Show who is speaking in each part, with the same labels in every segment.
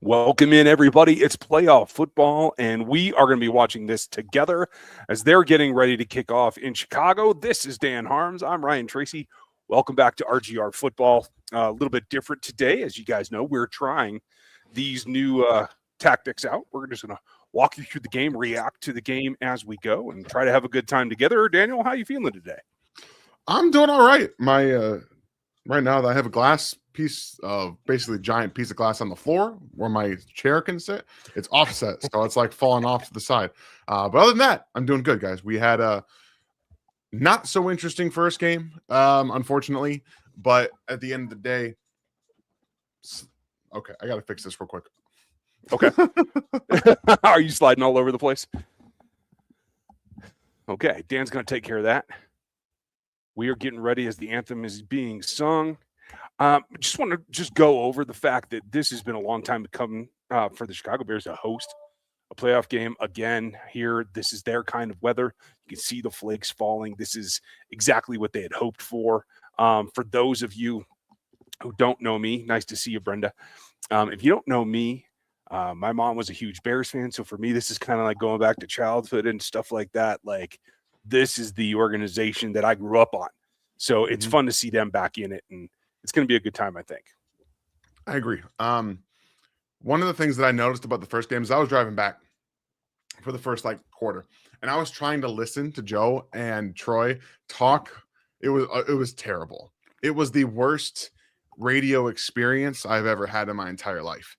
Speaker 1: Welcome in, everybody. It's playoff football, and we are going to be watching this together as they're getting ready to kick off in Chicago. This is Dan Harms. I'm Ryan Tracy. Welcome back to RGR Football. A little bit different today. As you guys know, we're trying these new tactics out. We're just going to walk you through the game, react to the game as we go, and try to have a good time together. Daniel, how are you feeling today?
Speaker 2: I'm doing all right. Right now I have a glass piece of basically a giant piece of glass on the floor where my chair can sit. It's offset, so it's like falling off to the side. But other than that, I'm doing good, guys. We had a not so interesting first game, unfortunately. But at the end of the day, okay, I got to fix this real quick.
Speaker 1: Okay. Are you sliding all over the place? Okay, Dan's going to take care of that. We are getting ready as the anthem is being sung. Just want to go over the fact that this has been a long time coming for the Chicago Bears to host a playoff game again here. This is their kind of weather. You can see the flakes falling. This is exactly what they had hoped for. For those of you who don't know me, nice to see you, Brenda. If you don't know me, my mom was a huge Bears fan. So for me, this is kind of like going back to childhood and stuff like that. Like, this is the organization that I grew up on. So it's fun to see them back in it, and it's going to be a good time, I think.
Speaker 2: I agree. One of the things that I noticed about the first game is I was driving back for the first quarter, and I was trying to listen to Joe and Troy talk. It was terrible. It was the worst radio experience I've ever had in my entire life.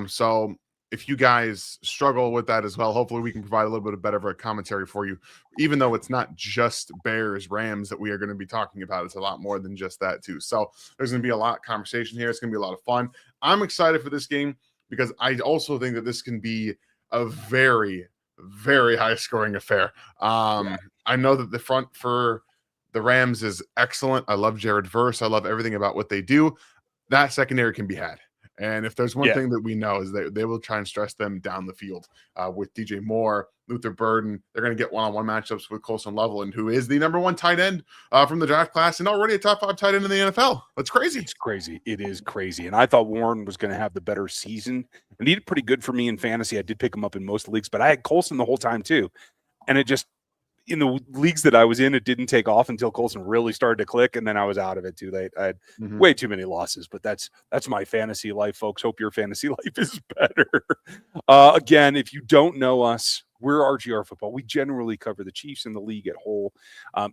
Speaker 2: So if you guys struggle with that as well, hopefully we can provide a little bit of better of a commentary for you, even though it's not just Bears, Rams that we are going to be talking about. It's a lot more than just that too. So there's going to be a lot of conversation here. It's going to be a lot of fun. I'm excited for this game because I also think that this can be a very, very high scoring affair. I know that the front for the Rams is excellent. I love Jared Verse. I love everything about what they do. That secondary can be had. And if there's one thing that we know is that they will try and stress them down the field with DJ Moore, Luther Burden. They're going to get one-on-one matchups with Colson Loveland, who is the number one tight end from the draft class and already a top 5 tight end in the NFL. That's crazy.
Speaker 1: It's crazy. It is crazy. And I thought Warren was going to have the better season. And he did pretty good for me in fantasy. I did pick him up in most leagues, but I had Colson the whole time too. And it just, in the leagues that I was in, it didn't take off until Colson really started to click, and then I was out of it too late. I had way too many losses, but that's my fantasy life, folks. Hope your fantasy life is better. Again, if you don't know us, we're RGR Football. We generally cover the Chiefs and the league at whole.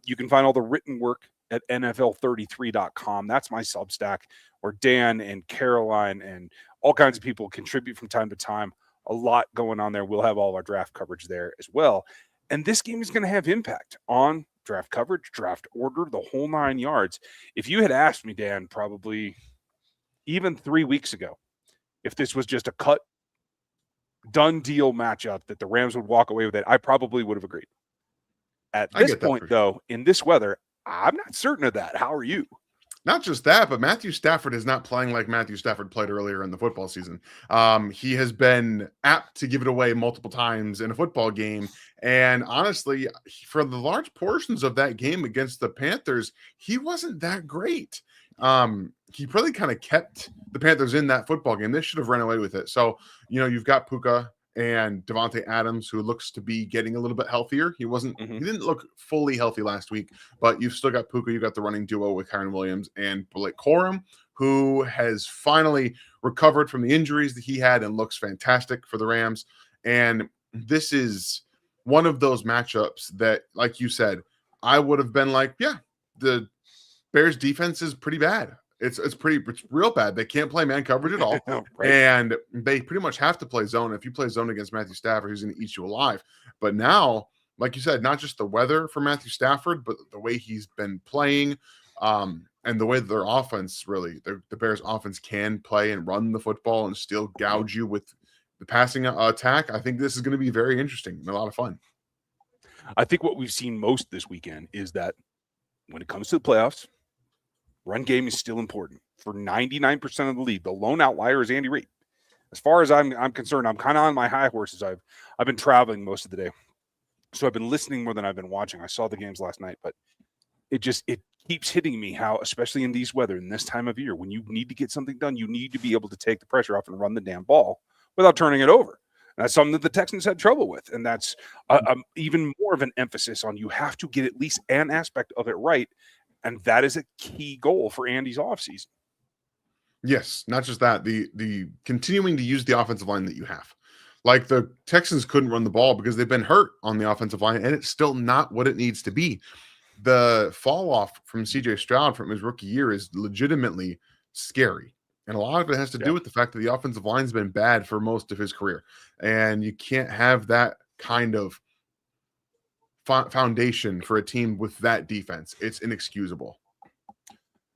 Speaker 1: You can find all the written work at NFL33.com. That's my Substack, where Dan and Caroline and all kinds of people contribute from time to time. A lot going on there. We'll have all of our draft coverage there as well. And this game is going to have impact on draft coverage, draft order, the whole 9 yards. If you had asked me, Dan, probably even 3 weeks ago, if this was just a cut, done deal matchup that the Rams would walk away with it, I probably would have agreed. At this point, though, in this weather, I'm not certain of that. How are you?
Speaker 2: Not just that, but Matthew Stafford is not playing like Matthew Stafford played earlier in the football season. He has been apt to give it away multiple times in a football game. And honestly, for the large portions of that game against the Panthers, he wasn't that great. He really kind of kept the Panthers in that football game. They should have run away with it. So, you've got Puka and Devontae Adams, who looks to be getting a little bit healthier. He didn't look fully healthy last week, but you've still got Puka. You've got the running duo with Kyren Williams and Blake Corum, who has finally recovered from the injuries that he had and looks fantastic for the Rams. And this is one of those matchups that, like you said, I would have been like, yeah, the Bears defense is pretty bad. It's real bad. They can't play man coverage at all. Right. And they pretty much have to play zone. If you play zone against Matthew Stafford, he's going to eat you alive. But now, like you said, not just the weather for Matthew Stafford, but the way he's been playing and the way that their offense really, the Bears offense can play and run the football and still gouge you with the passing attack. I think this is going to be very interesting and a lot of fun.
Speaker 1: I think what we've seen most this weekend is that when it comes to the playoffs, run game is still important for 99% of the league. The lone outlier is Andy Reid. As far as I'm concerned, I'm kind of on my high horses. I've been traveling most of the day, so I've been listening more than I've been watching. I saw the games last night, but it keeps hitting me how, especially in these weather, in this time of year, when you need to get something done, you need to be able to take the pressure off and run the damn ball. without turning it over. And that's something that the Texans had trouble with. And that's even more of an emphasis on you have to get at least an aspect of it right. And that is a key goal for Andy's offseason.
Speaker 2: Yes, not just that, the continuing to use the offensive line that you have. Like the Texans couldn't run the ball because they've been hurt on the offensive line, and it's still not what it needs to be. The fall off from CJ Stroud from his rookie year is legitimately scary. And a lot of it has to do with the fact that the offensive line's been bad for most of his career. And you can't have that kind of foundation for a team with that defense. It's inexcusable.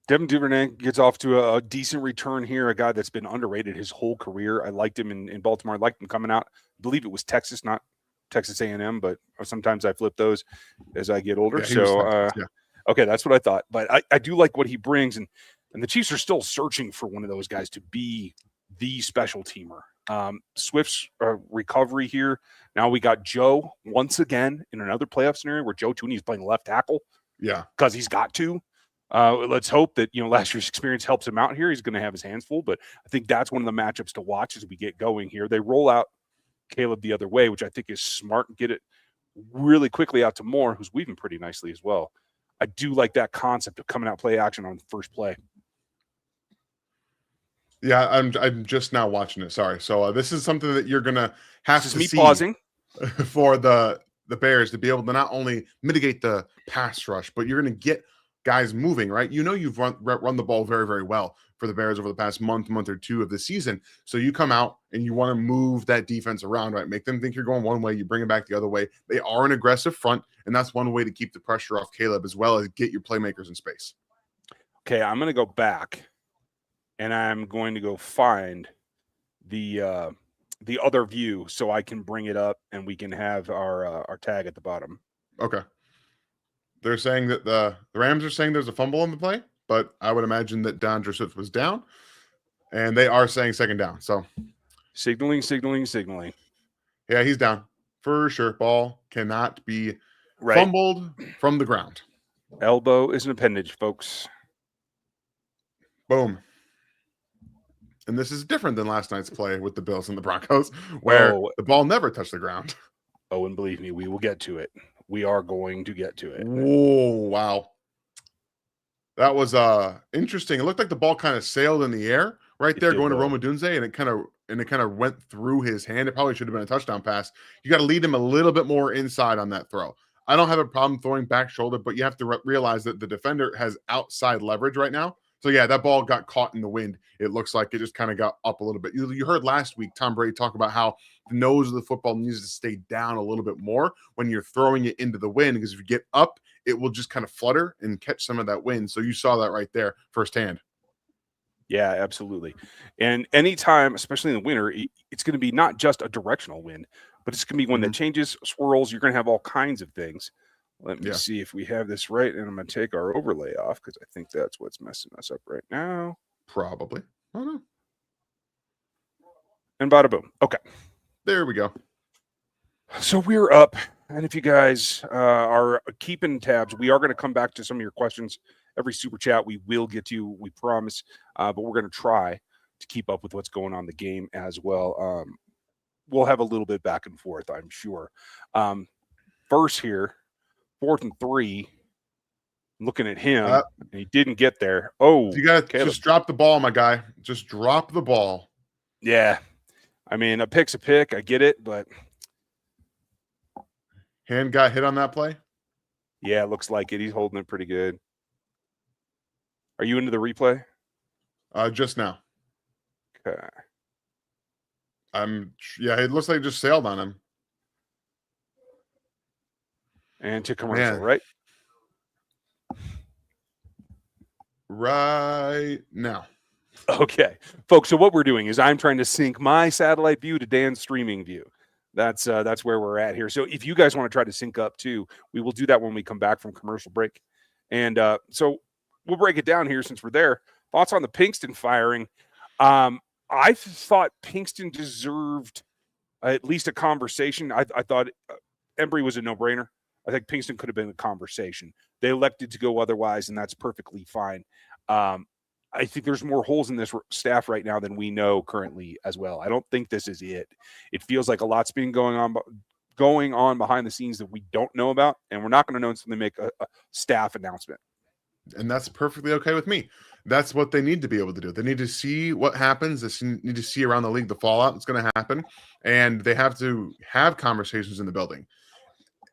Speaker 1: Devin Duvernay gets off to a decent return here, a guy that's been underrated his whole career. I liked him in Baltimore. I liked him coming out. I believe it was Texas, not Texas A&M, but sometimes I flip those as I get older. Okay, that's what I thought. But I do like what he brings, and the Chiefs are still searching for one of those guys to be the special teamer. Swift's recovery here. Now we got Joe once again in another playoff scenario where Joe Tooney is playing left tackle.
Speaker 2: Yeah,
Speaker 1: because he's got to. Let's hope that last year's experience helps him out here. He's going to have his hands full, but I think that's one of the matchups to watch as we get going here. They roll out Caleb the other way, which I think is smart, and get it really quickly out to Moore, who's weaving pretty nicely as well. I do like that concept of coming out play action on the first play.
Speaker 2: Yeah, I'm just now watching it. Sorry. So this is something that you're gonna have to see
Speaker 1: pausing
Speaker 2: for the Bears to be able to not only mitigate the pass rush, but you're gonna get guys moving, right? You've run the ball very, very well for the Bears over the past month or two of the season. So you come out and you want to move that defense around, right? Make them think you're going one way, you bring it back the other way. They are an aggressive front, and that's one way to keep the pressure off Caleb, as well as get your playmakers in space.
Speaker 1: Okay, I'm going to go back, and I'm going to go find the other view so I can bring it up and we can have our tag at the bottom.
Speaker 2: Okay. They're saying that the Rams are saying there's a fumble on the play, but I would imagine that DeAndre Swift was down, and they are saying second down. So
Speaker 1: signaling.
Speaker 2: Yeah, he's down for sure. Ball cannot be fumbled from the ground.
Speaker 1: Elbow is an appendage, folks.
Speaker 2: Boom. And this is different than last night's play with the Bills and the Broncos, where the ball never touched the ground.
Speaker 1: Oh, and believe me, we will get to it. We are going to get to it.
Speaker 2: Whoa, wow. That was interesting. It looked like the ball kind of sailed in the air right there, going to Rome Odunze, and it kind of went through his hand. It probably should have been a touchdown pass. You got to lead him a little bit more inside on that throw. I don't have a problem throwing back shoulder, but you have to realize that the defender has outside leverage right now. So, yeah, that ball got caught in the wind. It looks like it just kind of got up a little bit. You heard last week Tom Brady talk about how the nose of the football needs to stay down a little bit more when you're throwing it into the wind, because if you get up, it will just kind of flutter and catch some of that wind. So you saw that right there firsthand.
Speaker 1: Yeah, absolutely. And anytime, especially in the winter, it's going to be not just a directional wind, but it's going to be one that changes, swirls. You're going to have all kinds of things. Let me see if we have this right, and I'm going to take our overlay off because I think that's what's messing us up right now.
Speaker 2: Probably. I don't know.
Speaker 1: And bada boom. Okay.
Speaker 2: There we go.
Speaker 1: So we're up. And if you guys are keeping tabs, we are going to come back to some of your questions. Every super chat we will get to, we promise. But we're going to try to keep up with what's going on in the game as well. We'll have a little bit back and forth, I'm sure. First here. 4th and 3. Looking at him, and he didn't get there. Oh,
Speaker 2: you got to just drop the ball, my guy. Just drop the ball.
Speaker 1: Yeah. I mean, a pick's a pick. I get it, but.
Speaker 2: Hand got hit on that play?
Speaker 1: Yeah, it looks like it. He's holding it pretty good. Are you into the replay?
Speaker 2: Just now.
Speaker 1: Okay.
Speaker 2: Yeah, it looks like it just sailed on him.
Speaker 1: And to commercial, right?
Speaker 2: Right now.
Speaker 1: Okay. Folks, so what we're doing is I'm trying to sync my satellite view to Dan's streaming view. That's where we're at here. So if you guys want to try to sync up too, we will do that when we come back from commercial break. And so we'll break it down here since we're there. Thoughts on the Pinkston firing? I thought Pinkston deserved at least a conversation. I thought Embry was a no-brainer. I think Pinkston could have been a conversation. They elected to go otherwise, and that's perfectly fine. I think there's more holes in this staff right now than we know currently as well. I don't think this is it. It feels like a lot's been going on behind the scenes that we don't know about, and we're not going to know until they make a staff announcement.
Speaker 2: And that's perfectly okay with me. That's what they need to be able to do. They need to see what happens. They need to see around the league the fallout that's going to happen, and they have to have conversations in the building.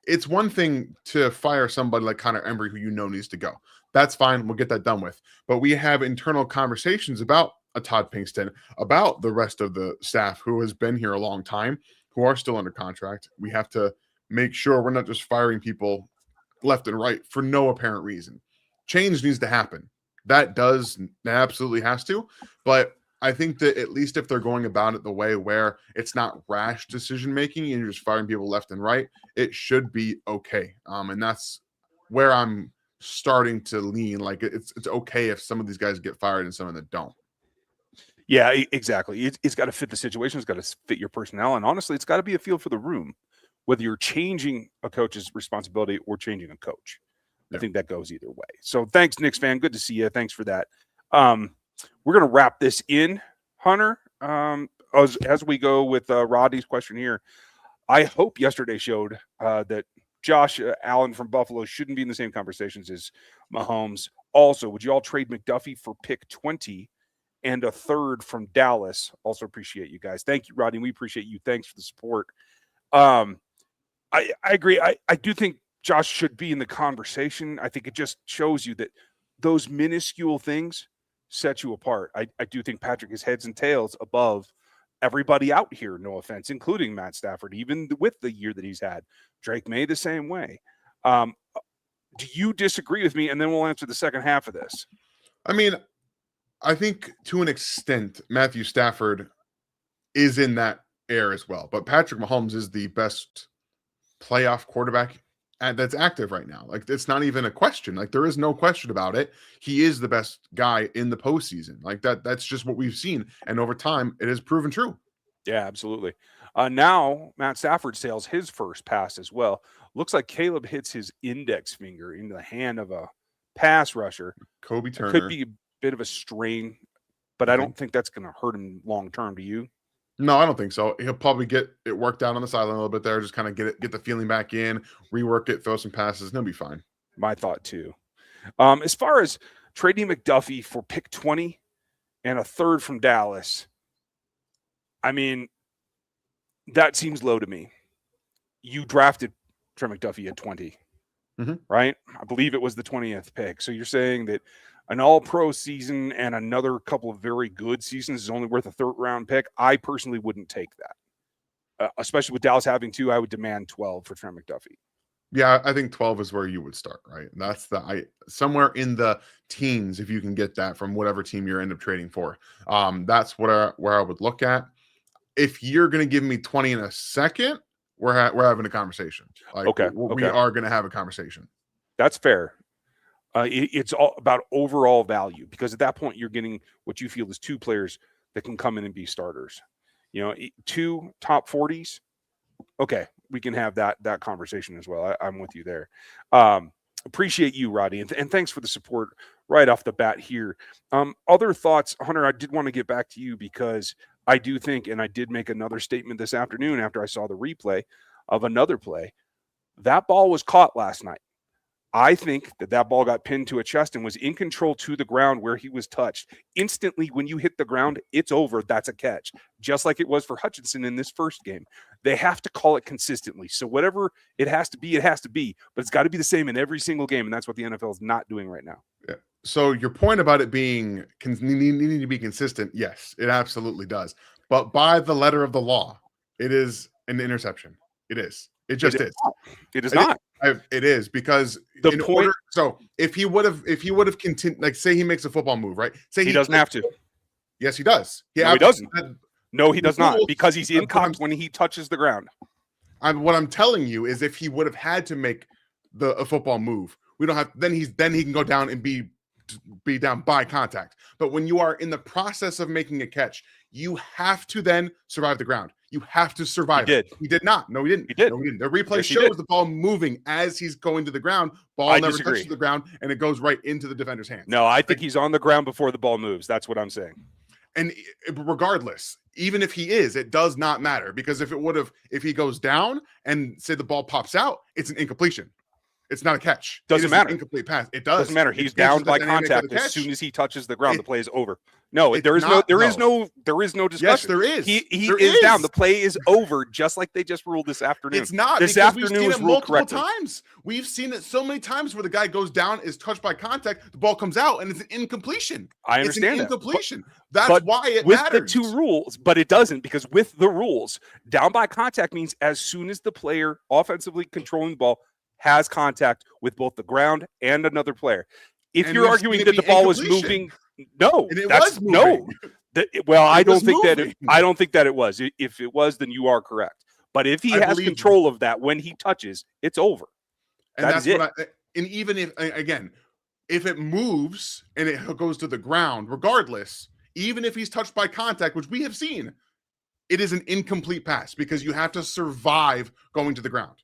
Speaker 2: It's one thing to fire somebody like Connor Embry, who you know needs to go. That's fine. We'll get that done with. But we have internal conversations about a Todd Pinkston, about the rest of the staff who has been here a long time, who are still under contract. We have to make sure we're not just firing people left and right for no apparent reason. Change needs to happen. That absolutely has to. But I think that at least if they're going about it the way where it's not rash decision making and you're just firing people left and right, it should be okay. And that's where I'm starting to lean. Like it's okay if some of these guys get fired and some of them don't.
Speaker 1: Yeah, exactly. It's got to fit the situation. It's got to fit your personnel. And honestly, it's got to be a feel for the room, whether you're changing a coach's responsibility or changing a coach. I think that goes either way. So thanks, Knicks fan. Good to see you. Thanks for that. We're going to wrap this in, Hunter, as we go with Rodney's question here. I hope yesterday showed that Josh Allen from Buffalo shouldn't be in the same conversations as Mahomes. Also, would you all trade McDuffie for pick 20 and a third from Dallas? Also appreciate you guys. Thank you, Rodney. We appreciate you. Thanks for the support. I agree. I do think Josh should be in the conversation. I think it just shows you that those minuscule things set you apart. I do think Patrick is heads and tails above everybody out here, no offense, including Matt Stafford, even with the year that he's had. Drake May the same way. Do you disagree with me? And then we'll answer the second half of this.
Speaker 2: I mean, I think to an extent, Matthew Stafford is in that air as well. But Patrick Mahomes is the best playoff quarterback that's active right now. Like, it's not even a question. Like, there is no question about it. He is the best guy in the postseason. Like, that's just what we've seen. And over time, it has proven true.
Speaker 1: Yeah, absolutely. Now, Matt Stafford sails his first pass as well. Looks like Caleb hits his index finger in the hand of a pass rusher.
Speaker 2: Kobe Turner.
Speaker 1: It could be a bit of a strain, but I don't think that's going to hurt him long term. Do you?
Speaker 2: No, I don't think so. He'll probably get it worked out on the sideline a little bit there, just kind of get the feeling back in, rework it, throw some passes, and he'll be fine.
Speaker 1: My thought too. As far as trading McDuffie for pick 20 and a third from Dallas, I mean, that seems low to me. You drafted Trey McDuffie at 20, right? I believe it was the 20th pick. So you're saying that an all-pro season and another couple of very good seasons is only worth a third-round pick? I personally wouldn't take that. Especially with Dallas having two, I would demand 12 for Trent McDuffie.
Speaker 2: Yeah, I think 12 is where you would start, right? And that's somewhere in the teens if you can get that from whatever team you end up trading for. That's where I would look at. If you're going to give me 20 in a second, we're having a conversation. Like, okay. We are going to have a conversation.
Speaker 1: That's fair. It's all about overall value, because at that point you're getting what you feel is two players that can come in and be starters. You know, two top 40s. Okay, we can have that conversation as well. I'm with you there. Appreciate you, Rodney, and thanks for the support right off the bat here. Other thoughts, Hunter? I did want to get back to you because I do think, and I did make another statement this afternoon after I saw the replay of another play, that ball was caught last night. I think that ball got pinned to a chest and was in control to the ground where he was touched. Instantly, when you hit the ground, it's over. That's a catch. Just like it was for Hutchinson in this first game. They have to call it consistently. So whatever it has to be, it has to be. But it's got to be the same in every single game, and that's what the NFL is not doing right now.
Speaker 2: Yeah. So your point about it being needing to be consistent, yes, it absolutely does. But by the letter of the law, it is an interception. It is. It just is.
Speaker 1: It is not.
Speaker 2: It is, because
Speaker 1: the point.
Speaker 2: So if he would have continued, like, say he makes a football move, right? Say
Speaker 1: he doesn't have to.
Speaker 2: Yes, he does.
Speaker 1: No, he doesn't. No, he does not, because he's in cocked when he touches the ground.
Speaker 2: What I'm telling you is, if he would have had to make a football move, we don't have. Then he can go down and be down by contact. But when you are in the process of making a catch, you have to then survive the ground. You have to survive.
Speaker 1: He did.
Speaker 2: He did not. No, he didn't.
Speaker 1: He did.
Speaker 2: No, he didn't. The replay
Speaker 1: Yes, he
Speaker 2: shows
Speaker 1: did.
Speaker 2: the ball moving as he's going to the ground. Ball
Speaker 1: I
Speaker 2: never
Speaker 1: disagree.
Speaker 2: touches the ground, and it goes right into the defender's hands.
Speaker 1: No, I think he's on the ground before the ball moves. That's what I'm saying.
Speaker 2: And regardless, even if he is, it does not matter, because if he goes down and say the ball pops out, it's an incompletion. It's not a catch.
Speaker 1: Doesn't matter.
Speaker 2: Incomplete pass. It does.
Speaker 1: Doesn't matter. He's down by contact as soon as he touches the ground. The play is over. No, there is no discussion.
Speaker 2: Yes, there is.
Speaker 1: He is down. The play is over, just like they just ruled this afternoon.
Speaker 2: It's not.
Speaker 1: This
Speaker 2: because
Speaker 1: afternoon
Speaker 2: we've seen
Speaker 1: was
Speaker 2: it
Speaker 1: ruled
Speaker 2: multiple
Speaker 1: correctly.
Speaker 2: times. We've seen it so many times where the guy goes down, is touched by contact, the ball comes out, and it's an incompletion.
Speaker 1: I understand
Speaker 2: it's an
Speaker 1: that.
Speaker 2: incompletion. That's why it
Speaker 1: with
Speaker 2: matters.
Speaker 1: the 2 rules, but it doesn't, because with the rules, down by contact means as soon as the player offensively controlling the ball has contact with both the ground and another player. If you're arguing that the ball was moving, no, that's no. I don't think that it was. If it was, then you are correct. But if he has control of that when he touches, it's over.
Speaker 2: And that's what and even if, again, if it moves and it goes to the ground, regardless, even if he's touched by contact, which we have seen, it is an incomplete pass because you have to survive going to the ground.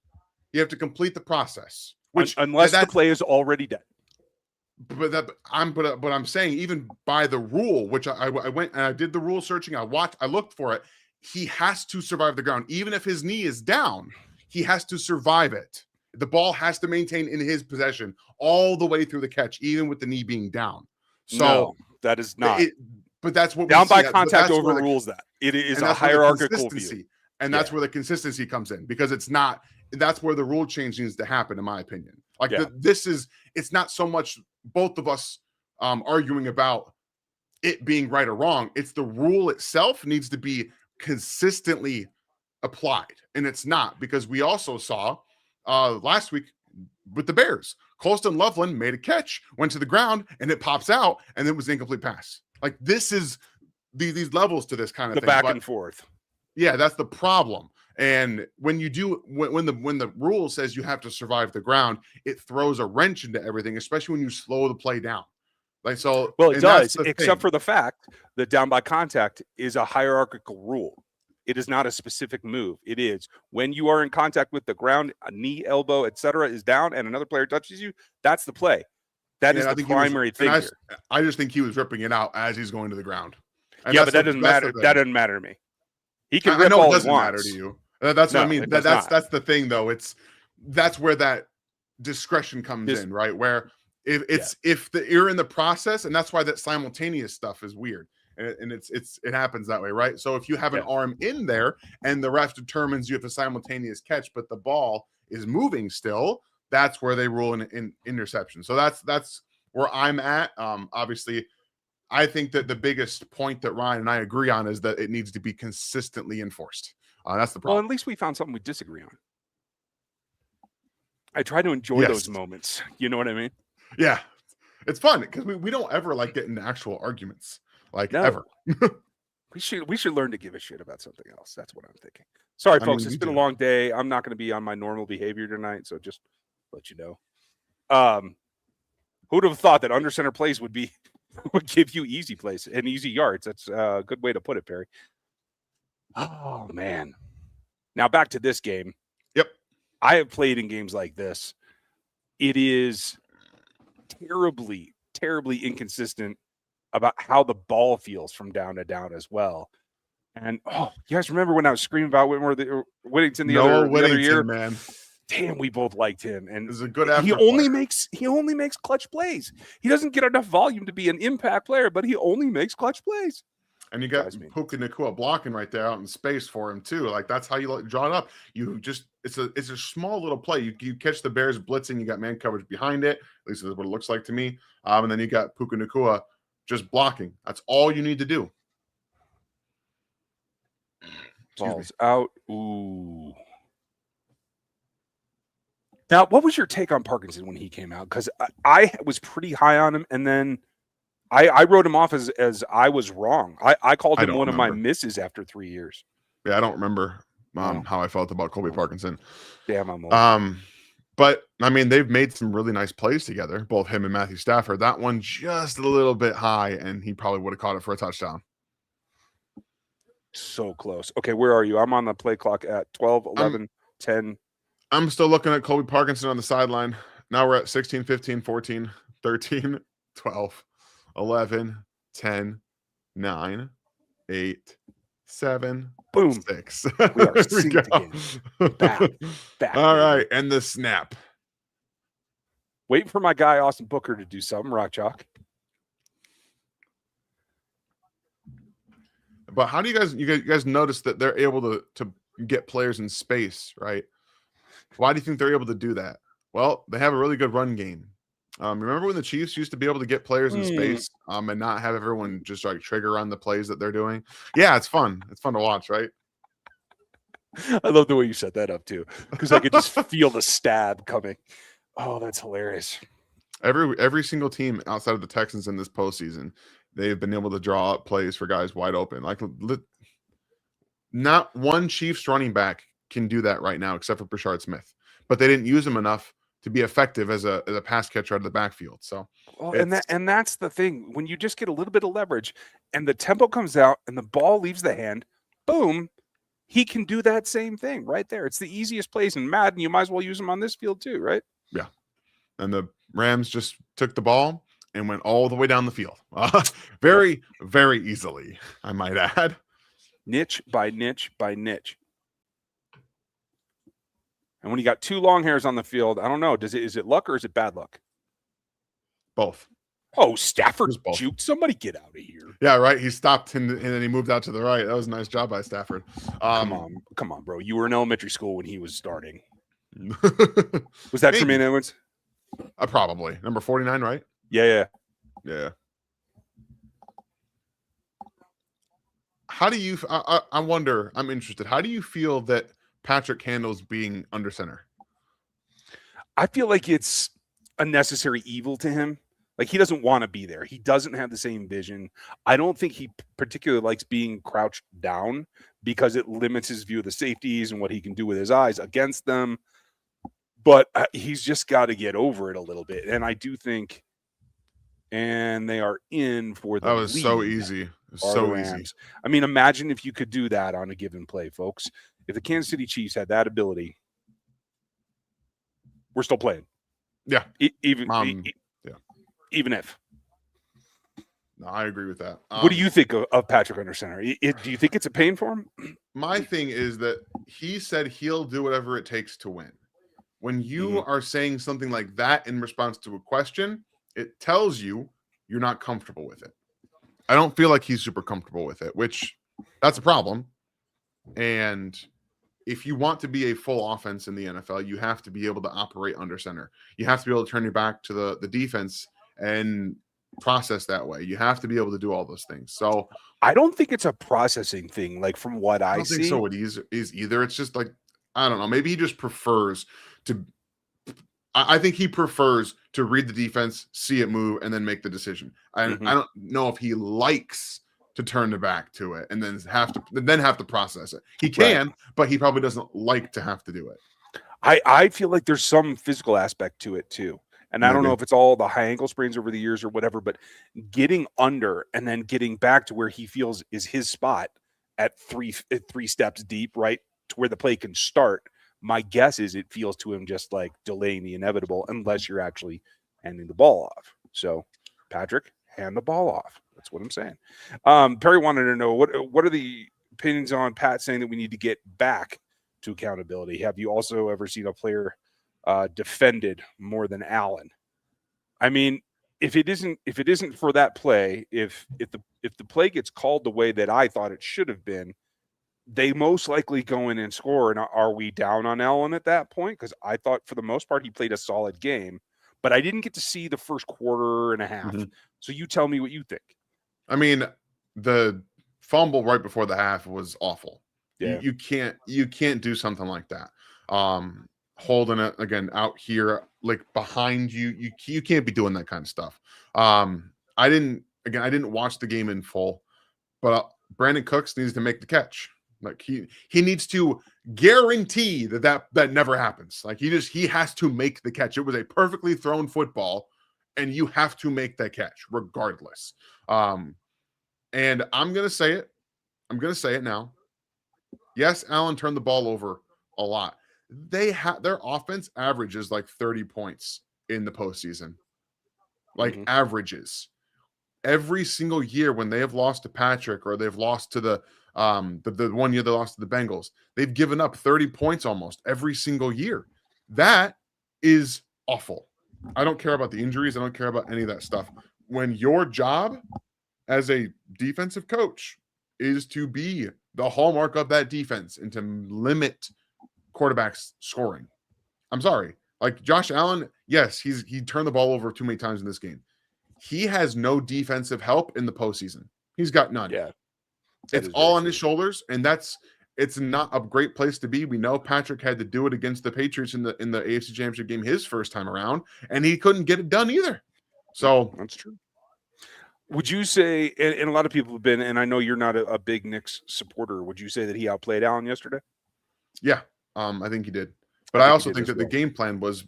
Speaker 2: You have to complete the process, which
Speaker 1: unless the play is already dead.
Speaker 2: But I'm saying, even by the rule, which I went and I did the rule searching, I looked for it. He has to survive the ground, even if his knee is down. He has to survive it. The ball has to maintain in his possession all the way through the catch, even with the knee being down. So
Speaker 1: no, that is not.
Speaker 2: But that's what
Speaker 1: down by contact overrules that. It is a hierarchical view,
Speaker 2: and that's where the consistency comes in, because it's not. That's where the rule change needs to happen, in my opinion. It's not so much both of us arguing about it being right or wrong. It's the rule itself needs to be consistently applied, and it's not, because we also saw last week with the Bears, Colston Loveland made a catch, went to the ground, and it pops out, and it was an incomplete pass. Like, this is these levels to this kind of thing.
Speaker 1: Back and forth.
Speaker 2: Yeah, that's the problem. And when you do, when the rule says you have to survive the ground, it throws a wrench into everything, especially when you slow the play down. Like, so,
Speaker 1: well, it does, except for the fact that down by contact is a hierarchical rule. It is not a specific move. It is when you are in contact with the ground, a knee, elbow, etc., is down, and another player touches you. That's the play. That is the primary thing here.
Speaker 2: I just think he was ripping it out as he's going to the ground.
Speaker 1: And but that doesn't matter. That doesn't matter to me. He can rip all he wants.
Speaker 2: Matter to you. That's what I mean. That's the thing, though. That's where that discretion comes in, right? Where if you're in the process, and that's why that simultaneous stuff is weird, and it happens that way, right? So if you have an arm in there and the ref determines you have a simultaneous catch, but the ball is moving still, that's where they rule in interception. So that's where I'm at. Obviously, I think that the biggest point that Ryan and I agree on is that it needs to be consistently enforced. That's the problem.
Speaker 1: Well, at least we found something we disagree on. I try to enjoy those moments. You know what I mean?
Speaker 2: Yeah. It's fun because we don't ever like get into actual arguments. Ever.
Speaker 1: we should learn to give a shit about something else. That's what I'm thinking. Sorry, folks. It's been a long day. I'm not going to be on my normal behavior tonight, so just let you know. Who'd have thought that under center plays would give you easy plays and easy yards? That's a good way to put it, Perry. Oh, man. Now back to this game.
Speaker 2: Yep.
Speaker 1: I have played in games like this. It is terribly, terribly inconsistent about how the ball feels from down to down as well. And, you guys remember when I was screaming about Whittington the other year?
Speaker 2: Man.
Speaker 1: Damn, we both liked him. And
Speaker 2: it's a good
Speaker 1: he only makes clutch plays. He doesn't get enough volume to be an impact player, but he only makes clutch plays.
Speaker 2: And you got Puka Nacua blocking right there out in space for him too. Like, that's how you draw it up. You just it's a small little play. You catch the Bears blitzing. You got man coverage behind it. At least that's what it looks like to me. And then you got Puka Nacua just blocking. That's all you need to do.
Speaker 1: Balls out. Ooh. Now, what was your take on Parkinson when he came out? Because I was pretty high on him, and then I wrote him off as I was wrong. I called him one of my misses after 3 years.
Speaker 2: Yeah, I don't remember how I felt about Colby Parkinson.
Speaker 1: Damn, I'm old.
Speaker 2: But I mean, they've made some really nice plays together, both him and Matthew Stafford. That one just a little bit high, and he probably would have caught it for a touchdown.
Speaker 1: So close. Okay, where are you? I'm on the play clock at 12, 11, 10.
Speaker 2: I'm still looking at Colby Parkinson on the sideline. Now we're at 16, 15, 14, 13, 12, 11, 10, 9, 8, 7,
Speaker 1: Boom.
Speaker 2: 6.
Speaker 1: We are
Speaker 2: There we go.
Speaker 1: synced again. Back,
Speaker 2: All
Speaker 1: baby.
Speaker 2: right, and the snap.
Speaker 1: Waiting for my guy Austin Booker to do something, Rock Chalk.
Speaker 2: But how do you guys notice that they're able to get players in space, right? Why do you think they're able to do that? Well, they have a really good run game. Remember when the Chiefs used to be able to get players in space and not have everyone just like trigger on the plays that they're doing? Yeah, it's fun. It's fun to watch, right?
Speaker 1: I love the way you set that up too, because I could just feel the stab coming. Oh, that's hilarious.
Speaker 2: Every single team outside of the Texans in this postseason, they've been able to draw up plays for guys wide open. Like not one Chiefs running back can do that right now, except for Brashard Smith. But they didn't use him enough to be effective as a pass catcher out of the backfield. So,
Speaker 1: well, and that's the thing. When you just get a little bit of leverage, and the tempo comes out, and the ball leaves the hand, boom, he can do that same thing right there. It's the easiest plays in Madden. You might as well use him on this field too, right?
Speaker 2: Yeah. And the Rams just took the ball and went all the way down the field. Very, very easily, I might add.
Speaker 1: Niche by niche by niche. And when you got two long hairs on the field, I don't know. Is it luck or is it bad luck?
Speaker 2: Both.
Speaker 1: Oh, Stafford juked somebody. Get out of here.
Speaker 2: Yeah, right. He stopped and then he moved out to the right. That was a nice job by Stafford.
Speaker 1: Come on, bro. You were in elementary school when he was starting. Was that Tremaine Edwards?
Speaker 2: Probably. Number 49, right?
Speaker 1: Yeah.
Speaker 2: How do you I wonder, I'm interested. How do you feel that Patrick handles being under center?
Speaker 1: I feel like it's a necessary evil to him. Like, he doesn't want to be there. He doesn't have the same vision. I don't think he particularly likes being crouched down because it limits his view of the safeties and what he can do with his eyes against them. But he's just got to get over it a little bit. And I do think, and they are in for the
Speaker 2: That was
Speaker 1: lead.
Speaker 2: so easy. So easy.
Speaker 1: I mean, imagine if you could do that on a given play, folks. If the Kansas City Chiefs had that ability, we're still playing.
Speaker 2: Yeah.
Speaker 1: Even if.
Speaker 2: No, I agree with that.
Speaker 1: What do you think of Patrick under center? Do you think it's a pain for him?
Speaker 2: My thing is that he said he'll do whatever it takes to win. When you are saying something like that in response to a question, it tells you you're not comfortable with it. I don't feel like he's super comfortable with it, which that's a problem. And if you want to be a full offense in the NFL, you have to be able to operate under center. You have to be able to turn your back to the defense and process that way. You have to be able to do all those things. So
Speaker 1: I don't think it's a processing thing. Like, from what I
Speaker 2: don't
Speaker 1: see,
Speaker 2: think so. It is either. It's just like, I don't know. Maybe he just prefers to. I think he prefers to read the defense, see it move, and then make the decision. I don't know if he likes to turn the back to it and then have to process it. He can, right, but he probably doesn't like to have to do it.
Speaker 1: I feel like there's some physical aspect to it too. And I don't know if it's all the high ankle sprains over the years or whatever, but getting under and then getting back to where he feels is his spot at three steps deep, right, to where the play can start. My guess is it feels to him just like delaying the inevitable unless you're actually handing the ball off. So, Patrick, hand the ball off. That's what I'm saying. Perry wanted to know, what are the opinions on Pat saying that we need to get back to accountability? Have you also ever seen a player defended more than Allen? I mean, if it isn't for that play, if the play gets called the way that I thought it should have been, they most likely go in and score. And are we down on Allen at that point? Because I thought for the most part he played a solid game, but I didn't get to see the first quarter and a half. So you tell me what you think.
Speaker 2: I mean, the fumble right before the half was awful. Yeah. You can't do something like that. Holding it again out here, like behind you, you can't be doing that kind of stuff. I didn't watch the game in full, but Brandon Cooks needs to make the catch. Like he needs to guarantee that never happens. Like he has to make the catch. It was a perfectly thrown football, and you have to make that catch regardless. And I'm gonna say it. I'm going to say it now. Yes, Allen turned the ball over a lot. Their offense averages like 30 points in the postseason, like averages. Every single year when they have lost to Patrick or they've lost to the 1 year they lost to the Bengals, they've given up 30 points almost every single year. That is awful. I don't care about the injuries. I don't care about any of that stuff. When your job as a defensive coach is to be the hallmark of that defense and to limit quarterbacks scoring. I'm sorry. Like Josh Allen, yes, he turned the ball over too many times in this game. He has no defensive help in the postseason. He's got none.
Speaker 1: Yeah.
Speaker 2: It's all on his shoulders, and it's not a great place to be. We know Patrick had to do it against the Patriots in the AFC Championship game his first time around, and he couldn't get it done either. So
Speaker 1: that's true. Would you say, and a lot of people have been, and I know you're not a big Knicks supporter, would you say that he outplayed Allen yesterday?
Speaker 2: Yeah, I think he did. But I also think that the game plan was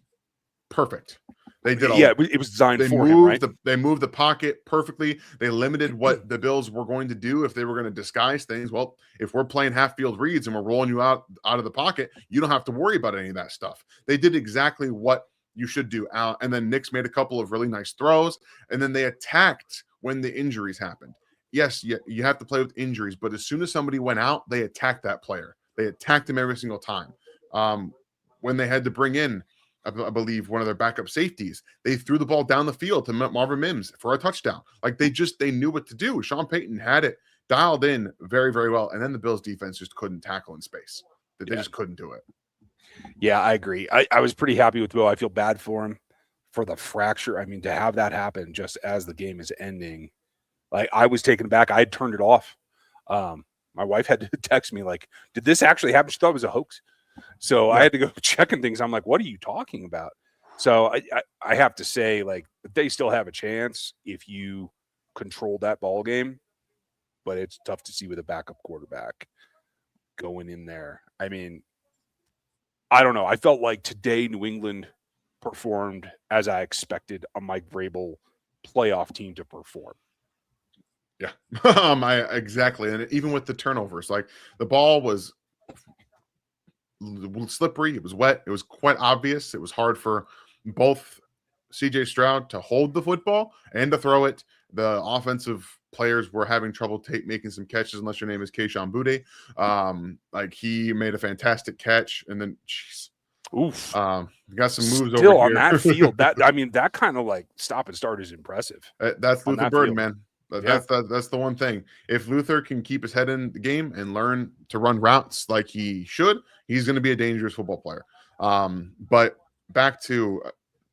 Speaker 2: perfect. They did
Speaker 1: it was designed for him, right?
Speaker 2: They moved the pocket perfectly. They limited what the Bills were going to do if they were going to disguise things. Well, if we're playing half field reads and we're rolling you out of the pocket, you don't have to worry about any of that stuff. They did exactly what you should do. And then Knicks made a couple of really nice throws, and then they attacked when the injuries happened. Yes, you have to play with injuries, but as soon as somebody went out, they attacked that player. They attacked him every single time. When they had to bring in, I believe, one of their backup safeties, they threw the ball down the field to Marvin Mims for a touchdown. Like they knew what to do. Sean Payton had it dialed in very, very well. And then the Bills defense just couldn't tackle in space. They just couldn't do it.
Speaker 1: Yeah, I agree. I was pretty happy with Will. I feel bad for him for the fracture. I mean, to have that happen just as the game is ending, like I was taken aback. I had turned it off. My wife had to text me like, did this actually happen? She thought it was a hoax. So I had to go checking things. I'm like, what are you talking about? So I have to say, like, they still have a chance if you control that ball game, but it's tough to see with a backup quarterback going in there. I mean, I don't know. I felt like today New England performed as I expected a Mike Vrabel playoff team to perform.
Speaker 2: Yeah, exactly. And even with the turnovers, like the ball was slippery, it was wet, it was quite obvious. It was hard for both CJ Stroud to hold the football and to throw it. The offensive players were having trouble making some catches, unless your name is Kayshon Boutte. Like he made a fantastic catch, and then
Speaker 1: oof,
Speaker 2: got some moves
Speaker 1: still
Speaker 2: over
Speaker 1: on
Speaker 2: here.
Speaker 1: that field. That kind of like stop and start is impressive.
Speaker 2: That's Luther Burden, man. That's the one thing. If Luther can keep his head in the game and learn to run routes like he should, he's going to be a dangerous football player. But back to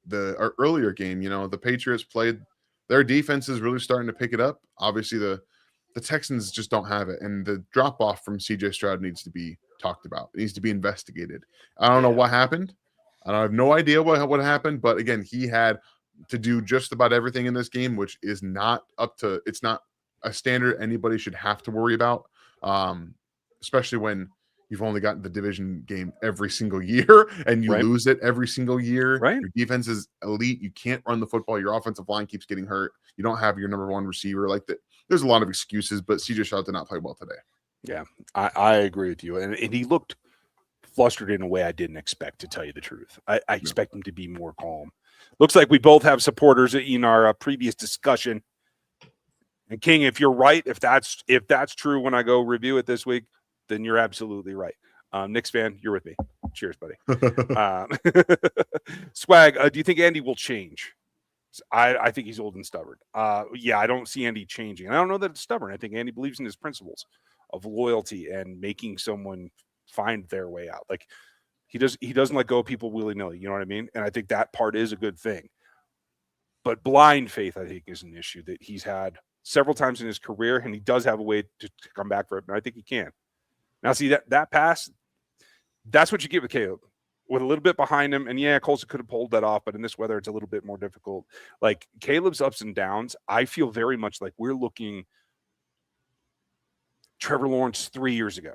Speaker 2: the earlier game, the Patriots played. Their defense is really starting to pick it up. Obviously, the Texans just don't have it, and the drop off from CJ Stroud needs to be talked about. It needs to be investigated. I don't know what happened. I have no idea what happened, but again, he had to do just about everything in this game, which is not it's not a standard anybody should have to worry about, especially when you've only gotten the division game every single year and you lose it every single year.
Speaker 1: Right.
Speaker 2: Your defense is elite. You can't run the football. Your offensive line keeps getting hurt. You don't have your number one receiver. Like that. There's a lot of excuses, but CJ Stroud did not play well today.
Speaker 1: Yeah, I agree with you. And he looked flustered in a way I didn't expect, to tell you the truth. I expect him to be more calm. Looks like we both have supporters in our previous discussion. And King, if you're right, if that's true when I go review it this week, then you're absolutely right. Knicks fan, you're with me. Cheers, buddy. Swag, do you think Andy will change? I think he's old and stubborn. I don't see Andy changing. And I don't know that it's stubborn. I think Andy believes in his principles of loyalty and making someone find their way out. Like he doesn't let go of people willy-nilly. You know what I mean? And I think that part is a good thing. But blind faith, I think, is an issue that he's had several times in his career, and he does have a way to come back for it. And I think he can. Now, see that pass, that's what you get with Caleb. With a little bit behind him, and Colson could have pulled that off, but in this weather, it's a little bit more difficult. Like Caleb's ups and downs, I feel very much like we're looking Trevor Lawrence 3 years ago,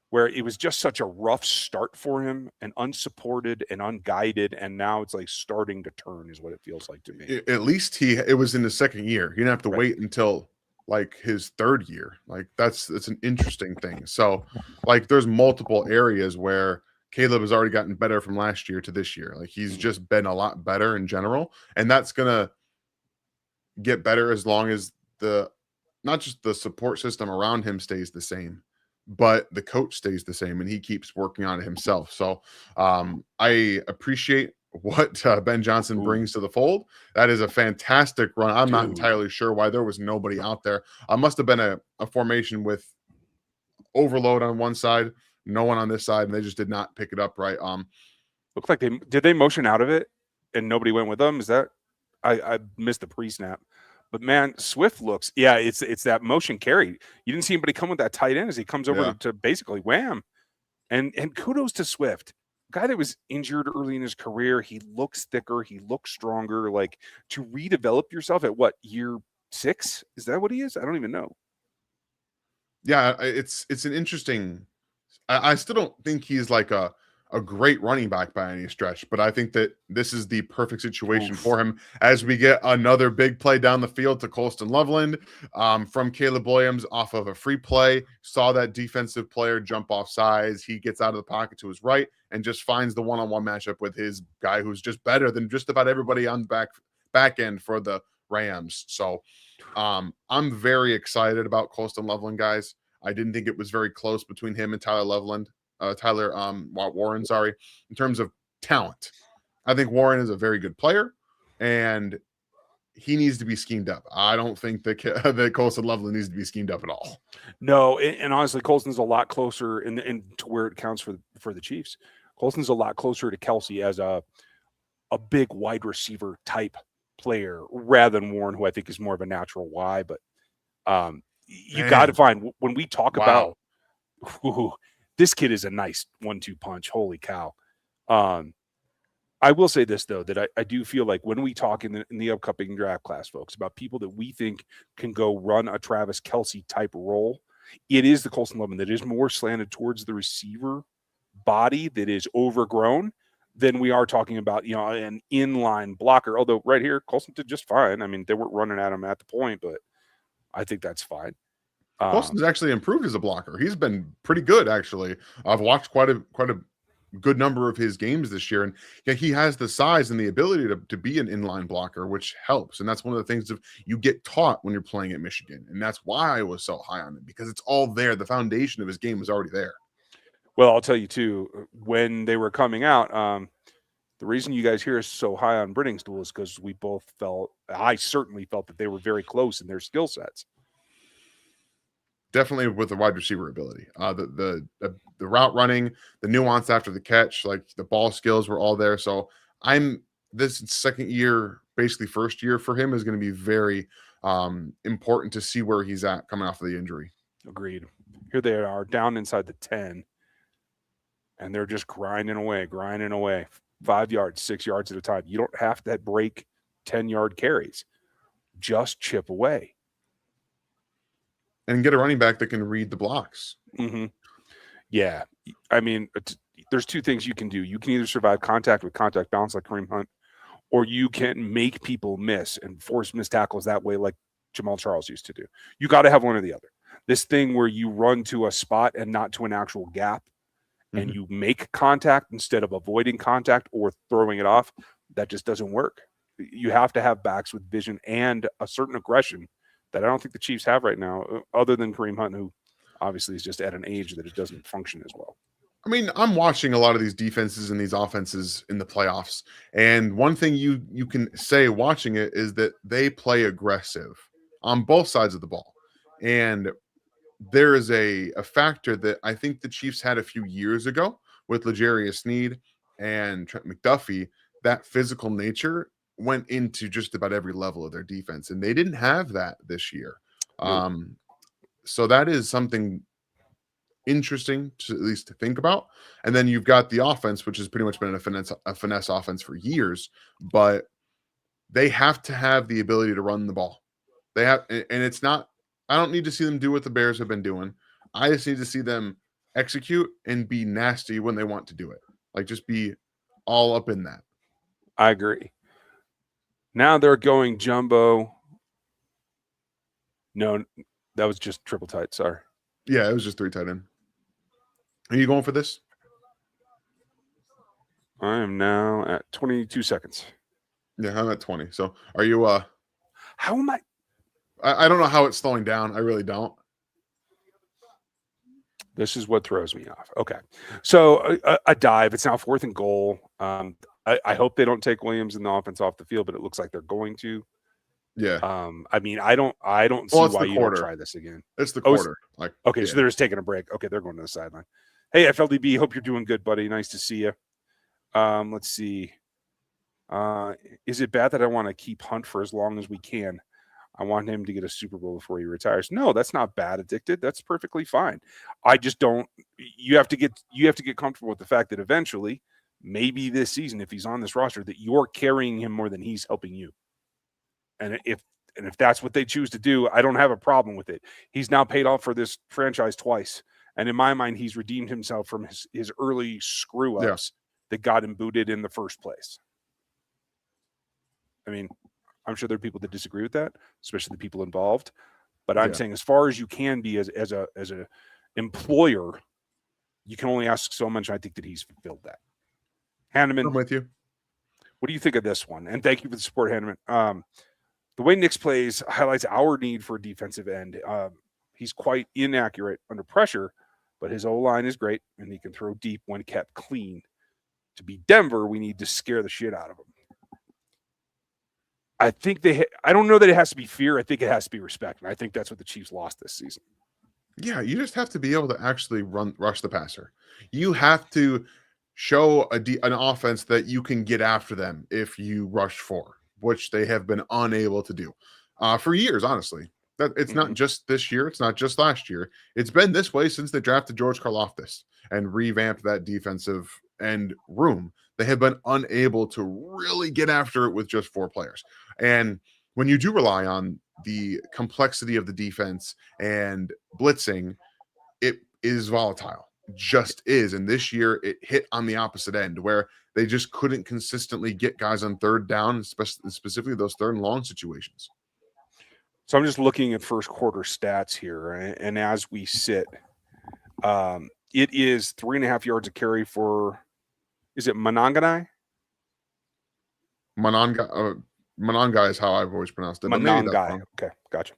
Speaker 1: where it was just such a rough start for him and unsupported and unguided, and now it's like starting to turn is what it feels like to me.
Speaker 2: At least it was in the second year. You didn't have to wait until like his third year. Like it's an interesting thing. So like there's multiple areas where Caleb has already gotten better from last year to this year. Like he's just been a lot better in general, and that's gonna get better as long as the not just the support system around him stays the same, but the coach stays the same and he keeps working on it himself. So I appreciate what Ben Johnson
Speaker 1: Ooh,
Speaker 2: brings to the fold. That is a fantastic run. I'm not
Speaker 1: dude.
Speaker 2: entirely sure why there was nobody out there. Must have been a formation with overload on one side, no one on this side, and they just did not pick it up right.
Speaker 1: Looked like they motion out of it and nobody went with them. Is that I missed the pre-snap. But man, Swift looks, yeah, it's that motion carry. You didn't see anybody come with that tight end as he comes over
Speaker 2: Yeah.
Speaker 1: to basically wham. And kudos to Swift. Guy that was injured early in his career. He looks thicker, he looks stronger. Like to redevelop yourself at what, year 6? Is that what he is? I don't even know.
Speaker 2: Yeah, it's an interesting. I still don't think he's like a great running back by any stretch, but I think that this is the perfect situation
Speaker 1: Oof.
Speaker 2: for him as we get another big play down the field to Colston Loveland from Caleb Williams off of a free play. Saw that defensive player jump off sides. He gets out of the pocket to his right and just finds the one-on-one matchup with his guy who's just better than just about everybody on the back end for the Rams. So I'm very excited about Colston Loveland, guys. I didn't think it was very close between him and Tyler Warren, sorry, in terms of talent. I think Warren is a very good player, and he needs to be schemed up. I don't think that Colston Loveland needs to be schemed up at all.
Speaker 1: No, and honestly, Colston's a lot closer in to where it counts for the Chiefs. Colston's a lot closer to Kelsey as a big wide receiver type player rather than Warren, who I think is more of a natural Y. But you got to find when we talk about this kid is a nice 1-2 punch. Holy cow! I will say this though, that I do feel like when we talk in the upcoming draft class, folks, about people that we think can go run a Travis Kelsey type role, it is the Colston Loveland that is more slanted towards the receiver body that is overgrown than we are talking about, an inline blocker. Although right here, Colston did just fine. I mean, they weren't running at him at the point, but I think that's fine.
Speaker 2: Colston's actually improved as a blocker. He's been pretty good, actually. I've watched quite a good number of his games this year, and yeah, he has the size and the ability to be an inline blocker, which helps. And that's one of the things that you get taught when you're playing at Michigan, and that's why I was so high on him, because it's all there. The foundation of his game is already there.
Speaker 1: Well, I'll tell you too, when they were coming out, the reason you guys hear us so high on Brittingstool is because I certainly felt that they were very close in their skill sets.
Speaker 2: Definitely with the wide receiver ability, the route running, the nuance after the catch, like the ball skills were all there. So this second year, basically first year for him, is going to be very important to see where he's at coming off of the injury.
Speaker 1: Agreed. Here they are down inside the 10, and they're just grinding away, 5 yards, 6 yards at a time. You don't have to break 10-yard carries. Just chip away.
Speaker 2: And get a running back that can read the blocks.
Speaker 1: Mm-hmm. Yeah. I mean, there's two things you can do. You can either survive contact with contact balance like Kareem Hunt, or you can make people miss and force missed tackles that way like Jamal Charles used to do. You got to have one or the other. This thing where you run to a spot and not to an actual gap, and you make contact instead of avoiding contact or throwing it off, that just doesn't work. You have to have backs with vision and a certain aggression that I don't think the Chiefs have right now, other than Kareem Hunt, who obviously is just at an age that it doesn't function as well.
Speaker 2: I mean, I'm watching a lot of these defenses and these offenses in the playoffs, and one thing you can say watching it is that they play aggressive on both sides of the ball. And there is a factor that I think the Chiefs had a few years ago with L'Jarius Sneed and Trent McDuffie. That physical nature went into just about every level of their defense, and they didn't have that this year. So that is something interesting to at least to think about. And then you've got the offense, which has pretty much been a finesse offense for years, but they have to have the ability to run the ball. They have, and it's not, I don't need to see them do what the Bears have been doing. I just need to see them execute and be nasty when they want to do it. Like just be all up in that.
Speaker 1: I agree. Now they're going jumbo. No, that was just triple tight. Sorry.
Speaker 2: Yeah, it was just 3 tight end. Are you going for this?
Speaker 1: I am now at 22 seconds.
Speaker 2: Yeah, I'm at 20. So are you
Speaker 1: How am I?
Speaker 2: I don't know how it's slowing down. I really don't.
Speaker 1: This is what throws me off. Okay. So a dive. It's now 4th and goal. I hope they don't take Williams and the offense off the field, but it looks like they're going to.
Speaker 2: Yeah.
Speaker 1: I mean, I don't see
Speaker 2: Well, it's
Speaker 1: why
Speaker 2: the
Speaker 1: you don't
Speaker 2: quarter.
Speaker 1: try this again.
Speaker 2: It's the
Speaker 1: Oh,
Speaker 2: quarter. Like,
Speaker 1: okay,
Speaker 2: yeah.
Speaker 1: so they're just taking a break. Okay, they're going to the sideline. Hey, FLDB, hope you're doing good, buddy. Nice to see you. Let's see. Is it bad that I want to keep Hunt for as long as we can? I want him to get a Super Bowl before he retires. No, that's not bad, Addicted. That's perfectly fine. I just don't. You have to get comfortable with the fact that eventually, maybe this season, if he's on this roster, that you're carrying him more than he's helping you. And if that's what they choose to do, I don't have a problem with it. He's now paid off for this franchise twice. And in my mind, he's redeemed himself from his early screw-ups that got him booted in the first place. I mean, I'm sure there are people that disagree with that, especially the people involved. But I'm saying as far as you can be as a employer, you can only ask so much. I think that he's fulfilled that. Hanneman,
Speaker 2: I'm with you.
Speaker 1: what do you think of this one? And thank you for the support, Hanneman. The way Knicks plays highlights our need for a defensive end. He's quite inaccurate under pressure, but his O-line is great, and he can throw deep when kept clean. To beat Denver, we need to scare the shit out of him. I think I don't know that it has to be fear. I think it has to be respect, and I think that's what the Chiefs lost this season.
Speaker 2: Yeah, you just have to be able to actually rush the passer. You have to show an offense that you can get after them if you rush 4, which they have been unable to do for years, honestly. That it's not just this year, it's not just last year. It's been this way since they drafted George Karlaftis and revamped that defensive end room. They have been unable to really get after it with just 4 players. And when you do rely on the complexity of the defense and blitzing, it is volatile. Just is. And this year it hit on the opposite end where they just couldn't consistently get guys on 3rd down, specifically those 3rd and long situations.
Speaker 1: So I'm just looking at first quarter stats here, and as we sit, it is 3.5 yards a carry for, is it Monangai?
Speaker 2: Monangai is how I've always pronounced it.
Speaker 1: Monangai. Okay, gotcha.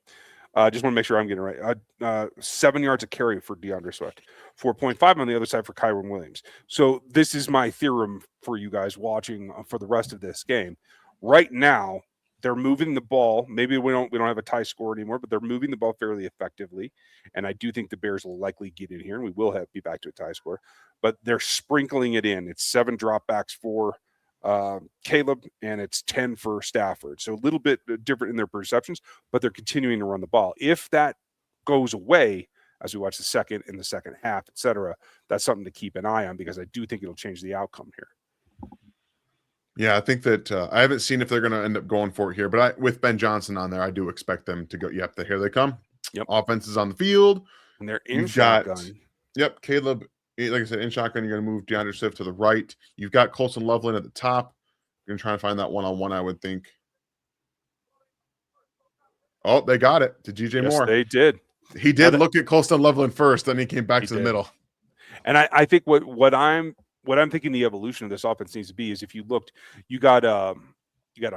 Speaker 1: Just want to make sure I'm getting it right. 7 yards a carry for DeAndre Swift, 4.5 on the other side for Kyron Williams. So this is my theorem for you guys watching for the rest of this game. Right now, they're moving the ball. Maybe we don't have a tie score anymore, but they're moving the ball fairly effectively. And I do think the Bears will likely get in here, and we will be back to a tie score. But they're sprinkling it in. It's 7 dropbacks for Caleb, and it's 10 for Stafford. So a little bit different in their perceptions, but they're continuing to run the ball. If that goes away as we watch the second in the second half, et cetera, that's something to keep an eye on because I do think it'll change the outcome here.
Speaker 2: Yeah, I think that I haven't seen if they're going to end up going for it here, but with Ben Johnson on there, I do expect them to go. Yep, here they come.
Speaker 1: Yep.
Speaker 2: Offense is on the field.
Speaker 1: And they're in shotgun.
Speaker 2: Yep, Caleb, like I said, in shotgun, you're going to move DeAndre Swift to the right. You've got Colson Loveland at the top. You're going to try and find that one-on-one, I would think. Oh, they got it to DJ Moore.
Speaker 1: They did.
Speaker 2: He did look at Colson Loveland first, then he came back to the middle.
Speaker 1: And I think what I'm thinking the evolution of this offense needs to be is if you looked, you got a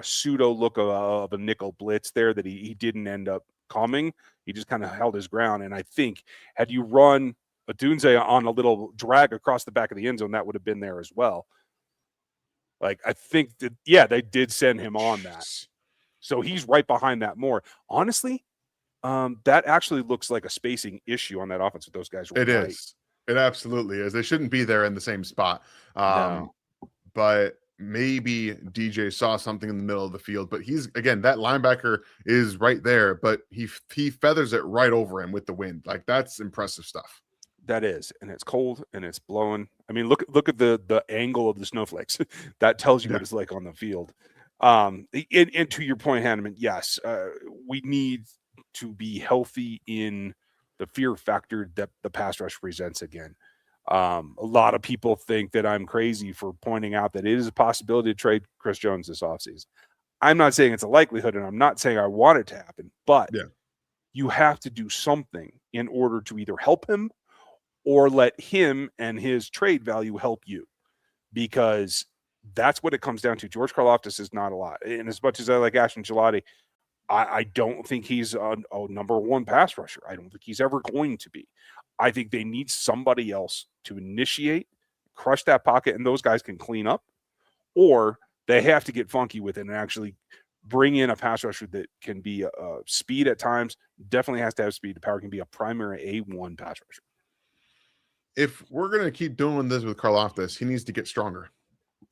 Speaker 1: pseudo look of a nickel blitz there that he didn't end up coming. He just kind of held his ground. And I think had you run a Dunze on a little drag across the back of the end zone, that would have been there as well. Like, I think that, they did send him on that. So he's right behind that more. Honestly, that actually looks like a spacing issue on that offense with those guys.
Speaker 2: It is. It absolutely is. They shouldn't be there in the same spot.
Speaker 1: No.
Speaker 2: But maybe DJ saw something in the middle of the field. But that linebacker is right there, but he feathers it right over him with the wind. Like, that's impressive stuff.
Speaker 1: That is, and it's cold and it's blowing. I mean, look at the angle of the snowflakes. That tells you what it's like on the field. And to your point, Hanneman, yes, we need to be healthy in the fear factor that the pass rush presents again. A lot of people think that I'm crazy for pointing out that it is a possibility to trade Chris Jones this offseason. I'm not saying it's a likelihood, and I'm not saying I want it to happen, but you have to do something in order to either help him or let him and his trade value help you, because that's what it comes down to. George Karlaftis is not a lot. And as much as I like Ashton Gelati, I don't think he's a number one pass rusher. I don't think he's ever going to be. I think they need somebody else to initiate, crush that pocket, and those guys can clean up, or they have to get funky with it and actually bring in a pass rusher that can be speed at times, definitely has to have speed. The power can be a primary A1 pass rusher.
Speaker 2: If we're going to keep doing this with Karlaftis, he needs to get stronger.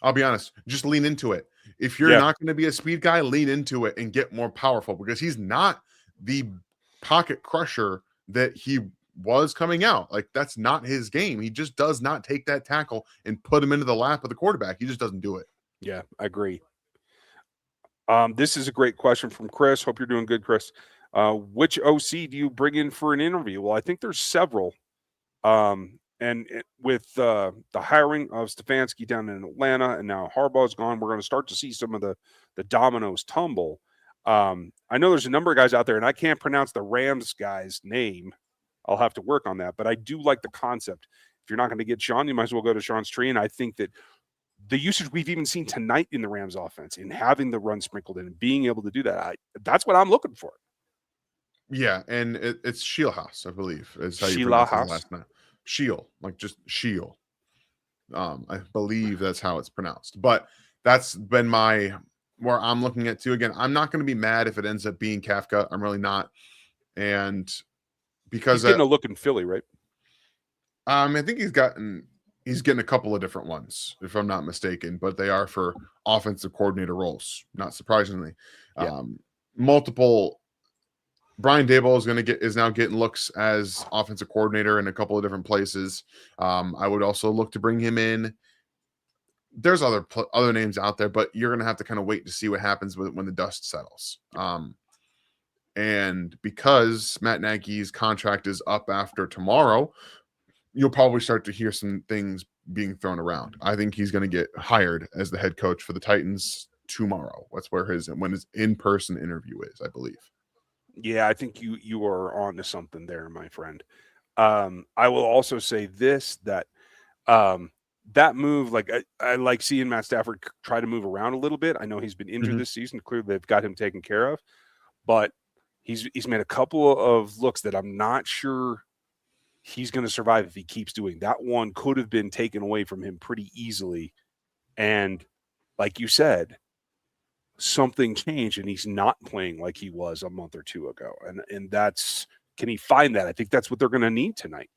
Speaker 2: I'll be honest, just lean into it. If you're not going to be a speed guy, lean into it and get more powerful, because he's not the pocket crusher that he was coming out. Like, that's not his game. He just does not take that tackle and put him into the lap of the quarterback. He just doesn't do it.
Speaker 1: Yeah, I agree. This is a great question from Chris. Hope you're doing good, Chris. Which OC do you bring in for an interview? Well, I think there's several. With the hiring of Stefanski down in Atlanta, and now Harbaugh's gone, we're going to start to see some of the dominoes tumble. I know there's a number of guys out there, and I can't pronounce the Rams guy's name. I'll have to work on that, but I do like the concept. If you're not going to get Sean, you might as well go to Sean's tree, and I think that the usage we've even seen tonight in the Rams offense, in having the run sprinkled in and being able to do that, that's what I'm looking for.
Speaker 2: Yeah, and it's Sheelhouse, I believe, is how you pronounce his last name. Shield, like just Shield. I believe that's how it's pronounced. But that's been where I'm looking at too. Again, I'm not going to be mad if it ends up being Kafka. I'm really not. And because
Speaker 1: he's getting a look in Philly, right?
Speaker 2: I think he's getting a couple of different ones, if I'm not mistaken, but they are for offensive coordinator roles, not surprisingly.
Speaker 1: Yeah.
Speaker 2: Multiple. Brian Daboll is now getting looks as offensive coordinator in a couple of different places. I would also look to bring him in. There's other names out there, but you're going to have to kind of wait to see what happens when the dust settles. And because Matt Nagy's contract is up after tomorrow, you'll probably start to hear some things being thrown around. I think he's going to get hired as the head coach for the Titans tomorrow. That's where his in-person interview is, I believe.
Speaker 1: Yeah, I think you are on to something there, my friend. I will also say this, that that move, like I like seeing Matt Stafford try to move around a little bit. I know he's been injured this season. Clearly, they've got him taken care of, but he's made a couple of looks that I'm not sure he's going to survive if he keeps doing. That one could have been taken away from him pretty easily, and like you said, something changed and he's not playing like he was a month or two ago. And that's, can he find that? I think that's what they're going to need tonight.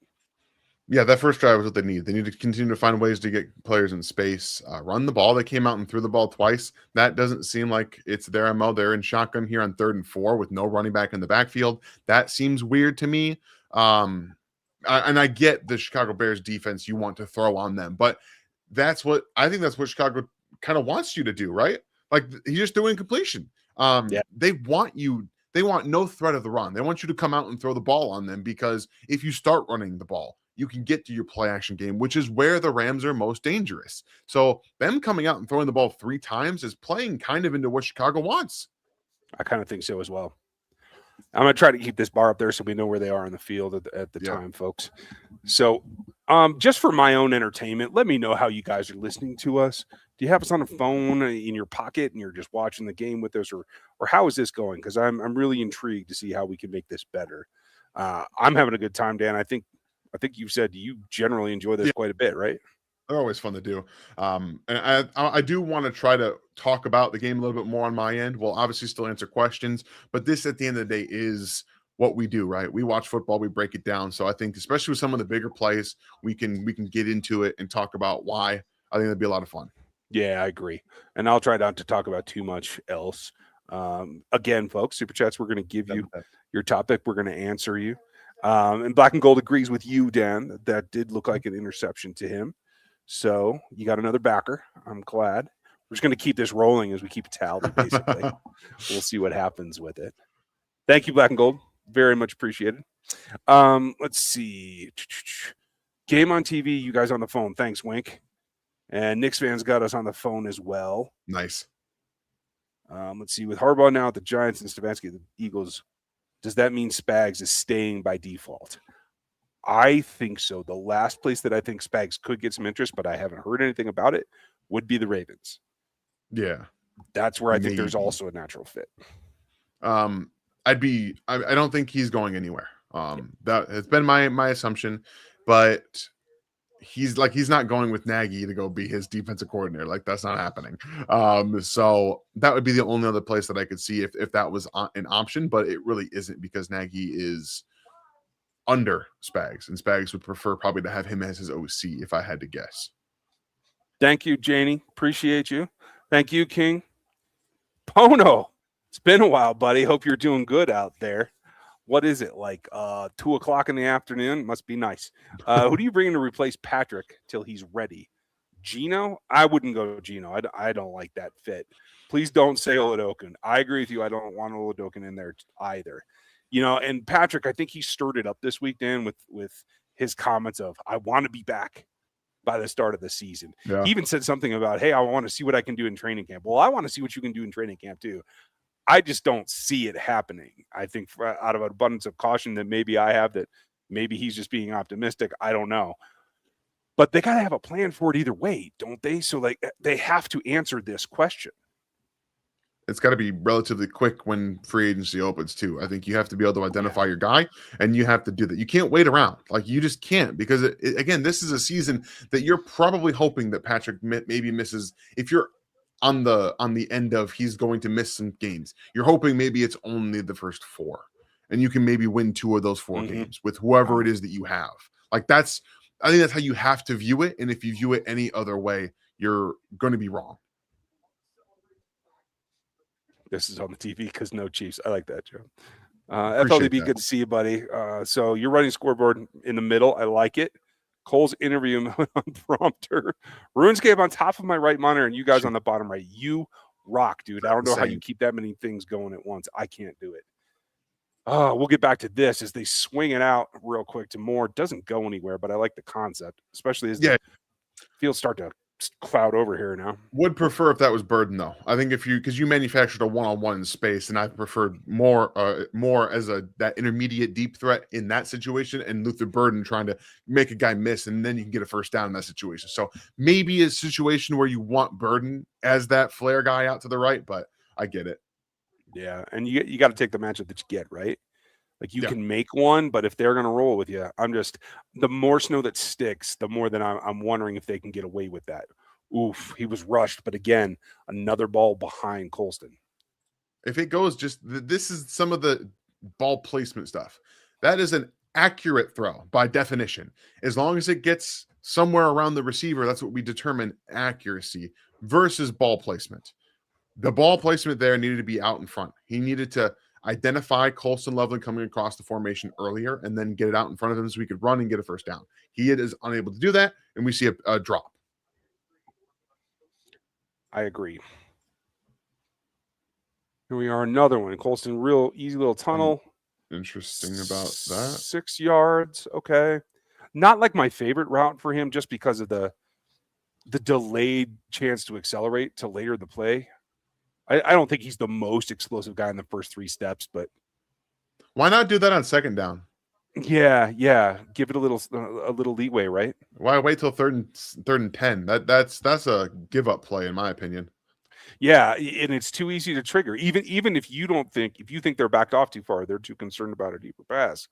Speaker 2: Yeah, that first drive was what they need. They need to continue to find ways to get players in space, run the ball. They came out and threw the ball twice. That doesn't seem like it's their MO. They're in shotgun here on 3rd and 4 with no running back in the backfield. That seems weird to me. And I get the Chicago Bears defense you want to throw on them, but I think that's what Chicago kind of wants you to do, right? Like, he's just doing completion. They want no threat of the run. They want you to come out and throw the ball on them, because if you start running the ball, you can get to your play action game, which is where the Rams are most dangerous. So them coming out and throwing the ball 3 times is playing kind of into what Chicago wants.
Speaker 1: I kind of think so as well. I'm going to try to keep this bar up there so we know where they are in the field at the time, folks. So just for my own entertainment, let me know how you guys are listening to us. Do you have us on a phone in your pocket and you're just watching the game with us, or how is this going? Because I'm really intrigued to see how we can make this better. I'm having a good time, Dan. I think you've said you generally enjoy this quite a bit, right?
Speaker 2: They're always fun to do. And I do want to try to talk about the game a little bit more on my end. We'll obviously still answer questions, but this at the end of the day is what we do, right? We watch football, we break it down. So I think, especially with some of the bigger plays, we can get into it and talk about why. I think that'd be a lot of fun.
Speaker 1: Yeah, I agree. And I'll try not to talk about too much else. Again, folks, Super Chats, we're going to give you your topic. We're going to answer you. And Black and Gold agrees with you, Dan. That did look like an interception to him. So you got another backer. I'm glad. We're just going to keep this rolling as we keep a tally, basically. We'll see what happens with it. Thank you, Black and Gold. Very much appreciated. Let's see. Game on TV, you guys on the phone. Thanks, Wink. And Knicks fans got us on the phone as well.
Speaker 2: Nice.
Speaker 1: Let's see. With Harbaugh now at the Giants and Stefanski at the Eagles, Does that mean Spags is staying by default? I think so. The last place that I think Spags could get some interest, but I haven't heard anything about it, would be the Ravens.
Speaker 2: Yeah,
Speaker 1: That's where I think there's
Speaker 2: maybe.
Speaker 1: also a natural fit.
Speaker 2: I don't think he's going anywhere. That has been my assumption, but he's not going with Nagy to go be his defensive coordinator. Like, that's not happening. So that would be the only other place that I could see if that was an option, but it really isn't, because Nagy is under Spags, and Spags would prefer probably to have him as his OC, if I had to guess.
Speaker 1: Thank you, Janie. Appreciate you. Thank you, King. Pono, it's been a while, buddy. Hope you're doing good out there. What is it, like 2 o'clock in the afternoon? Must be nice. Who do you bring in to replace Patrick till he's ready? Gino? I wouldn't go Gino. I don't like that fit. Please don't say Oladokin. I agree with you. I don't want Oladokin in there either. And Patrick, I think he stirred it up this week, Dan, with his comments of, I want to be back by the start of the season.
Speaker 2: Yeah.
Speaker 1: He even said something about, hey, I want to see what I can do in training camp. Well, I want to see what you can do in training camp too. I just don't see it happening. I think out of an abundance of caution that maybe I have, that maybe he's just being optimistic. I don't know. But they got to have a plan for it either way, don't they? So they have to answer this question.
Speaker 2: It's got to be relatively quick when free agency opens too. I think you have to be able to identify your guy, and you have to do that. You can't wait around. Like, you just can't, because again, this is a season that you're probably hoping that Patrick maybe misses. If you're on the end of he's going to miss some games, you're hoping maybe it's only the first 4, and you can maybe win 2 of those 4 games with whoever it is that you have. Like, I think that's how you have to view it. And if you view it any other way, you're going to be wrong.
Speaker 1: This is on the TV because no Chiefs. I like that, Joe. FLDB, good to see you, buddy. So you're running scoreboard in the middle. I like it. Cole's interview on prompter. RuneScape on top of my right monitor, and you guys on the bottom right. You rock, dude. I don't know how you keep that many things going at once. I can't do it. We'll get back to this as they swing it out real quick to Moore. Doesn't go anywhere, but I like the concept, especially as the fields start to cloud over here now.
Speaker 2: Would prefer if that was Burden, though. I think because you manufactured a one-on-one in space, and I preferred more as that intermediate deep threat in that situation, and Luther Burden trying to make a guy miss, and then you can get a first down in that situation. So maybe a situation where you want Burden as that flare guy out to the right, but I get it.
Speaker 1: Yeah, and you got to take the matchup that you get, right? Like, you can make one, but if they're going to roll with you, the more snow that sticks, the more that I'm wondering if they can get away with that. Oof, he was rushed, but again, another ball behind Colston.
Speaker 2: If it goes this is some of the ball placement stuff. That is an accurate throw by definition. As long as it gets somewhere around the receiver, that's what we determine accuracy versus ball placement. The ball placement there needed to be out in front. He needed to identify Colston Loveland coming across the formation earlier and then get it out in front of him so he could run and get a first down. He is unable to do that, and we see a drop.
Speaker 1: I agree. Here we are, another one. Colston, real easy little tunnel.
Speaker 2: Interesting about that.
Speaker 1: 6 yards. Okay. Not like my favorite route for him, just because of the delayed chance to accelerate to later the play. I don't think he's the most explosive guy in the first 3 steps, but
Speaker 2: why not do that on second down?
Speaker 1: Yeah. Give it a little leeway, right?
Speaker 2: Why wait till third and 10? That's a give up play, in my opinion.
Speaker 1: Yeah, and it's too easy to trigger. Even if you think they're backed off too far, they're too concerned about a deeper pass.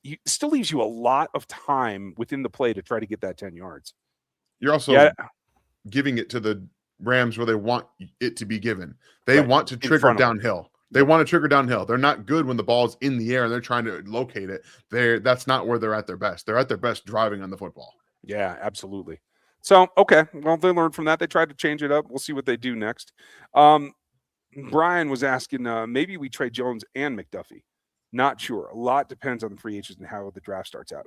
Speaker 1: It still leaves you a lot of time within the play to try to get that 10 yards.
Speaker 2: You're also giving it to the Rams where they want it to be given. They want to trigger downhill. They want to trigger downhill. They're not good when the ball's in the air and they're trying to locate it. That's not where they're at their best. They're at their best driving on the football.
Speaker 1: Yeah, absolutely. So, okay. Well, they learned from that. They tried to change it up. We'll see what they do next. Brian was asking, maybe we trade Jones and McDuffie. Not sure. A lot depends on the free agents and how the draft starts out.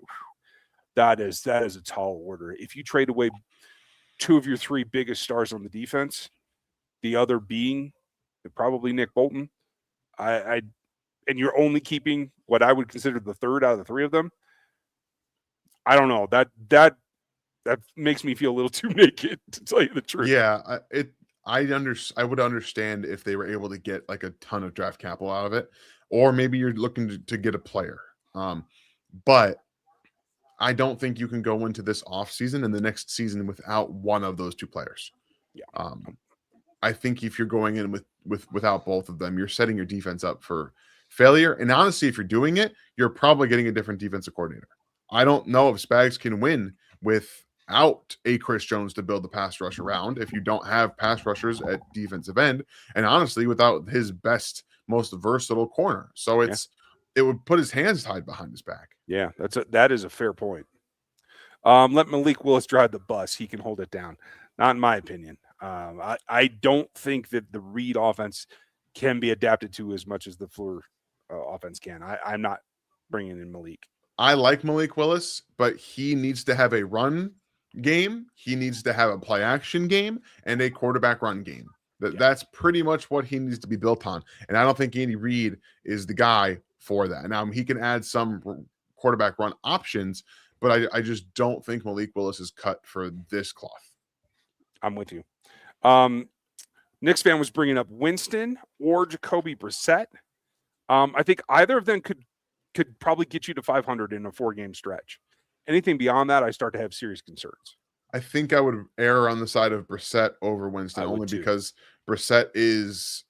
Speaker 1: That is a tall order. If you trade away 2 of your 3 biggest stars on the defense, the other being probably Nick Bolton, and you're only keeping what I would consider the third out of the 3 of them, I don't know. That makes me feel a little too naked, to tell you the truth.
Speaker 2: Yeah, I would understand if they were able to get like a ton of draft capital out of it, or maybe you're looking to get a player. But I don't think you can go into this offseason and the next season without one of those two players.
Speaker 1: Yeah.
Speaker 2: I think if you're going in without both of them, you're setting your defense up for failure. And honestly, if you're doing it, you're probably getting a different defensive coordinator. I don't know if Spags can win without a Chris Jones to build the pass rush around if you don't have pass rushers at defensive end, and honestly, without his best, most versatile corner. So it would put his hands tied behind his back.
Speaker 1: Yeah, that is a fair point. Let Malik Willis drive the bus. He can hold it down. Not in my opinion. I don't think that the Reed offense can be adapted to as much as the Fleur offense can. I'm not bringing in Malik.
Speaker 2: I like Malik Willis, but he needs to have a run game. He needs to have a play action game and a quarterback run game. That's pretty much what he needs to be built on. And I don't think Andy Reid is the guy for that. Now, he can add some quarterback run options, but I just don't think Malik Willis is cut for this cloth.
Speaker 1: I'm with you. Knicks fan was bringing up Winston or Jacoby Brissett. I think either of them could probably get you to 500 in a 4-game stretch. Anything beyond that, I start to have serious concerns.
Speaker 2: I think I would err on the side of Brissett over Winston only because Brissett is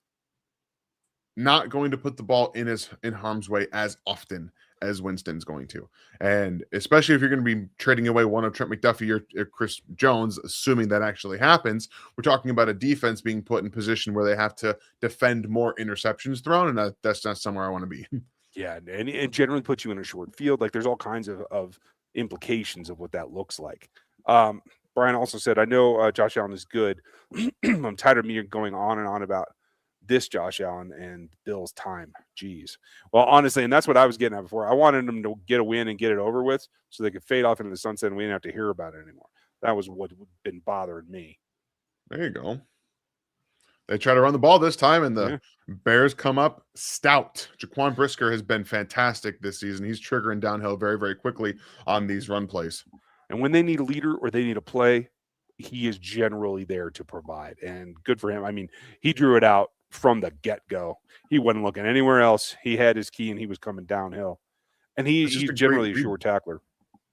Speaker 2: not going to put the ball in harm's way as often as Winston's going to. And especially if you're going to be trading away one of Trent McDuffie or Chris Jones, assuming that actually happens, we're talking about a defense being put in position where they have to defend more interceptions thrown, and that's not somewhere I want to be.
Speaker 1: Yeah, and it generally puts you in a short field. Like there's all kinds of implications of what that looks like. Brian also said, I know Josh Allen is good. I'm tired of me going on and on about this Josh Allen and Bill's time. Jeez. Well, honestly, and that's what I was getting at before. I wanted them to get a win and get it over with so they could fade off into the sunset and we didn't have to hear about it anymore. That was what had been bothering me.
Speaker 2: There you go. They try to run the ball this time, and the Bears come up stout. Jaquan Brisker has been fantastic this season. He's triggering downhill very, very quickly on these run plays.
Speaker 1: And when they need a leader or they need a play, he is generally there to provide. And good for him. I mean, he drew it out from the get-go. He wasn't looking anywhere else. He had his key, and he was coming downhill. And he's generally a short tackler.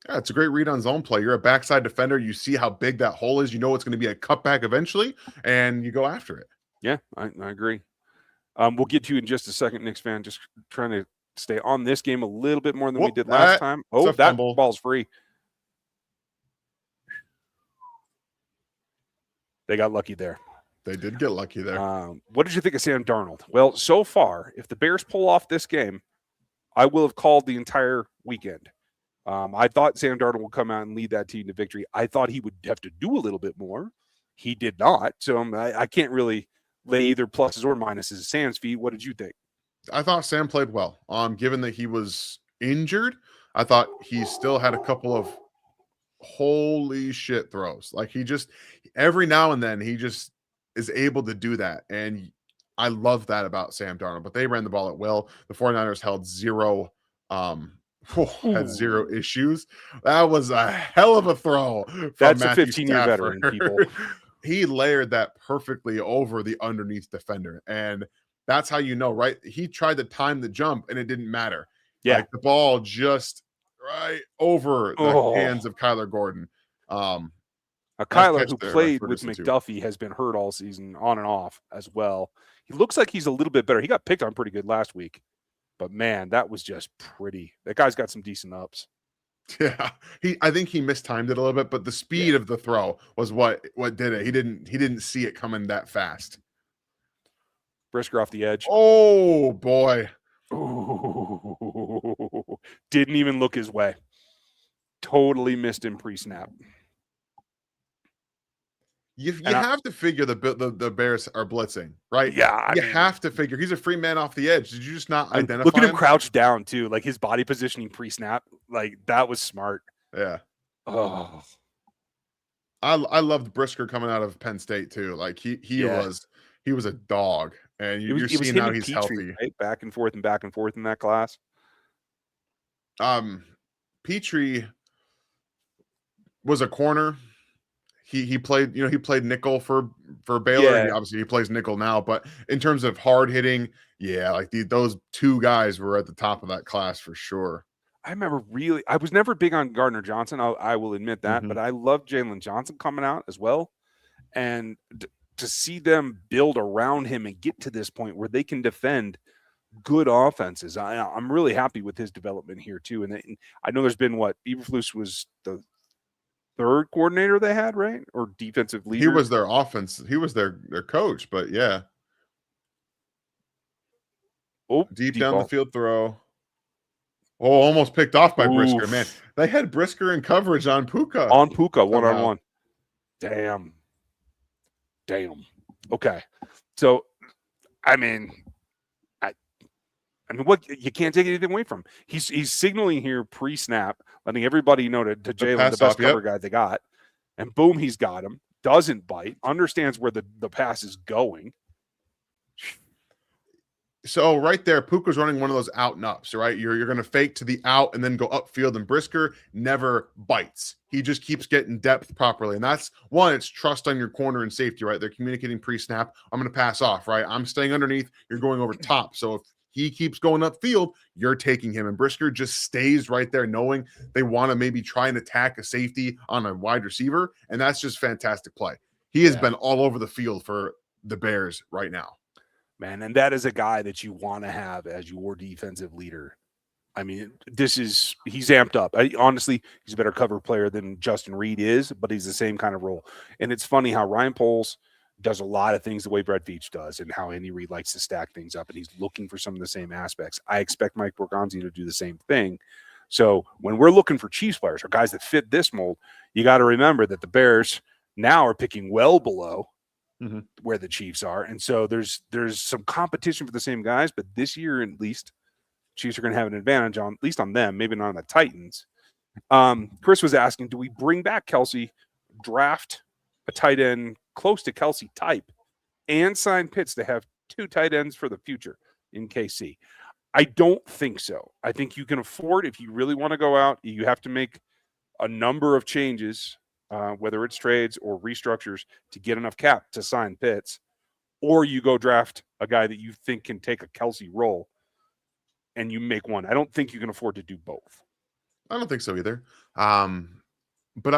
Speaker 2: Yeah, it's a great read on zone play. You're a backside defender. You see how big that hole is. You know it's going to be a cutback eventually, and you go after it.
Speaker 1: Yeah, I agree. We'll get to you in just a second, Knicks fan. Just trying to stay on this game a little bit more than we did last time. Oh, that ball's free. They got lucky there.
Speaker 2: They did get lucky there.
Speaker 1: What did you think of Sam Darnold? Well, so far, if the Bears pull off this game, I will have called the entire weekend. I thought Sam Darnold would come out and lead that team to victory. I thought he would have to do a little bit more. He did not. So I can't really lay either pluses or minuses at Sam's feet. What did you think?
Speaker 2: I thought Sam played well. Given that he was injured, I thought he still had a couple of holy shit throws. Like he just every now and then he just is able to do that. And I love that about Sam Darnold. But they ran the ball at will. The 49ers held zero had zero issues. That was a hell of a throw.
Speaker 1: That's a 15-year veteran, people.
Speaker 2: He layered that perfectly over the underneath defender. And that's how you know, right? He tried to time the jump and it didn't matter.
Speaker 1: Yeah.
Speaker 2: Like the ball just right over the hands of Kyler Gordon.
Speaker 1: Kyler, who played with McDuffie, has been hurt all season on and off as well. He looks like he's a little bit better. He got picked on pretty good last week. But, man, that was just pretty. That guy's got some decent ups.
Speaker 2: Yeah, I think he mistimed it a little bit, but the speed of the throw was what did it. He didn't see it coming that fast.
Speaker 1: Brisker off the edge.
Speaker 2: Oh boy.
Speaker 1: Ooh, didn't even look his way. Totally missed him pre-snap.
Speaker 2: You have to figure the Bears are blitzing, right?
Speaker 1: Yeah.
Speaker 2: You have to figure he's a free man off the edge. Did you just not identify
Speaker 1: look at him
Speaker 2: him
Speaker 1: crouched down too, like his body positioning pre-snap? Like that was smart.
Speaker 2: Yeah.
Speaker 1: Oh.
Speaker 2: I loved Brisker coming out of Penn State too. Like he was a dog. And you're seeing now he's
Speaker 1: Petrie,
Speaker 2: healthy.
Speaker 1: Right? Back and forth in that class.
Speaker 2: Petrie was a corner. he played, he played nickel for Baylor.
Speaker 1: Yeah,
Speaker 2: He plays nickel now, but in terms of hard hitting, yeah, like those two guys were at the top of that class for sure.
Speaker 1: I remember I was never big on Gardner Johnson. I will admit that,
Speaker 2: Mhm.
Speaker 1: but I love Jalen Johnson coming out as well. And to see them build around him and get to this point where they can defend good offenses, I'm really happy with his development here too. And I know there's been Eberflus was the third coordinator they had, right? Or defensive
Speaker 2: He
Speaker 1: leader.
Speaker 2: was their offense. He was their coach, but yeah,
Speaker 1: Oh,
Speaker 2: deep
Speaker 1: deep
Speaker 2: down the
Speaker 1: ball.
Speaker 2: field throw. Oh, almost picked off by Brisker. Man,
Speaker 1: Oof.
Speaker 2: they had Brisker in coverage on Puka
Speaker 1: On Puka,
Speaker 2: somehow.
Speaker 1: 1-on-1. Damn. Okay. So, I mean, I, what you can't take anything away from him. He's signaling here pre-snap, letting everybody know to
Speaker 2: The
Speaker 1: Jalen, the
Speaker 2: pass
Speaker 1: best
Speaker 2: off,
Speaker 1: cover
Speaker 2: yep.
Speaker 1: guy they got. And boom, he's got him. Doesn't bite, understands where the pass is going.
Speaker 2: So right there, Puka's running one of those out and ups, right? You're going to fake to the out and then go upfield, and Brisker never bites. He just keeps getting depth properly. And that's one, it's trust on your corner and safety, right? They're communicating pre-snap. I'm going to pass off, right? I'm staying underneath. You're going over top. So if he keeps going upfield, you're taking him. And Brisker just stays right there, knowing they want to maybe try and attack a safety on a wide receiver. And that's just fantastic play. He has been all over the field for the Bears right now.
Speaker 1: Man, and that is a guy that you want to have as your defensive leader. I mean, he's amped up. Honestly, he's a better cover player than Justin Reed is, but he's the same kind of role. And it's funny how Ryan Poles does a lot of things the way Brett Veach does, and how Andy Reid likes to stack things up, and he's looking for some of the same aspects. I expect Mike Borgonzi to do the same thing. So when we're looking for Chiefs players or guys that fit this mold, you got to remember that the Bears now are picking well below where the Chiefs are. And so there's some competition for the same guys, but this year at least, Chiefs are going to have an advantage on at least on them, maybe not on the Titans. Chris was asking, do we bring back Kelsey, draft a tight end close to Kelsey type, and sign Pitts to have two tight ends for the future in KC? I don't think so. I think you can afford, if you really want to go out, you have to make a number of changes, whether it's trades or restructures, to get enough cap to sign Pitts, or you go draft a guy that you think can take a Kelsey role and you make one. I don't think you can afford to do both.
Speaker 2: I don't think so either. But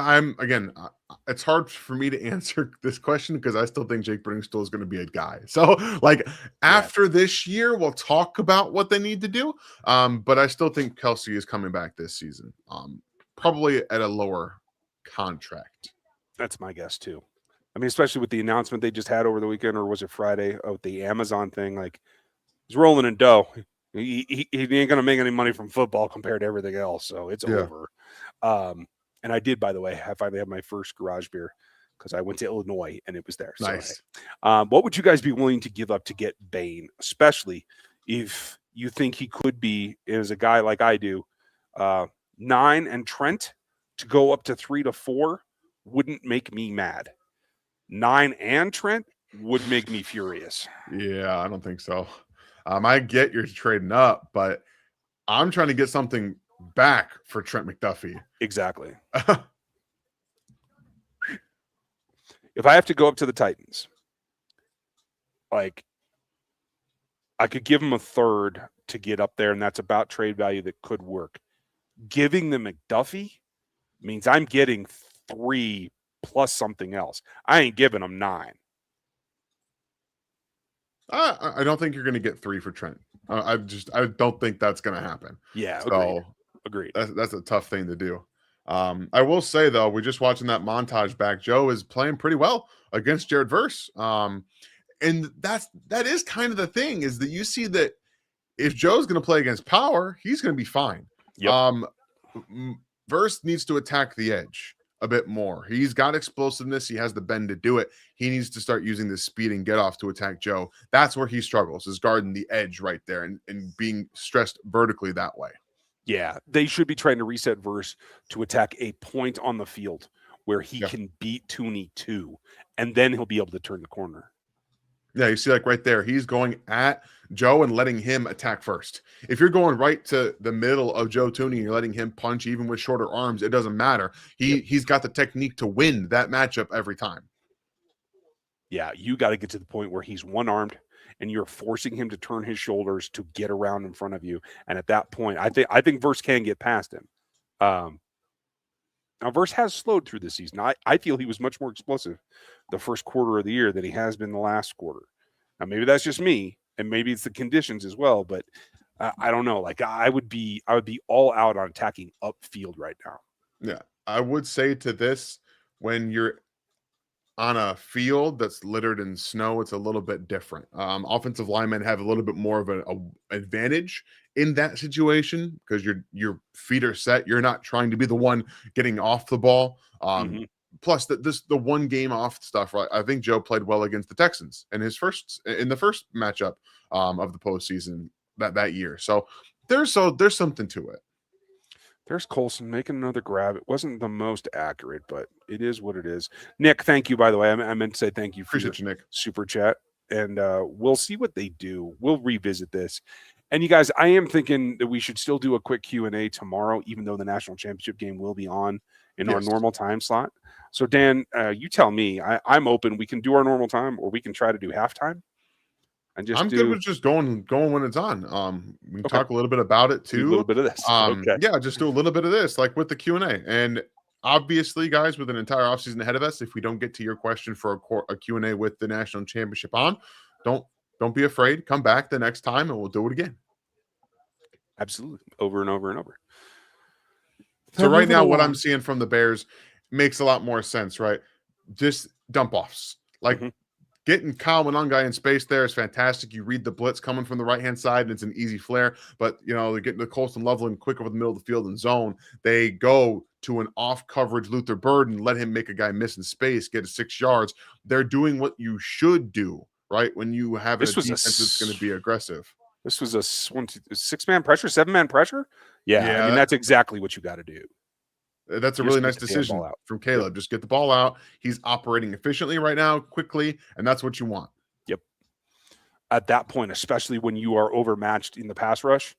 Speaker 2: it's hard for me to answer this question because I still think Jake Briningstool is going to be a guy. So, after this year, we'll talk about what they need to do. But I still think Kelsey is coming back this season. Probably at a lower contract.
Speaker 1: That's my guess too. I mean, especially with the announcement they just had over the weekend, or was it Friday? Oh, the Amazon thing. Like, he's rolling in dough. He ain't going to make any money from football compared to everything else. So it's over. And I did, by the way, I finally had my first garage beer because I went to Illinois and it was there.
Speaker 2: Nice.
Speaker 1: So, what would you guys be willing to give up to get Bain, especially if you think he could be, as a guy like I do, 9 and Trent to go up to 3 to 4 wouldn't make me mad. 9 and Trent would make me furious.
Speaker 2: Yeah, I don't think so. I get you're trading up, but I'm trying to get something back for Trent McDuffie.
Speaker 1: Exactly. If I have to go up to the Titans, I could give them a third to get up there, and that's about trade value that could work. Giving them McDuffie means I'm getting 3 plus something else. I ain't giving them 9.
Speaker 2: I don't think you're going to get 3 for Trent. I don't think that's going to happen.
Speaker 1: Yeah,
Speaker 2: so
Speaker 1: agreed.
Speaker 2: That's a tough thing to do. I will say though, we're just watching that montage back. Joe is playing pretty well against Jared Verse. And that is kind of the thing, is that you see that if Joe's going to play against power, he's going to be fine.
Speaker 1: Yep.
Speaker 2: Verse needs to attack the edge a bit more. He's got explosiveness. He has the bend to do it. He needs to start using this speed and get off to attack Joe. That's where he struggles, is guarding the edge right there and being stressed vertically that way.
Speaker 1: Yeah, they should be trying to reset Verse to attack a point on the field where he can beat Tooney too, and then he'll be able to turn the corner.
Speaker 2: Yeah, you see, like right there, he's going at Joe and letting him attack first. If you're going right to the middle of Joe Tooney and you're letting him punch even with shorter arms, it doesn't matter.
Speaker 1: Yep.
Speaker 2: He's got the technique to win that matchup every time.
Speaker 1: Yeah, you got to get to the point where he's one-armed and you're forcing him to turn his shoulders to get around in front of you. And at that point, I think Verse can get past him. Now, Verse has slowed through the season. I feel he was much more explosive the first quarter of the year than he has been the last quarter. Now, maybe that's just me, and maybe it's the conditions as well. But I don't know. Like I would be all out on attacking upfield right now.
Speaker 2: Yeah, I would say to this, when you're on a field that's littered in snow, it's a little bit different. Offensive linemen have a little bit more of an advantage in that situation because your feet are set. You're not trying to be the one getting off the ball. Plus, the one game off stuff, right? I think Joe played well against the Texans in the first matchup of the postseason that year. So there's something to it.
Speaker 1: There's Colson making another grab. It wasn't the most accurate, but it is what it is. Nick, thank you, by the way. I meant to say thank you for
Speaker 2: Appreciate you, Nick.
Speaker 1: super chat. And we'll see what they do. We'll revisit this. And you guys, I am thinking that we should still do a quick Q&A tomorrow, even though the national championship game will be on in our normal time slot. So, Dan, you tell me. I'm open. We can do our normal time, or we can try to do halftime. And just
Speaker 2: I'm good with just going when it's on. We can talk a little bit about it too.
Speaker 1: A little bit of this.
Speaker 2: Yeah, just do a little bit of this, like with the Q&A. And obviously, guys, with an entire offseason ahead of us, if we don't get to your question for a Q&A with the national championship on, don't be afraid. Come back the next time and we'll do it again.
Speaker 1: Absolutely. Over and over and over.
Speaker 2: So right now, what I'm seeing from the Bears makes a lot more sense, right? Just dump offs. Like getting Kyle Monangai in space there is fantastic. You read the blitz coming from the right-hand side, and it's an easy flare. But, they're getting to Colston Loveland quick over the middle of the field and zone. They go to an off-coverage Luther Bird and let him make a guy miss in space, get 6 yards. They're doing what you should do, right, when you have a defense that's going to be aggressive.
Speaker 1: This was a 6-man pressure, 7-man pressure? Yeah, I mean, that's exactly what you got to do.
Speaker 2: That's a really nice decision from Caleb. Just get the ball out. He's operating efficiently right now, quickly, and that's what you want.
Speaker 1: Yep. At that point, especially when you are overmatched in the pass rush,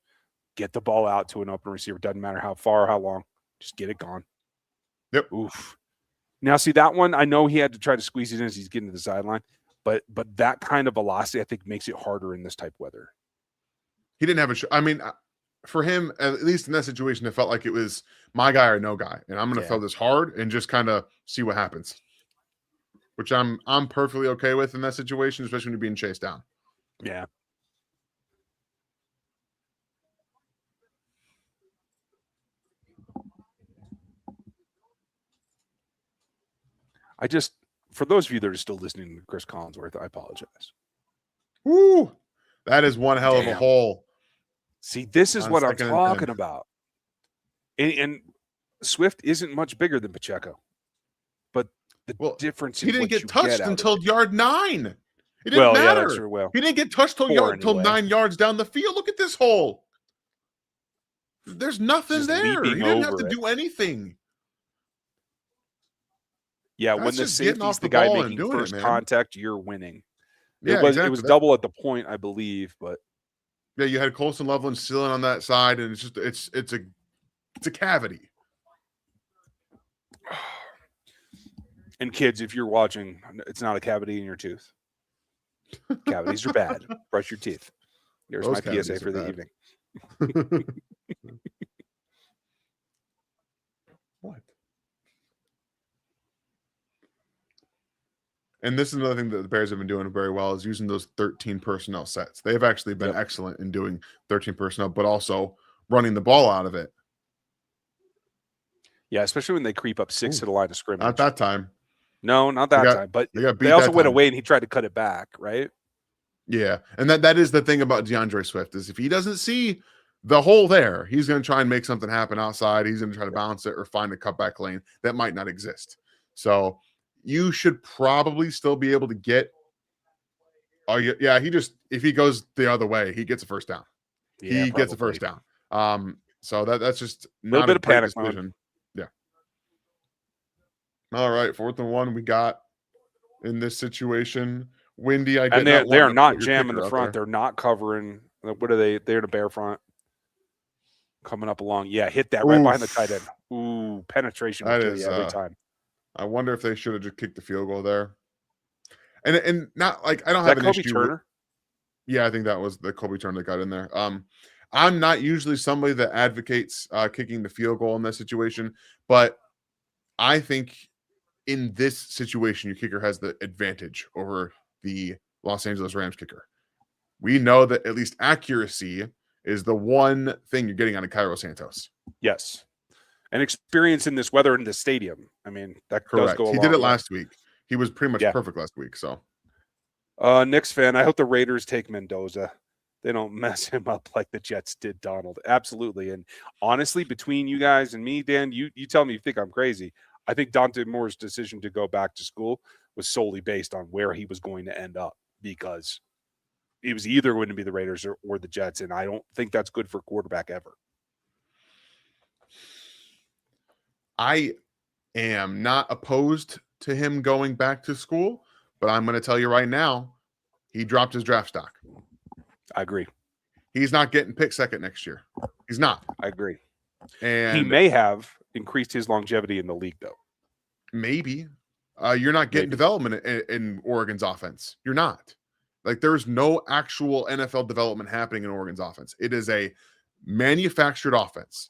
Speaker 1: get the ball out to an open receiver. Doesn't matter how far or how long. Just get it gone.
Speaker 2: Yep.
Speaker 1: Oof. Now, see, that one, I know he had to try to squeeze it in as he's getting to the sideline, but that kind of velocity, I think, makes it harder in this type of weather.
Speaker 2: He didn't have I mean, for him, at least in that situation, it felt like it was my guy or no guy, and I'm going to throw this hard and just kind of see what happens, which I'm perfectly okay with in that situation, especially when you're being chased down.
Speaker 1: Yeah. For those of you that are still listening to Chris Collinsworth, I apologize.
Speaker 2: Woo! That is one hell of a hole.
Speaker 1: See, this is what I'm talking about. And Swift isn't much bigger than Pacheco. But the difference
Speaker 2: he didn't get touched until yard 9. It didn't matter.
Speaker 1: Yeah, that's true.
Speaker 2: He didn't get touched till 9 yards down the field. Look at this hole. There's nothing there. He didn't have to do anything.
Speaker 1: Yeah, when the safety's the guy making first contact, you're winning.
Speaker 2: Yeah,
Speaker 1: it was double at the point, I believe, but
Speaker 2: yeah, you had Colston Loveland ceiling on that side, and it's a cavity.
Speaker 1: And kids, if you're watching, it's not a cavity in your tooth. Cavities are bad. Brush your teeth. There's my PSA for the evening.
Speaker 2: What? And this is another thing that the Bears have been doing very well is using those 13 personnel sets. They've actually been excellent in doing 13 personnel, but also running the ball out of it.
Speaker 1: Yeah, especially when they creep up 6 to the line of scrimmage.
Speaker 2: Not that time.
Speaker 1: No, not that time. But they also went away and he tried to cut it back, right?
Speaker 2: Yeah. And that is the thing about DeAndre Swift is if he doesn't see the hole there, he's going to try and make something happen outside. He's going to try to bounce it or find a cutback lane that might not exist. So you should probably still be able to get. Oh, yeah. If he goes the other way, he gets a first down.
Speaker 1: Yeah,
Speaker 2: he gets a first down. So that's just not
Speaker 1: a panic
Speaker 2: decision.
Speaker 1: mode.
Speaker 2: Yeah. All right, 4th and 1 we got in this situation. windy. I
Speaker 1: And
Speaker 2: get not
Speaker 1: they are
Speaker 2: wanting to
Speaker 1: not
Speaker 2: put your
Speaker 1: jamming the
Speaker 2: kicker out
Speaker 1: front.
Speaker 2: there.
Speaker 1: They're not covering. What are they? They're in a bear front. Coming up along. Yeah, hit that right behind the tight end. Ooh, penetration will
Speaker 2: That
Speaker 1: kill
Speaker 2: is.
Speaker 1: you every time.
Speaker 2: I wonder if they should have just kicked the field goal there. And not like I don't
Speaker 1: Is
Speaker 2: have
Speaker 1: that
Speaker 2: an
Speaker 1: Kobe
Speaker 2: issue with.
Speaker 1: Turner?
Speaker 2: Yeah, I think that was the Kobe Turner that got in there. I'm not usually somebody that advocates kicking the field goal in this situation, but I think in this situation, your kicker has the advantage over the Los Angeles Rams kicker. We know that at least accuracy is the one thing you're getting out of Cairo Santos.
Speaker 1: Yes. And experience in this weather in the stadium. I mean, that does
Speaker 2: Correct.
Speaker 1: go a
Speaker 2: He did
Speaker 1: long
Speaker 2: it
Speaker 1: way.
Speaker 2: last week. He was pretty much perfect last week. So,
Speaker 1: Knicks fan, I hope the Raiders take Mendoza. They don't mess him up like the Jets did Donald. Absolutely. And honestly, between you guys and me, Dan, you tell me you think I'm crazy. I think Dante Moore's decision to go back to school was solely based on where he was going to end up, because it was either going to be the Raiders or the Jets, and I don't think that's good for quarterback ever.
Speaker 2: I am not opposed to him going back to school, but I'm going to tell you right now, he dropped his draft stock.
Speaker 1: I agree.
Speaker 2: He's not getting picked second next year. He's not.
Speaker 1: I agree.
Speaker 2: And
Speaker 1: he may have increased his longevity in the league, though.
Speaker 2: Maybe. You're not getting development in Oregon's offense. You're not. Like, there's no actual NFL development happening in Oregon's offense. It is a manufactured offense.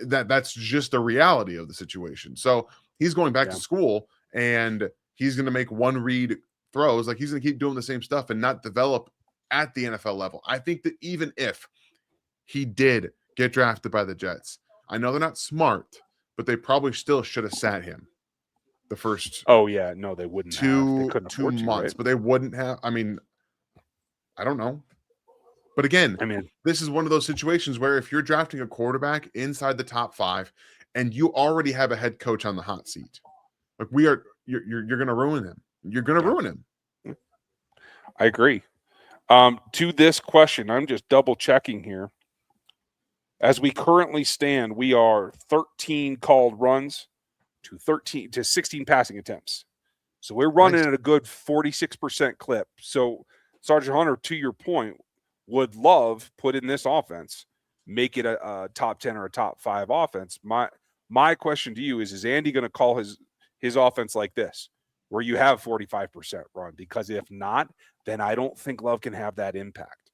Speaker 2: That's just the reality of the situation. So he's going back to school, and he's going to make one read throws. Like, he's going to keep doing the same stuff and not develop at the NFL level. I think that even if he did get drafted by the Jets, I know they're not smart, but they probably still should have sat him the first.
Speaker 1: Oh yeah, no, they wouldn't have. They couldn't
Speaker 2: 2
Speaker 1: afford
Speaker 2: months,
Speaker 1: to, right?
Speaker 2: but they wouldn't have. I mean, I don't know. But again, this is one of those situations where if you're drafting a quarterback inside the top 5 and you already have a head coach on the hot seat, like you're going to ruin him. You're going to ruin him.
Speaker 1: I agree. To this question, I'm just double checking here. As we currently stand, we are 13 called runs to 16 passing attempts. So we're running at a good 46% clip. So Sergeant Hunter, to your point, would love put in this offense, make it a top 10 or a top 5 offense. My question to you is Andy going to call his offense like this, where you have 45% run? Because if not, then I don't think Love can have that impact.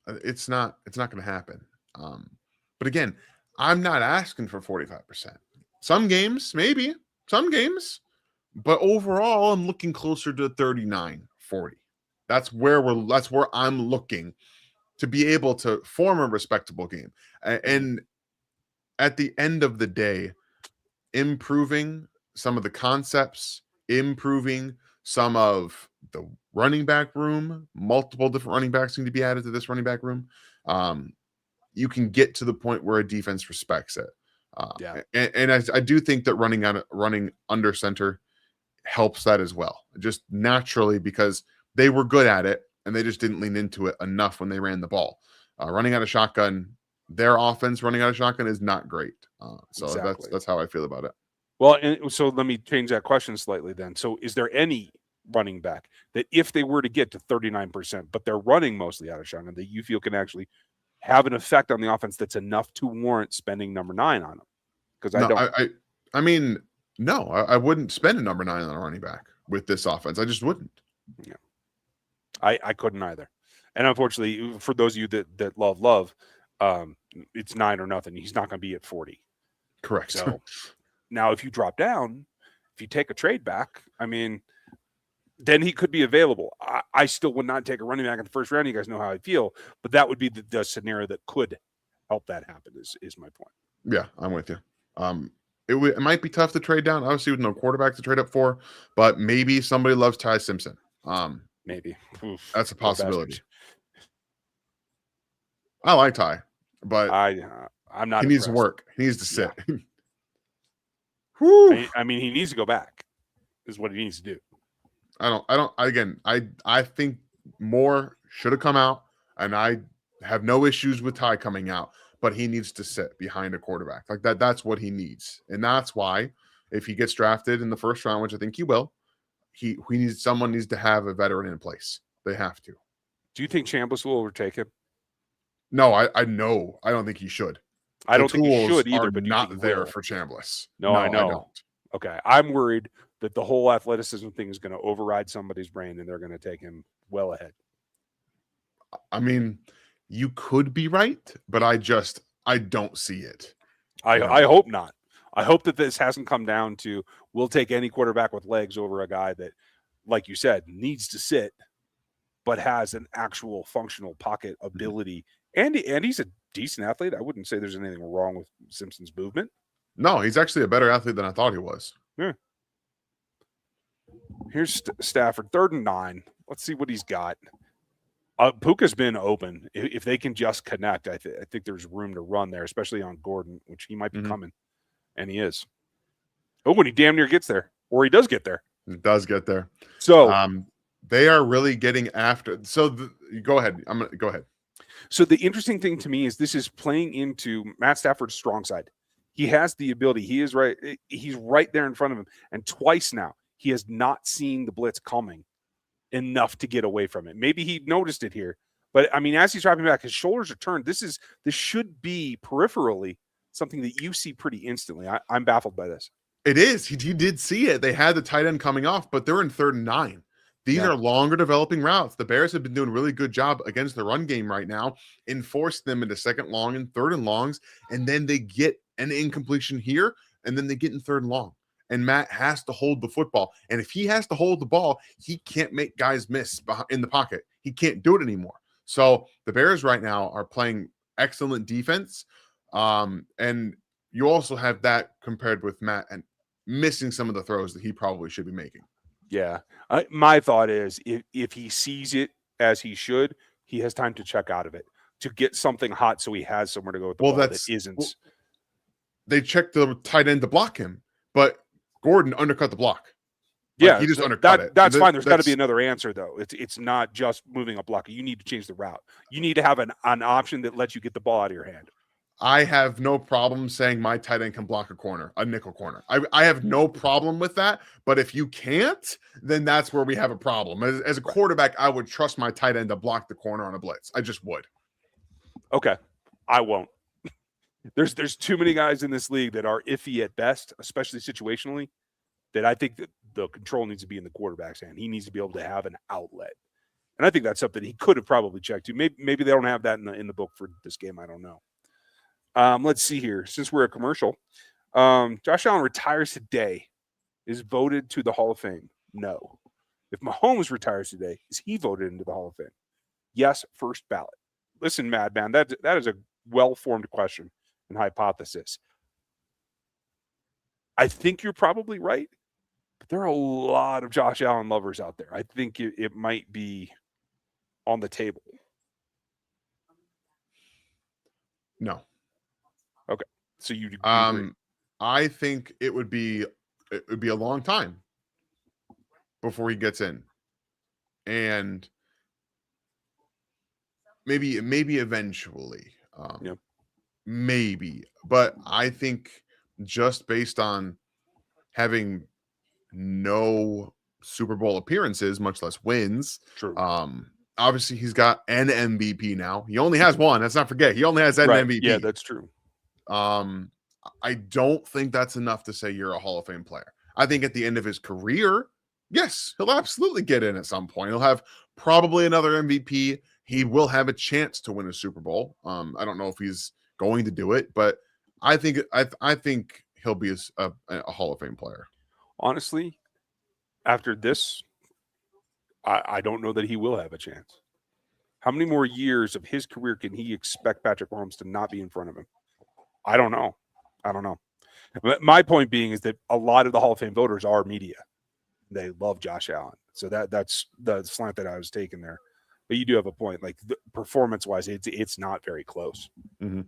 Speaker 2: It's not going to happen. But again, I'm not asking for 45%. Some games, maybe. Some games. But overall, I'm looking closer to 39, 40. That's where I'm looking to be able to form a respectable game. And at the end of the day, improving some of the concepts, improving some of the running back room, multiple different running backs need to be added to this running back room. You can get to the point where a defense respects it. And I do think that running under center helps that as well, just naturally, because they were good at it and they just didn't lean into it enough when they ran the ball. Running out of shotgun, their offense running out of shotgun is not great. That's how I feel about it.
Speaker 1: Well, and so let me change that question slightly then. So is there any running back that if they were to get to 39%, but they're running mostly out of shotgun, that you feel can actually have an effect on the offense that's enough to warrant spending number 9 on them? Because I don't.
Speaker 2: I mean, no, I wouldn't spend a number 9 on a running back with this offense. I just wouldn't.
Speaker 1: Yeah. I couldn't either. And unfortunately, for those of you that love, it's 9 or nothing. He's not going to be at 40.
Speaker 2: Correct.
Speaker 1: So now if you drop down, if you take a trade back, I mean, then he could be available. I still would not take a running back in the first round. You guys know how I feel, but that would be the scenario that could help that happen is my point.
Speaker 2: Yeah, I'm with you. It might be tough to trade down, obviously, with no quarterback to trade up for, but maybe somebody loves Ty Simpson.
Speaker 1: Maybe. Oof,
Speaker 2: that's a possibility. I like Ty, but
Speaker 1: I'm not.
Speaker 2: He needs to work. He needs to sit.
Speaker 1: Yeah. I mean, he needs to go back. Is what he needs to do.
Speaker 2: I think more should have come out, and I have no issues with Ty coming out, but he needs to sit behind a quarterback like that. That's what he needs, and that's why if he gets drafted in the first round, which I think he will, someone needs to have a veteran in place. They have to.
Speaker 1: Do you think Chambliss will overtake him?
Speaker 2: No, I know. I don't think he should.
Speaker 1: I don't think he should either,
Speaker 2: are
Speaker 1: but do you think he
Speaker 2: not there
Speaker 1: will?
Speaker 2: for Chambliss.
Speaker 1: No, I know.
Speaker 2: I don't.
Speaker 1: Okay. I'm worried that the whole athleticism thing is going to override somebody's brain and they're going to take him well ahead.
Speaker 2: I mean, you could be right, but I don't see it.
Speaker 1: I hope not. I hope that this hasn't come down to we'll take any quarterback with legs over a guy that, like you said, needs to sit, but has an actual functional pocket ability. And he's a decent athlete. I wouldn't say there's anything wrong with Simpson's movement.
Speaker 2: No, he's actually a better athlete than I thought he was.
Speaker 1: Yeah. Here's Stafford, 3rd and 9. Let's see what he's got. Puka's been open. If they can just connect, I think there's room to run there, especially on Gordon, which he might be coming. And he is. Oh, when he damn near gets there. Or he does get there.
Speaker 2: He does get there.
Speaker 1: So
Speaker 2: they are really getting after. So go ahead. Go ahead.
Speaker 1: So the interesting thing to me is this is playing into Matt Stafford's strong side. He has the ability. He is right. He's right there in front of him. And twice now, he has not seen the blitz coming enough to get away from it. Maybe he noticed it here. But, I mean, as he's dropping back, his shoulders are turned. This should be peripherally something that you see pretty instantly. I'm baffled by this.
Speaker 2: It is. He did see it. They had the tight end coming off, but they're in 3rd and 9. These are longer developing routes. The Bears have been doing a really good job against the run game right now, enforced them into 2nd long and 3rd and longs, and then they get an incompletion here, and then they get in 3rd and long. And Matt has to hold the football. And if he has to hold the ball, he can't make guys miss in the pocket. He can't do it anymore. So the Bears right now are playing excellent defense. And you also have that compared with Matt and missing some of the throws that he probably should be making.
Speaker 1: Yeah. My thought is if he sees it as he should, he has time to check out of it to get something hot so he has somewhere to go with the ball that isn't.
Speaker 2: Well, they checked the tight end to block him, but Gordon undercut the block.
Speaker 1: Yeah,
Speaker 2: he just undercut it.
Speaker 1: That's fine. There's got to be another answer, though. It's not just moving a block. You need to change the route. You need to have an option that lets you get the ball out of your hand.
Speaker 2: I have no problem saying my tight end can block a nickel corner. I have no problem with that. But if you can't, then that's where we have a problem. As a quarterback, I would trust my tight end to block the corner on a blitz. I just would.
Speaker 1: Okay. I won't. There's too many guys in this league that are iffy at best, especially situationally, that I think that the control needs to be in the quarterback's hand. He needs to be able to have an outlet. And I think that's something he could have probably checked to. Maybe they don't have that in the book for this game. I don't know. Let's see here. Since we're a commercial, Josh Allen retires today. Is voted to the Hall of Fame? No. If Mahomes retires today, is he voted into the Hall of Fame? Yes, first ballot. Listen, Madman, that is a well-formed question and hypothesis. I think you're probably right, but there are a lot of Josh Allen lovers out there. I think it might be on the table.
Speaker 2: No.
Speaker 1: Okay. So you agree?
Speaker 2: I think it would be a long time before he gets in. And maybe eventually.
Speaker 1: Yep.
Speaker 2: Maybe. But I think just based on having no Super Bowl appearances, much less wins.
Speaker 1: True.
Speaker 2: Obviously, he's got an MVP now. He only has one. Let's not forget. He only has an MVP.
Speaker 1: Yeah, that's true.
Speaker 2: I don't think that's enough to say you're a Hall of Fame player. I think at the end of his career, yes, he'll absolutely get in at some point. He'll have probably another MVP. He will have a chance to win a Super Bowl. I don't know if he's going to do it, but I think he'll be a Hall of Fame player.
Speaker 1: Honestly, after this, I don't know that he will have a chance. How many more years of his career can he expect Patrick Mahomes to not be in front of him? I don't know. My point being is that a lot of the Hall of Fame voters are media. They love Josh Allen. So that's the slant that I was taking there. But you do have a point. Like performance-wise, it's not very close.
Speaker 2: Mm-hmm.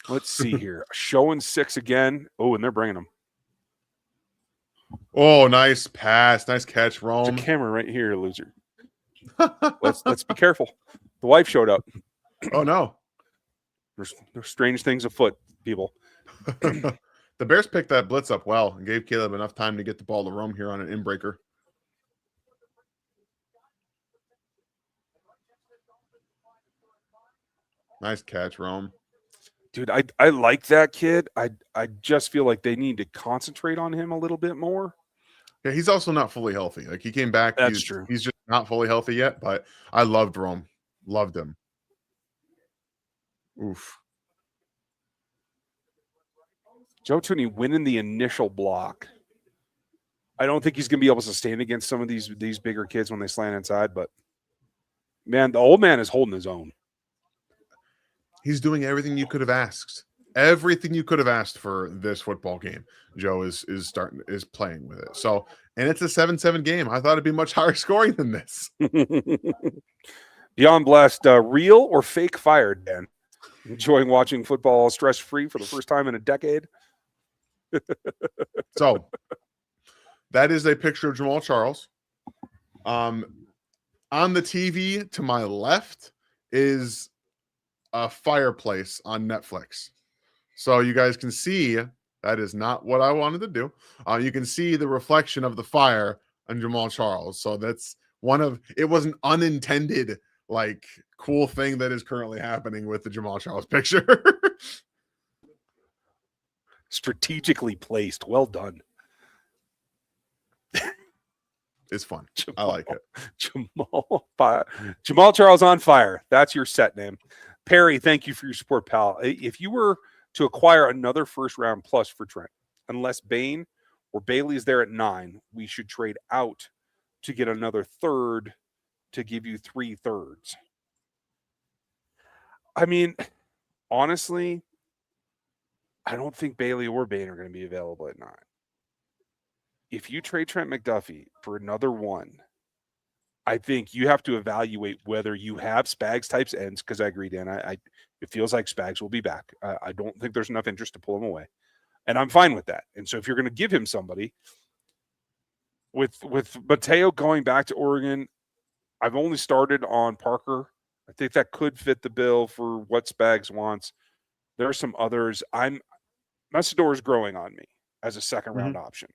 Speaker 1: Let's see here. Showing 6 again. Oh, and they're bringing him.
Speaker 2: Oh, nice pass. Nice catch, Rome.
Speaker 1: There's a camera right here, loser. Let's be careful. The wife showed up.
Speaker 2: Oh, no.
Speaker 1: There's strange things afoot, people.
Speaker 2: The Bears picked that blitz up well and gave Caleb enough time to get the ball to Rome here on an inbreaker. Nice catch, Rome.
Speaker 1: Dude, I like that kid. I just feel like they need to concentrate on him a little bit more.
Speaker 2: Yeah, he's also not fully healthy. Like he came back.
Speaker 1: That's true.
Speaker 2: He's just not fully healthy yet, but I loved Rome. Loved him. Oof.
Speaker 1: Joe Tooney winning the initial block. I don't think he's going to be able to sustain against some of these bigger kids when they slant inside, but man, the old man is holding his own.
Speaker 2: He's doing everything you could have asked. Everything you could have asked for this football game. Joe is playing with it. So, and it's a 7-7 game. I thought it'd be much higher scoring than this.
Speaker 1: Beyond blessed, real or fake fired, Dan? Enjoying watching football stress-free for the first time in a decade?
Speaker 2: So, that is a picture of Jamal Charles. On the TV to my left is a fireplace on Netflix. So you guys can see that is not what I wanted to do. You can see the reflection of the fire on Jamal Charles. So that's it was an unintended, like, cool thing that is currently happening with the Jamal Charles picture.
Speaker 1: Strategically placed. Well done.
Speaker 2: It's fun. I like it.
Speaker 1: Jamal Charles on fire. That's your set name. Perry, thank you for your support, pal. If you were to acquire another first-round plus for Trent, unless Bain or Bailey is there at 9, we should trade out to get another third to give you 3 thirds. I mean, honestly, I don't think Bailey or Bain are going to be available at 9. If you trade Trent McDuffie for another 1, I think you have to evaluate whether you have Spags types ends, because I agree, Dan. It feels like Spags will be back. I don't think there's enough interest to pull him away, and I'm fine with that. And so if you're going to give him somebody, with Mateo going back to Oregon, I've only started on Parker. I think that could fit the bill for what Spags wants. There are some others. Messidor is growing on me as a second round option.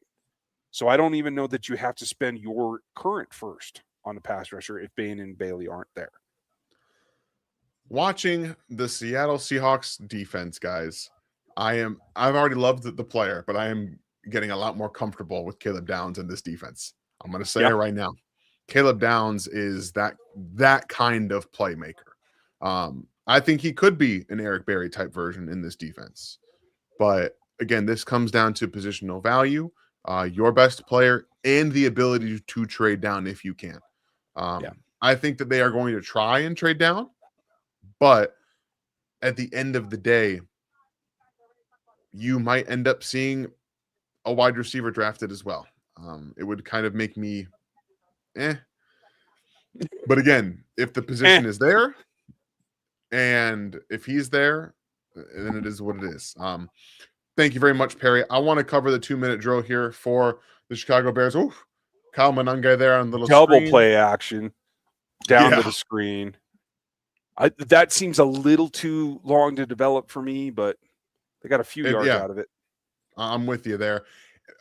Speaker 1: So I don't even know that you have to spend your current first on a pass rusher if Bain and Bailey aren't there.
Speaker 2: Watching the Seattle Seahawks defense, guys, I've already loved the player, but I am getting a lot more comfortable with Caleb Downs in this defense. I'm going to say it right now. Caleb Downs is that kind of playmaker. I think he could be an Eric Berry type version in this defense. But again, this comes down to positional value, your best player, and the ability to trade down if you can. I think that they are going to try and trade down, but at the end of the day, you might end up seeing a wide receiver drafted as well. It would kind of make me But again, if the position is there and if he's there, then it is what it is. Thank you very much, Perry. I want to cover the 2-minute drill here for the Chicago Bears. Ooh, Kyle Monangai there on the little
Speaker 1: double
Speaker 2: screen.
Speaker 1: Play action down to the screen. That seems a little too long to develop for me, but they got a few yards out of it.
Speaker 2: I'm with you there.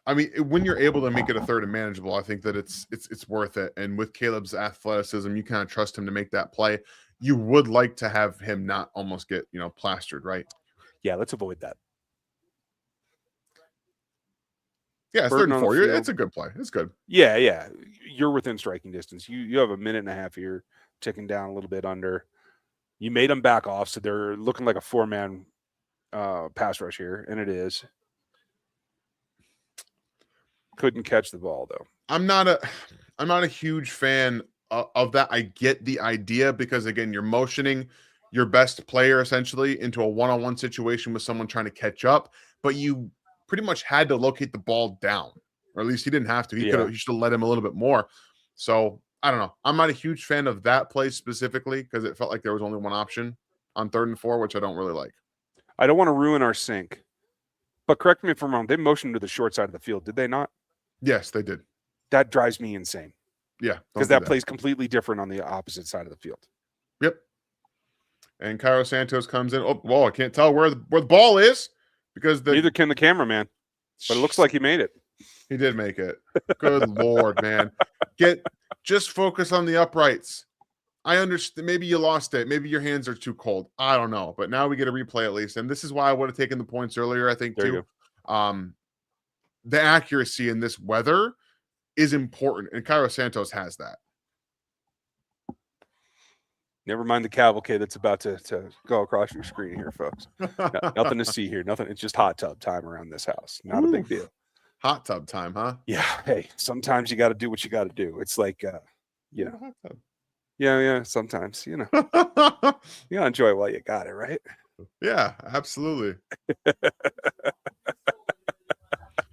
Speaker 2: I mean, when you're able to make it a third and manageable, I think that it's worth it. And with Caleb's athleticism, you kind of trust him to make that play. You would like to have him not almost get, plastered, right?
Speaker 1: Yeah, let's avoid that.
Speaker 2: Yeah, it's 3rd and 4. It's a good play. It's good.
Speaker 1: Yeah. You're within striking distance. You have a minute and a half here, ticking down a little bit under. You made them back off, so they're looking like a 4-man pass rush here, and it is. Couldn't catch the ball though.
Speaker 2: I'm not a huge fan of that. I get the idea because again, you're motioning your best player essentially into a one-on-one situation with someone trying to catch up, but you pretty much had to locate the ball down, or at least he didn't have to. He should have let him a little bit more. So I don't know. I'm not a huge fan of that play specifically because it felt like there was only one option on 3rd and 4, which I don't really like.
Speaker 1: I don't want to ruin our sync, but correct me if I'm wrong. They motioned to the short side of the field, did they not?
Speaker 2: Yes, they did.
Speaker 1: That drives me insane.
Speaker 2: Yeah.
Speaker 1: Because that plays completely different on the opposite side of the field.
Speaker 2: Yep. And Cairo Santos comes in. Oh, whoa, I can't tell where the ball is because
Speaker 1: neither can the cameraman, but it looks like he made it.
Speaker 2: He did make it. Good Lord, man. Just focus on the uprights. I understand. Maybe you lost it. Maybe your hands are too cold. I don't know. But now we get a replay at least. And this is why I would have taken the points earlier, I think,
Speaker 1: There
Speaker 2: too.
Speaker 1: you
Speaker 2: The accuracy in this weather is important. And Cairo Santos has that.
Speaker 1: Never mind the cavalcade that's about to go across your screen here, folks. Nothing to see here. Nothing. It's just hot tub time around this house. Not a big deal.
Speaker 2: Hot tub time, huh?
Speaker 1: Yeah. Hey, sometimes you got to do what you got to do. It's like, you know.
Speaker 2: Hot tub.
Speaker 1: Yeah. Sometimes, you know, you got to enjoy it while you got it, right?
Speaker 2: Yeah, absolutely.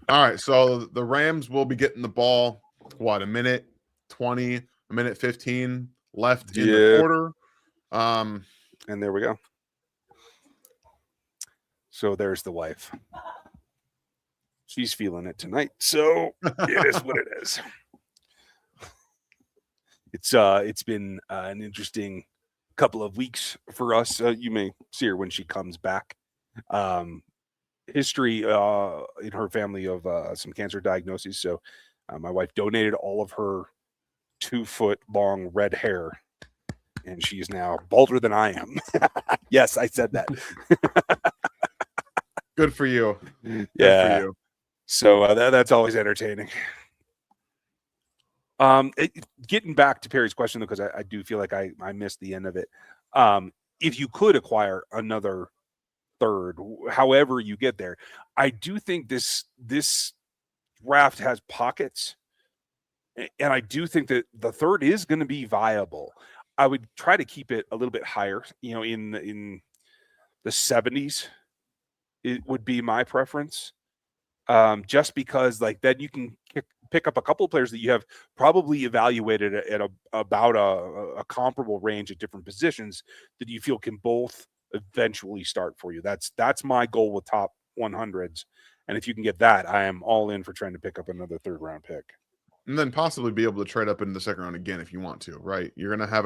Speaker 2: All right. So the Rams will be getting the ball, what, a minute 20, a minute 15 left in the quarter.
Speaker 1: And there we go. So there's the wife. She's feeling it tonight. So it is what it is. It's been an interesting couple of weeks for us. You may see her when she comes back. History in her family of some cancer diagnoses. So my wife donated all of her 2-foot long red hair, and she is now balder than I am. Yes, I said that.
Speaker 2: Good for you.
Speaker 1: Yeah.
Speaker 2: Good for you.
Speaker 1: So that's always entertaining. Getting back to Perry's question, though, because I do feel like I missed the end of it. If you could acquire another third, however you get there, I do think this draft has pockets, and I do think that the third is going to be viable. I would try to keep it a little bit higher, in the 70s. It would be my preference, just because like then you can pick up a couple of players that you have probably evaluated at about a comparable range at different positions that you feel can both eventually start for you. That's my goal with top 100s, and if you can get that, I am all in for trying to pick up another third round pick.
Speaker 2: And then possibly be able to trade up into the second round again if you want to, right? You're going to have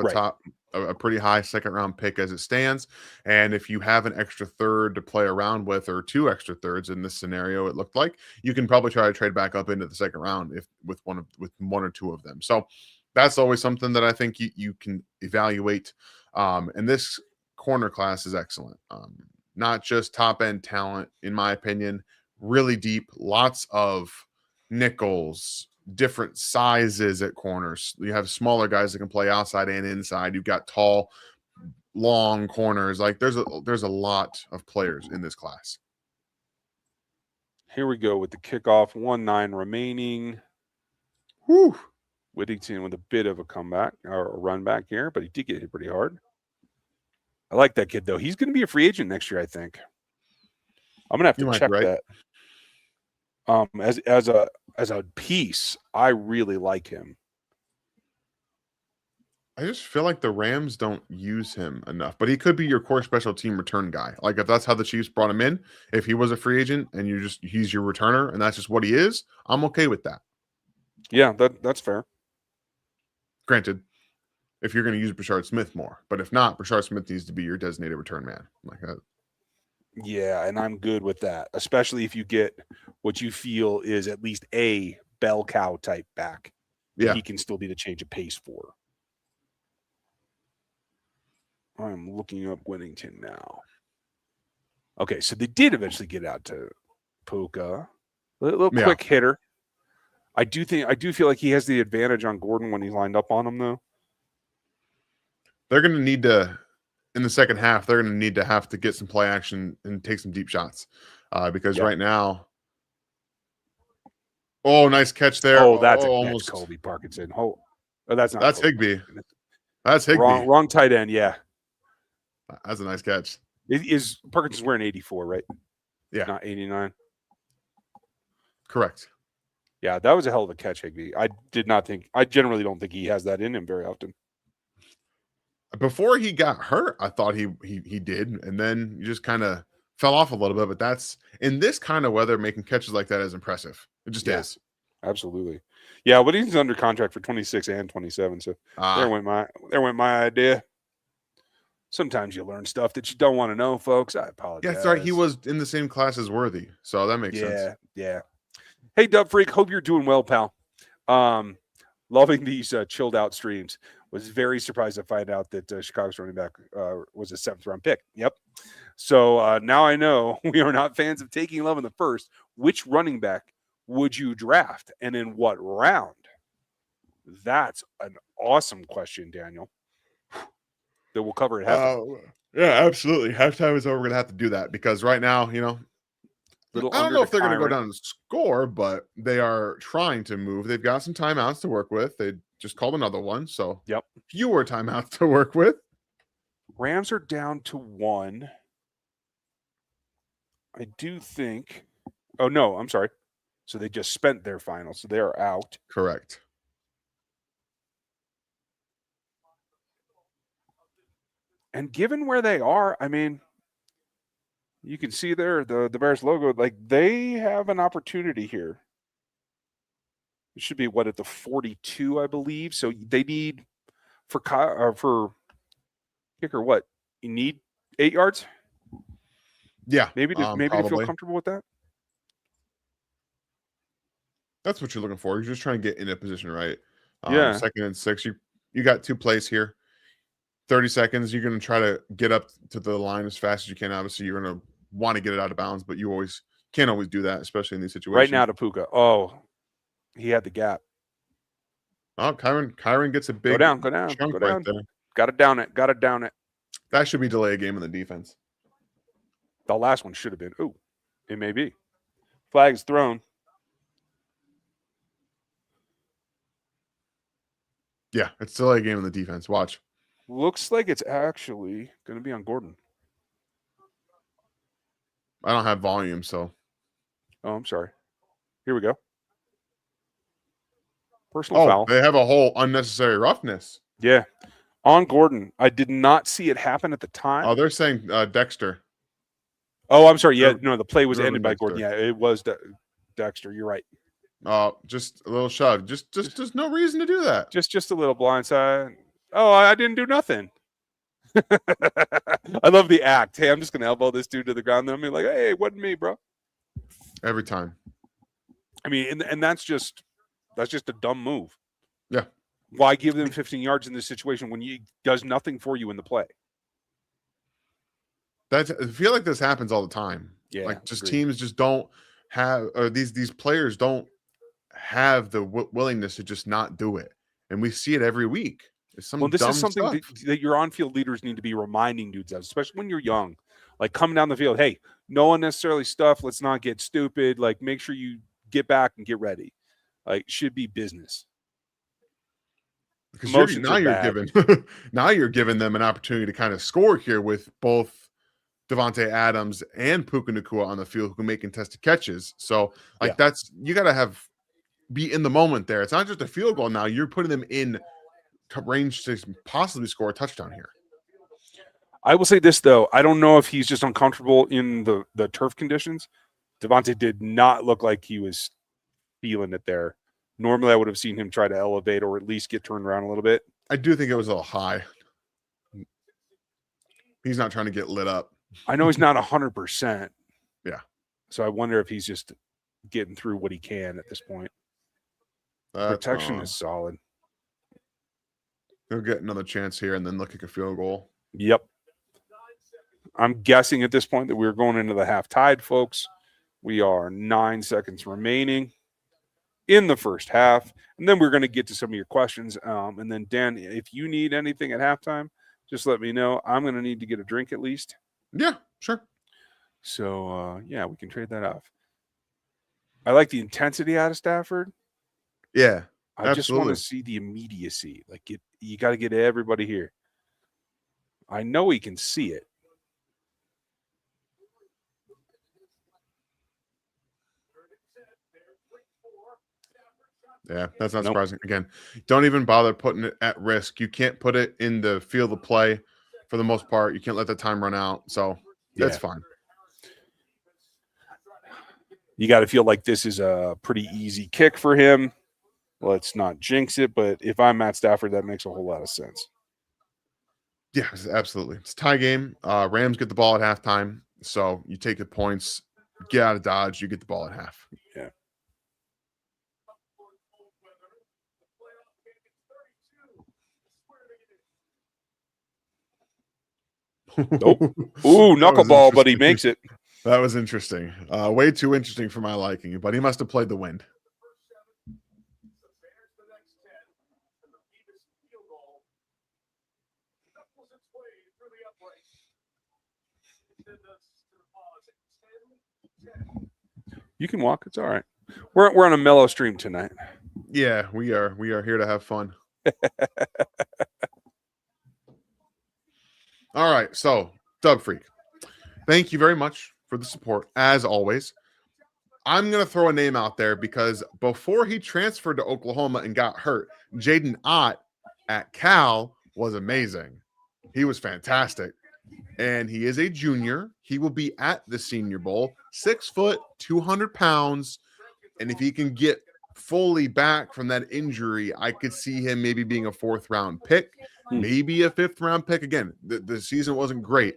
Speaker 2: a pretty high second round pick as it stands. And if you have an extra third to play around with, or 2 extra thirds in this scenario, it looked like, you can probably try to trade back up into the second round with one or two of them. So that's always something that I think you can evaluate. And this corner class is excellent. Not just top end talent, in my opinion, really deep, lots of nickels, different sizes at corners. You have smaller guys that can play outside and inside. You've got tall, long corners. Like there's a lot of players in this class.
Speaker 1: Here we go with the kickoff. 1-9 remaining.
Speaker 2: Whew.
Speaker 1: Whittington with a bit of a comeback or a run back here, but he did get hit pretty hard. I like that kid, though. He's going to be a free agent next year, I think. I'm going to have to check that. As a piece, I really like him.
Speaker 2: I just feel like the Rams don't use him enough, but he could be your core special team return guy. Like if that's how the Chiefs brought him in, if he was a free agent and he's your returner and that's just what he is, I'm okay with that.
Speaker 1: Yeah, that's fair.
Speaker 2: Granted, if you're going to use Brashard Smith more, but if not, Brashard Smith needs to be your designated return man. Like that.
Speaker 1: Yeah, and I'm good with that, especially if you get what you feel is at least a bell cow type back.
Speaker 2: Yeah,
Speaker 1: he can still be the change of pace for. I'm looking up Whittington now. Okay, so they did eventually get out to Puka. A little quick hitter. I do feel like he has the advantage on Gordon when he's lined up on him, though.
Speaker 2: They're going to need to, in the second half, they're going to have to get some play action and take some deep shots because right now. Oh, nice catch there.
Speaker 1: Oh, that's
Speaker 2: almost
Speaker 1: Colby Parkinson. Oh, that's not.
Speaker 2: That's
Speaker 1: Colby
Speaker 2: Higbee. That's Higbee.
Speaker 1: Wrong tight end. Yeah,
Speaker 2: that's a nice catch.
Speaker 1: Is Parkinson's wearing 84, right?
Speaker 2: Yeah,
Speaker 1: not 89.
Speaker 2: Correct.
Speaker 1: Yeah, that was a hell of a catch, Higbee. I generally don't think he has that in him very often.
Speaker 2: Before he got hurt, I thought he did, and then he just kind of fell off a little bit. But that's in this kind of weather, making catches like that is impressive. It just is.
Speaker 1: Absolutely. Yeah, but he's under contract for 26 and 27. So there went my idea. Sometimes you learn stuff that you don't want to know, folks. I apologize.
Speaker 2: Yeah, sorry. He was in the same class as Worthy, so that makes sense.
Speaker 1: Yeah. Hey, Dub Freak. Hope you're doing well, pal. Loving these chilled out streams. Was very surprised to find out that Chicago's running back was a 7th round pick. Yep. So now I know we are not fans of taking Love in the first. Which running back would you draft, and in what round? That's an awesome question, Daniel. That we'll cover at halftime.
Speaker 2: Yeah, absolutely. Halftime is over. We're gonna have to do that because right now, I don't know if they're going to go down and score, but they are trying to move. They've got some timeouts to work with. They just called another one, so
Speaker 1: yep,
Speaker 2: fewer timeouts to work with.
Speaker 1: Rams are down to 1. I do think. Oh no, I'm sorry. So they just spent their final, so they are out.
Speaker 2: Correct.
Speaker 1: And given where they are, I mean, you can see there the Bears logo. Like they have an opportunity here. It should be at the 42, I believe. So they need for kicker what? You need 8 yards.
Speaker 2: Yeah,
Speaker 1: maybe to feel comfortable with that.
Speaker 2: That's what you're looking for. You're just trying to get in a position, right?
Speaker 1: Yeah.
Speaker 2: 2nd and 6. You got 2 plays here. 30 seconds. You're going to try to get up to the line as fast as you can. Obviously, you're going to want to get it out of bounds, but you can't always do that, especially in these situations.
Speaker 1: Right now to Puka. Oh, he had the gap.
Speaker 2: Oh, Kyron gets a big
Speaker 1: chunk
Speaker 2: right there.
Speaker 1: Got to down it.
Speaker 2: That should be delay a game in the defense.
Speaker 1: The last one should have been. Ooh, it may be. Flag's thrown.
Speaker 2: Yeah, it's delay a game in the defense. Watch.
Speaker 1: Looks like it's actually going to be on Gordon.
Speaker 2: I don't have volume, so.
Speaker 1: Oh, I'm sorry. Here we go. Personal foul.
Speaker 2: They have a whole unnecessary roughness.
Speaker 1: Yeah. On Gordon. I did not see it happen at the time.
Speaker 2: Oh, they're saying Dexter.
Speaker 1: Oh, I'm sorry. Yeah, no, the play was ended by Gordon. Yeah, it was Dexter. You're right.
Speaker 2: Just a little shove. Just there's no reason to do that.
Speaker 1: Just a little blindside. Oh, I didn't do nothing. I love the act. Hey, I'm just gonna elbow this dude to the ground. Then I'm like, hey, it wasn't me, bro.
Speaker 2: Every time.
Speaker 1: I mean, and that's just a dumb move.
Speaker 2: Yeah.
Speaker 1: Why give them 15 yards in this situation when he does nothing for you in the play?
Speaker 2: I feel like this happens all the time.
Speaker 1: Yeah.
Speaker 2: Like just teams just don't have, or these players don't have the willingness to just not do it, and we see it every week.
Speaker 1: This is something that your on-field leaders need to be reminding dudes of, especially when you're young. Like coming down the field, hey, no unnecessarily stuff. Let's not get stupid. Like make sure you get back and get ready. Like should be business.
Speaker 2: Because now you're giving them an opportunity to kind of score here with both Devontae Adams and Puka Nacua on the field who can make contested catches. So that's you got to be in the moment there. It's not just a field goal now. You're putting them in range to possibly score a touchdown here.
Speaker 1: I will say this, though. I don't know if he's just uncomfortable in the turf conditions. Devontae did not look like he was feeling it there. Normally, I would have seen him try to elevate or at least get turned around a little bit.
Speaker 2: I do think it was a little high. He's not trying to get lit up.
Speaker 1: I know he's not 100%.
Speaker 2: Yeah.
Speaker 1: So I wonder if he's just getting through what he can at this point. Protection is solid.
Speaker 2: He'll get another chance here and then they'll kick a field goal.
Speaker 1: Yep. I'm guessing at this point that we're going into the half tied, folks. We are 9 seconds remaining in the first half. And then we're going to get to some of your questions. And then, Dan, if you need anything at halftime, just let me know. I'm going to need to get a drink at least.
Speaker 2: Yeah, sure.
Speaker 1: So, we can trade that off. I like the intensity out of Stafford.
Speaker 2: Yeah,
Speaker 1: I just want to see the immediacy. Like, you got to get everybody here. I know he can see it.
Speaker 2: Yeah, that's not surprising. Again, don't even bother putting it at risk. You can't put it in the field of play for the most part. You can't let the time run out. So that's fine.
Speaker 1: You got to feel like this is a pretty easy kick for him. Let's not jinx it, but if I'm Matt Stafford, that makes a whole lot of sense.
Speaker 2: Yeah, absolutely. It's a tie game. Rams get the ball at halftime, so you take the points, get out of Dodge, you get the ball at half.
Speaker 1: Yeah. Nope. Ooh,
Speaker 2: That was
Speaker 1: knuckleball, but he
Speaker 2: interesting.
Speaker 1: makes it.
Speaker 2: That was interesting. Way too interesting for my liking, but he must have played the wind.
Speaker 1: You can walk. It's all right. We're on a mellow stream tonight.
Speaker 2: Yeah, we are. We are here to have fun. All right. So, Dub Freak, thank you very much for the support, as always. I'm going to throw a name out there because before he transferred to Oklahoma and got hurt, Jaden Ott at Cal was amazing. He was fantastic. And he is a junior. He will be at the Senior Bowl, 6 foot, 200 pounds. And if he can get fully back from that injury, I could see him maybe being a 4th round pick, maybe a 5th round pick. Again, the season wasn't great.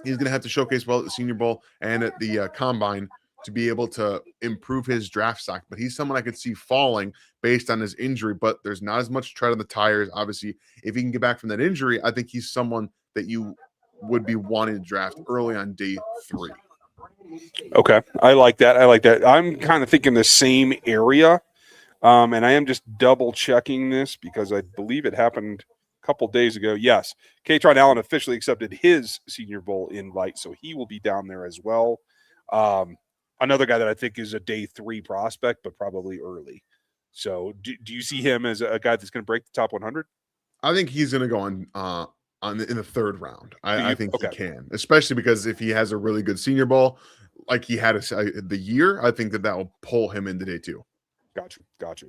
Speaker 2: He's going to have to showcase well at the Senior Bowl and at the Combine to be able to improve his draft stock. But he's someone I could see falling based on his injury, but there's not as much tread on the tires. Obviously, if he can get back from that injury, I think he's someone that you would be wanting to draft early on day 3.
Speaker 1: Okay. I like that. I'm kind of thinking the same area. And I am just double checking this because I believe it happened a couple days ago. Yes. Katron Allen officially accepted his Senior Bowl invite, so he will be down there as well. Another guy that I think is a day 3 prospect, but probably early. So do you see him as a guy that's going to break the top 100?
Speaker 2: I think he's going to go in the 3rd round. I think
Speaker 1: Okay.
Speaker 2: he can, especially because if he has a really good Senior Bowl, like he had the year, I think that will pull him into day 2.
Speaker 1: Gotcha.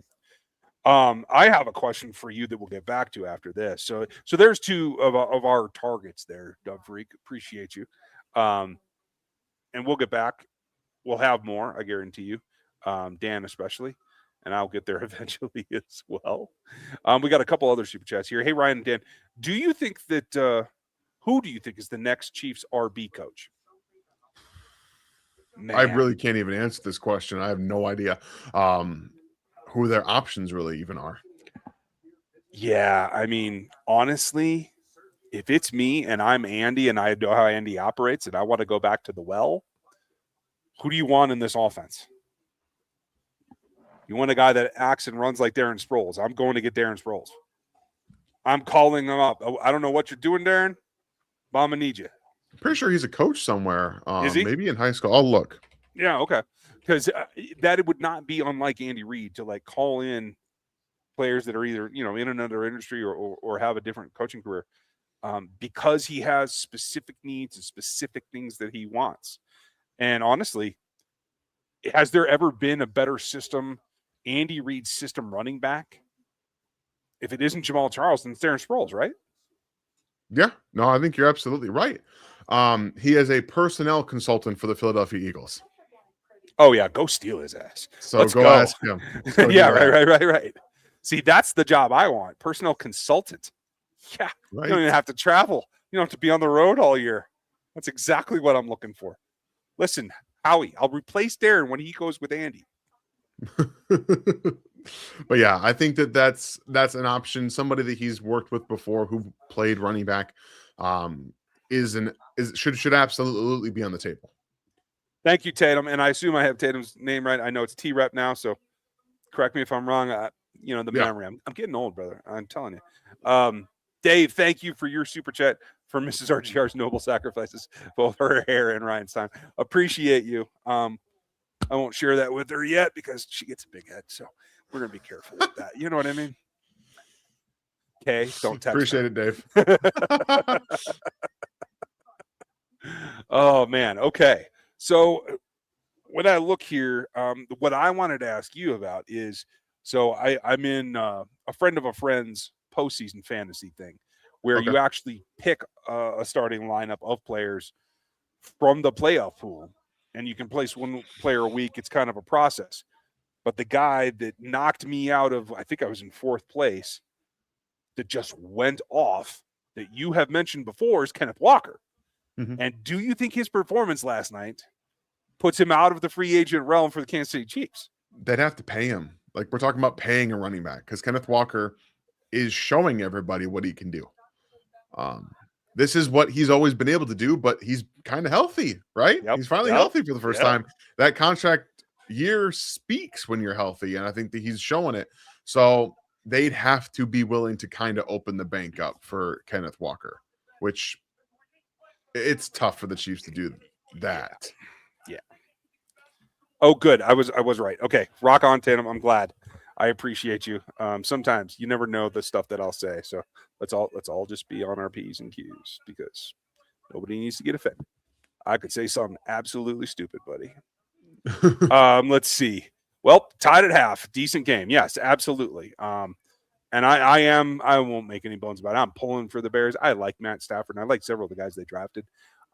Speaker 1: I have a question for you that we'll get back to after this. So there's 2 of our targets there, Dub Freak. Appreciate you. And we'll get back. We'll have more, I guarantee you. Dan especially. And I'll get there eventually as well. We got a couple other super chats here. Hey, Ryan and Dan, do you think that who do you think is the next Chiefs RB coach? Man.
Speaker 2: I really can't even answer this question. I have no idea who their options really even are.
Speaker 1: Yeah, I mean, honestly, if it's me and I'm Andy and I know how Andy operates and I want to go back to the well, who do you want in this offense? You want a guy that acts and runs like Darren Sproles. I'm going to get Darren Sproles. I'm calling him up. I don't know what you're doing, Darren, but I'm going to need you.
Speaker 2: I'm pretty sure he's a coach somewhere.
Speaker 1: Is he?
Speaker 2: Maybe in high school. I'll look.
Speaker 1: Yeah, okay. Because that would not be unlike Andy Reid to like call in players that are either, in another industry or have a different coaching career because he has specific needs and specific things that he wants. And honestly, has there ever been a better system, Andy Reid's system running back? If it isn't Jamal Charles, then it's Darren Sproles, right?
Speaker 2: Yeah. No, I think you're absolutely right. He is a personnel consultant for the Philadelphia Eagles.
Speaker 1: Oh, yeah. Go steal his ass.
Speaker 2: So go ask him.
Speaker 1: Yeah, right. See, that's the job I want. Personnel consultant. Yeah. Right. You don't even have to travel. You don't have to be on the road all year. That's exactly what I'm looking for. Listen, Howie, I'll replace Darren when he goes with Andy.
Speaker 2: But yeah, I think that's an option. Somebody that he's worked with before who played running back should absolutely be on the table.
Speaker 1: Thank you, Tatum. And I assume I have Tatum's name right. I know it's T-Rep now, so correct me if I'm wrong. Memory. I'm getting old, brother. I'm telling you. Dave, thank you for your super chat for Mrs. RGR's noble sacrifices, both her hair and Ryan's time. Appreciate you. I won't share that with her yet because she gets a big head, so we're gonna be careful with that. You know what I mean? Okay, don't text.
Speaker 2: Appreciate it, Dave.
Speaker 1: Oh man. Okay. So when I look here, what I wanted to ask you about is, so I'm in a friend of a friend's postseason fantasy thing where you actually pick a starting lineup of players from the playoff pool and you can place one player a week. It's kind of a process. But the guy that knocked me out of, I think I was in 4th place, that just went off, that you have mentioned before is Kenneth Walker.
Speaker 2: Mhm.
Speaker 1: And do you think his performance last night puts him out of the free agent realm for the Kansas City Chiefs?
Speaker 2: They'd have to pay him. Like, we're talking about paying a running back because Kenneth Walker is showing everybody what he can do. This is what he's always been able to do, but he's kind of healthy, right?
Speaker 1: Yep,
Speaker 2: He's finally
Speaker 1: yep,
Speaker 2: healthy for the first
Speaker 1: yep.
Speaker 2: time. That contract year speaks when you're healthy, and I think that he's showing it. So they'd have to be willing to kind of open the bank up for Kenneth Walker, which it's tough for the Chiefs to do that.
Speaker 1: Yeah. Oh, good. I was right. Okay, rock on, Tatum. I'm glad. I appreciate you. Sometimes you never know the stuff that I'll say, so let's all just be on our P's and Q's because nobody needs to get offended. I could say something absolutely stupid, buddy. Let's see. Well, tied at half. Decent game. Yes, absolutely. And I won't make any bones about it. I'm pulling for the Bears. I like Matt Stafford, and I like several of the guys they drafted.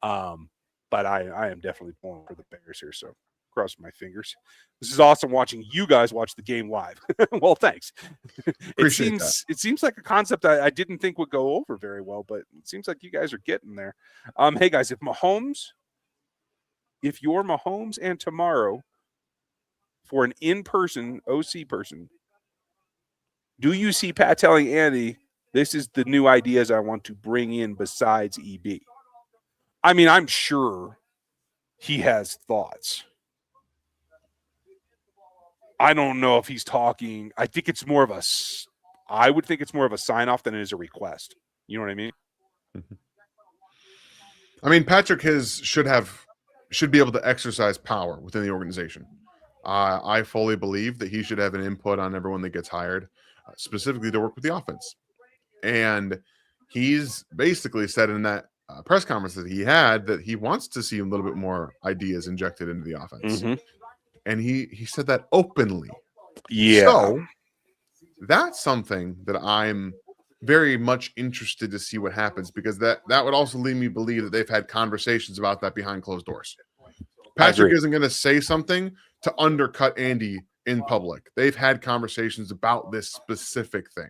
Speaker 1: But I am definitely pulling for the Bears here. So cross my fingers. This is awesome watching you guys watch the game live. Well, thanks. It seems like a concept I didn't think would go over very well, but it seems like you guys are getting there. Hey guys, if you're Mahomes and tomorrow for an in-person OC person, do you see Pat telling Andy, this is the new ideas I want to bring in besides EB? I mean, I'm sure he has thoughts. I don't know if he's talking. I would think it's more of a sign off than it is a request. You know what I mean?
Speaker 2: I mean, Patrick should be able to exercise power within the organization. I fully believe that he should have an input on everyone that gets hired, specifically to work with the offense. And he's basically said in that press conference that he had that he wants to see a little bit more ideas injected into the offense.
Speaker 1: Mm-hmm.
Speaker 2: And he said that openly.
Speaker 1: Yeah.
Speaker 2: So that's something that I'm very much interested to see what happens, because that would also lead me to believe that they've had conversations about that behind closed doors. Patrick isn't going to say something to undercut Andy in public. They've had conversations about this specific thing.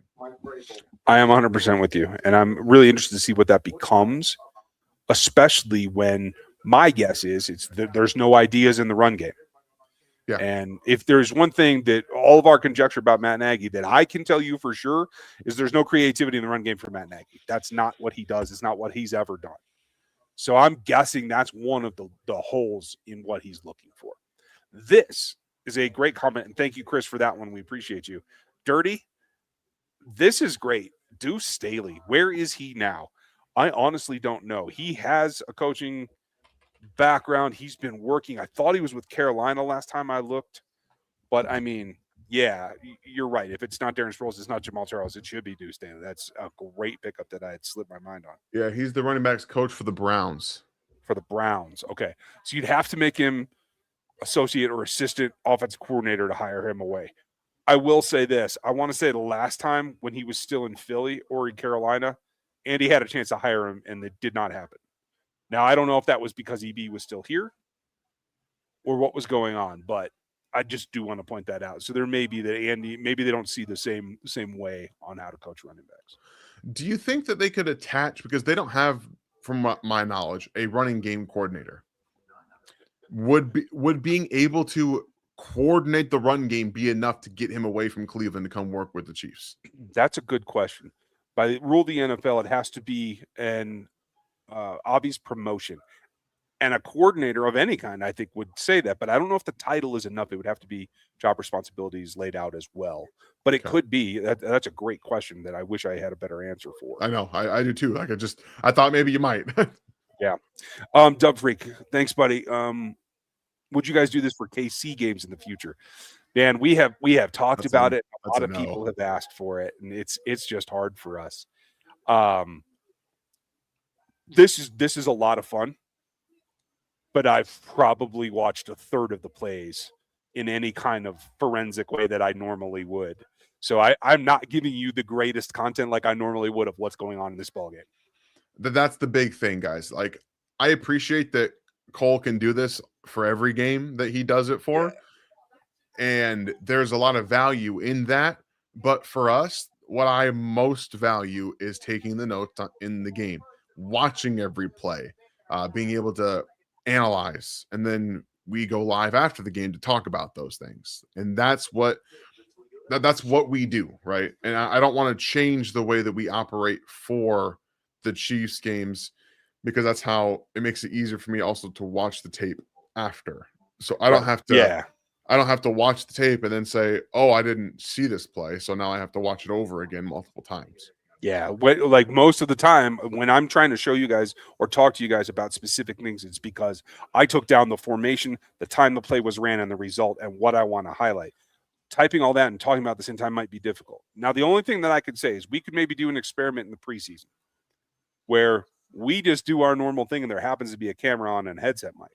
Speaker 1: I am 100% with you, and I'm really interested to see what that becomes, especially when my guess is there's no ideas in the run game.
Speaker 2: Yeah.
Speaker 1: And if there's one thing that all of our conjecture about Matt Nagy that I can tell you for sure is there's no creativity in the run game for Matt Nagy. That's not what he does. It's not what he's ever done. So I'm guessing that's one of the holes in what he's looking for. This is a great comment, and thank you, Chris, for that one. We appreciate you. Dirty, this is great. Deuce Staley, where is he now? I honestly don't know. He has a coaching background. He's been working. I thought he was with Carolina last time I looked. But, I mean, yeah, you're right. If it's not Darren Sproles, it's not Jamal Charles. It should be Deuce Staley. That's a great pickup that I had slipped my mind on.
Speaker 2: Yeah, he's the running backs coach for the Browns.
Speaker 1: For the Browns. Okay. So you'd have to make him associate or assistant offensive coordinator to hire him away. I will say this. I want to say the last time when he was still in Philly or in Carolina, Andy had a chance to hire him, and it did not happen. Now, I don't know if that was because EB was still here or what was going on, but I just do want to point that out. So there may be that Andy, maybe they don't see the same way on how to coach running backs.
Speaker 2: Do you think that they could attach, because they don't have, from my knowledge, a running game coordinator? Would being able to coordinate the run game be enough to get him away from Cleveland to come work with the Chiefs?
Speaker 1: That's a good question. By the rule of the NFL, it has to be an obvious promotion. And a coordinator of any kind, I think, would say that. But I don't know if the title is enough. It would have to be job responsibilities laid out as well. But it could be. That's a great question that I wish I had a better answer for.
Speaker 2: I know. I do too. Like I thought maybe you might.
Speaker 1: Yeah. Dub Freak, thanks, buddy. Would you guys do this for KC games in the future? Dan, we have talked about it. A lot of people have asked for it, and it's just hard for us. This is a lot of fun, but I've probably watched a third of the plays in any kind of forensic way that I normally would. So I'm not giving you the greatest content like I normally would of what's going on in this ballgame.
Speaker 2: That's the big thing, guys. Like, I appreciate that Cole can do this for every game that he does it for. Yeah. And there's a lot of value in that. But for us, what I most value is taking the notes in the game, watching every play, being able to analyze, and then we go live after the game to talk about those things. And that's what we do, right? And I don't want to change the way that we operate for the Chiefs games, because that's how it makes it easier for me also to watch the tape after. So I don't
Speaker 1: Right.
Speaker 2: have to
Speaker 1: Yeah.
Speaker 2: I don't have to watch the tape and then say, "Oh, I didn't see this play, so now I have to watch it over again multiple times."
Speaker 1: Yeah, like most of the time when I'm trying to show you guys or talk to you guys about specific things, it's because I took down the formation, the time the play was ran, and the result, and what I want to highlight. Typing all that and talking about at the same time might be difficult. Now, the only thing that I could say is we could maybe do an experiment in the preseason where we just do our normal thing and there happens to be a camera on and headset mic.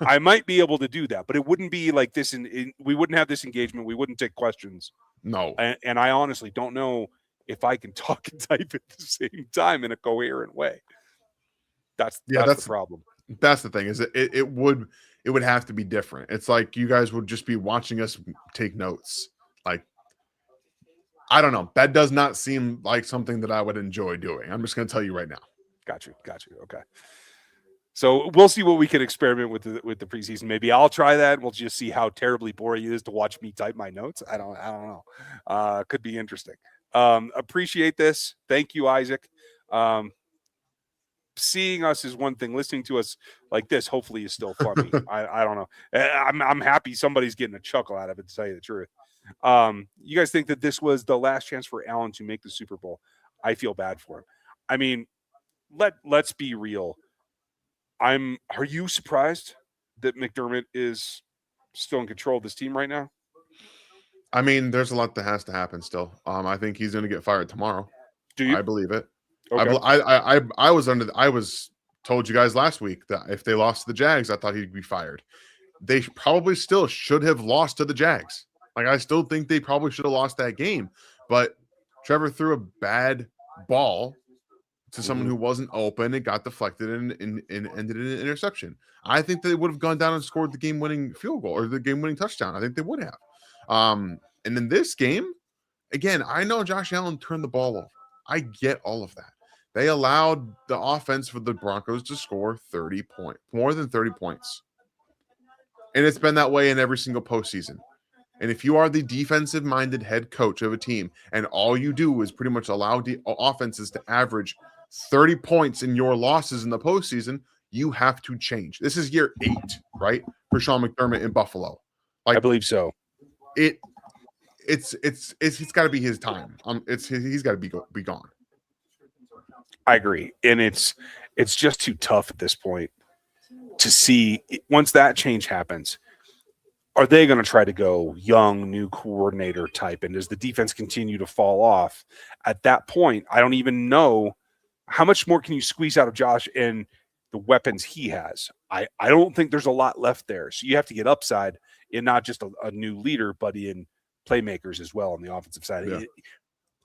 Speaker 1: I might be able to do that, but it wouldn't be like this. We wouldn't have this engagement. We wouldn't take questions.
Speaker 2: No.
Speaker 1: And I honestly don't know if I can talk and type at the same time in a coherent way. That's the problem.
Speaker 2: That's the thing, is it would have to be different. It's like you guys would just be watching us take notes. Like, I don't know. That does not seem like something that I would enjoy doing. I'm just going to tell you right now.
Speaker 1: Got you. Okay. So we'll see what we can experiment with the preseason. Maybe I'll try that. We'll just see how terribly boring it is to watch me type my notes. I don't know. Could be interesting. Appreciate this. Thank you, Isaac. Seeing us is one thing. Listening to us like this, hopefully, is still funny. I don't know. I'm happy somebody's getting a chuckle out of it, to tell you the truth. You guys think that this was the last chance for Allen to make the Super Bowl? I feel bad for him. I mean, let's be real. Are you surprised that McDermott is still in control of this team right now?
Speaker 2: I mean, there's a lot that has to happen still. I think he's going to get fired tomorrow.
Speaker 1: Do you?
Speaker 2: I believe it.
Speaker 1: Okay.
Speaker 2: I was told you guys last week that if they lost to the Jags, I thought he'd be fired. They probably still should have lost to the Jags. Like, I still think they probably should have lost that game. But Trevor threw a bad ball to someone who wasn't open. It got deflected and ended in an interception. I think they would have gone down and scored the game-winning field goal or the game-winning touchdown. I think they would have. And in this game, again, I know Josh Allen turned the ball over. I get all of that. They allowed the offense for the Broncos to score more than 30 points. And it's been that way in every single postseason. And if you are the defensive-minded head coach of a team and all you do is pretty much allow the offenses to average 30 points in your losses in the postseason, you have to change. This is year 8, right, for Sean McDermott in Buffalo.
Speaker 1: I believe so.
Speaker 2: It's got to be his time. He's got to be gone.
Speaker 1: I agree, and it's just too tough at this point to see once that change happens. Are they going to try to go young, new coordinator type? And does the defense continue to fall off? At that point, I don't even know how much more can you squeeze out of Josh and the weapons he has. I don't think there's a lot left there. So you have to get upside in not just a new leader, but in playmakers as well on the offensive side. Yeah.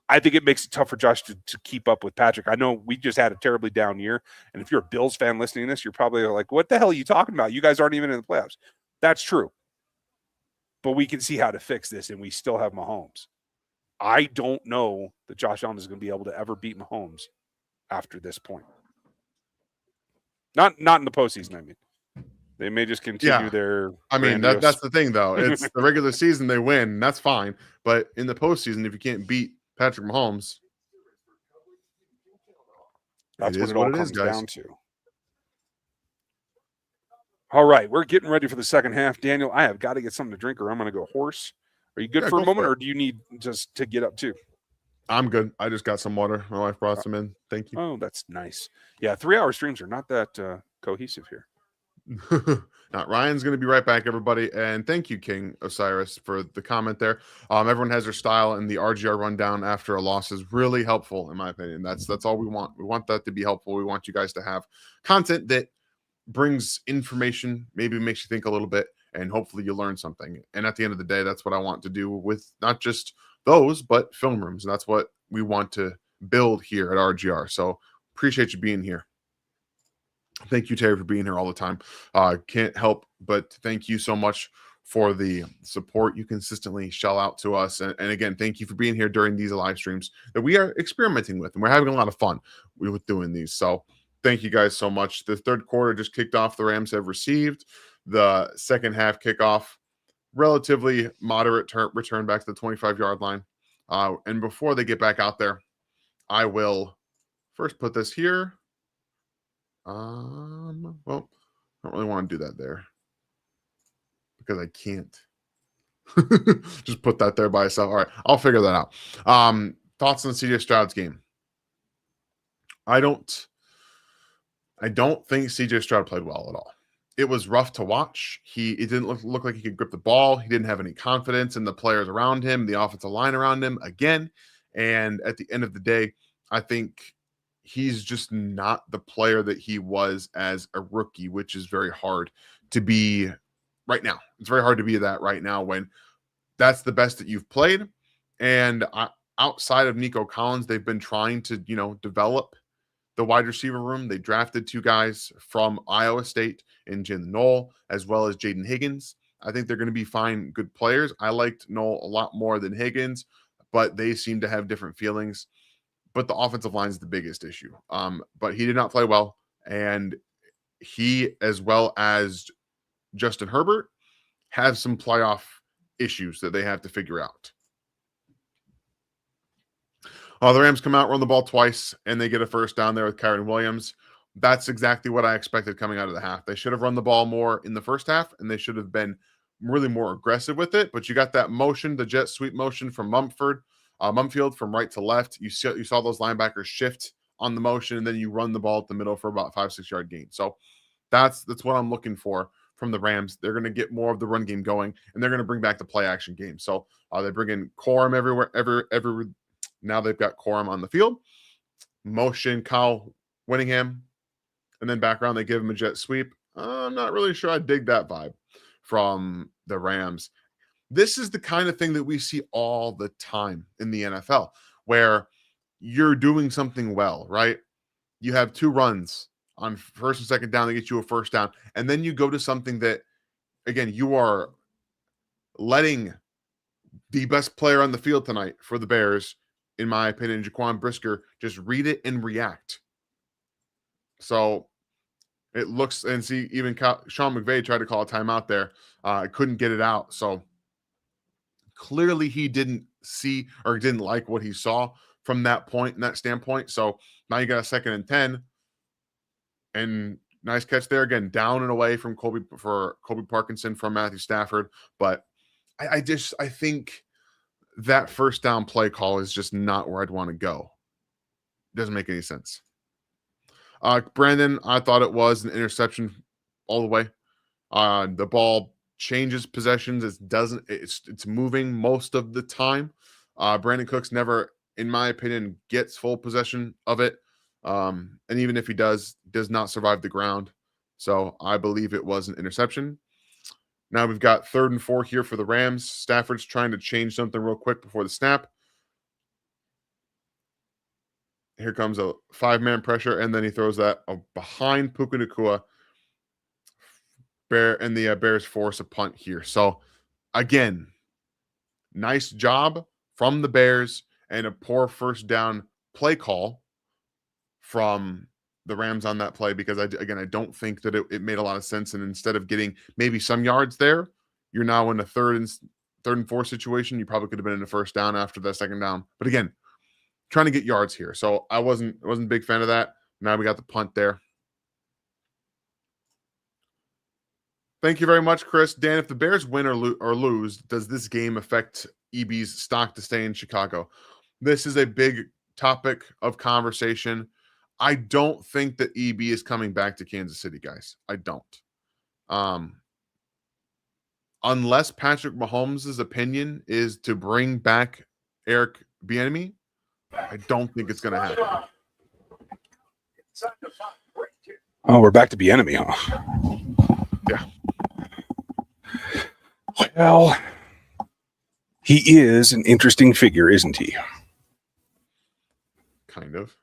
Speaker 1: I think it makes it tough for Josh to keep up with Patrick. I know we just had a terribly down year. And if you're a Bills fan listening to this, you're probably like, what the hell are you talking about? You guys aren't even in the playoffs. That's true. But we can see how to fix this, and we still have Mahomes. I don't know that Josh Allen is going to be able to ever beat Mahomes after this point. Not in the postseason, I mean. They may just continue their...
Speaker 2: I mean, that's the thing, though. It's the regular season they win, that's fine. But in the postseason, if you can't beat Patrick Mahomes...
Speaker 1: That's what it all comes down to. All right, we're getting ready for the second half. Daniel, I have got to get something to drink or I'm going to go hoarse. Are you good for a moment or do you need just to get up too?
Speaker 2: I'm good. I just got some water. My wife brought some in. Thank you.
Speaker 1: Oh, that's nice. Yeah, 3-hour streams are not that cohesive here.
Speaker 2: Now, Ryan's going to be right back, everybody. And thank you, King Osiris, for the comment there. Everyone has their style, and the RGR rundown after a loss is really helpful, in my opinion. That's all we want. We want that to be helpful. We want you guys to have content that brings information, maybe makes you think a little bit, and hopefully you learn something. And at the end of the day, that's what I want to do with not just those, but film rooms. And that's what we want to build here at RGR. So appreciate you being here. Thank you, Terry, for being here all the time. Can't help but thank you so much for the support you consistently shell out to us. And again, thank you for being here during these live streams that we are experimenting with, and we're having a lot of fun with doing these. So thank you guys so much. The third quarter just kicked off. The Rams have received the second half kickoff. Relatively moderate return back to the 25-yard line. And before they get back out there, I will first put this here. Well, I don't really want to do that there because I can't. Just put that there by itself. All right, I'll figure that out. Thoughts on CJ Stroud's game? I don't think CJ Stroud played well at all. It was rough to watch. It didn't look like he could grip the ball. He didn't have any confidence in the players around him, the offensive line around him again. And at the end of the day, I think he's just not the player that he was as a rookie, which is very hard to be right now. It's very hard to be that right now when that's the best that you've played. And outside of Nico Collins, they've been trying to, develop the wide receiver room. They drafted 2 guys from Iowa State in Jalen Knoll, as well as Jaden Higgins. I think they're going to be fine, good players. I liked Knoll a lot more than Higgins, but they seem to have different feelings. But the offensive line is the biggest issue. But he did not play well. And he, as well as Justin Herbert, have some playoff issues that they have to figure out. The Rams come out, run the ball twice, and they get a first down there with Kyren Williams. That's exactly what I expected coming out of the half. They should have run the ball more in the first half, and they should have been really more aggressive with it. But you got that motion, the jet sweep motion from Mumfield from right to left. You saw those linebackers shift on the motion, and then you run the ball at the middle for about 5-6 yard gain. So that's what I'm looking for from the Rams. They're going to get more of the run game going, and they're going to bring back the play action game. So they bring in Corum everywhere. Now they've got Corum on the field. Motion Kyle Winningham, and then background they give him a jet sweep. I'm not really sure I dig that vibe from the Rams. This is the kind of thing that we see all the time in the NFL, where you're doing something well, right? You have 2 runs on first and second down to get you a first down, and then you go to something that, again, you are letting the best player on the field tonight for the Bears, in my opinion, Jaquan Brisker, just read it and react. So it looks, and see, even Sean McVay tried to call a timeout there. Couldn't get it out. So clearly he didn't see or didn't like what he saw from that point and that standpoint. So now you got a 2nd and 10. And nice catch there again, down and away from Colby Parkinson from Matthew Stafford. But I think that first down play call is just not where I'd want to go. Doesn't make any sense. Brandon, I thought it was an interception all the way. The ball changes possessions. It's moving most of the time. Brandon Cooks never, in my opinion, gets full possession of it. And even if he does not survive the ground. So I believe it was an interception. Now we've got 3rd and 4 here for the Rams. Stafford's trying to change something real quick before the snap. Here comes a 5-man pressure, and then he throws that behind Puka Nacua. The Bears force a punt here. So again, nice job from the Bears and a poor first down play call from the Rams on that play, because I don't think that it made a lot of sense. And instead of getting maybe some yards there, you're now in a 3rd and 4 situation. You probably could have been in a first down after that 2nd down. But again, trying to get yards here. So I wasn't a big fan of that. Now we got the punt there. Thank you very much, Chris. Dan, if the Bears win or lose, does this game affect EB's stock to stay in Chicago? This is a big topic of conversation. I don't think that EB is coming back to Kansas City, guys. I don't. Unless Patrick Mahomes' opinion is to bring back Eric Bieniemy, I don't think it's going to happen.
Speaker 1: Oh, we're back to Bieniemy, huh?
Speaker 2: Yeah.
Speaker 1: Well, he is an interesting figure, isn't he?
Speaker 2: Kind of.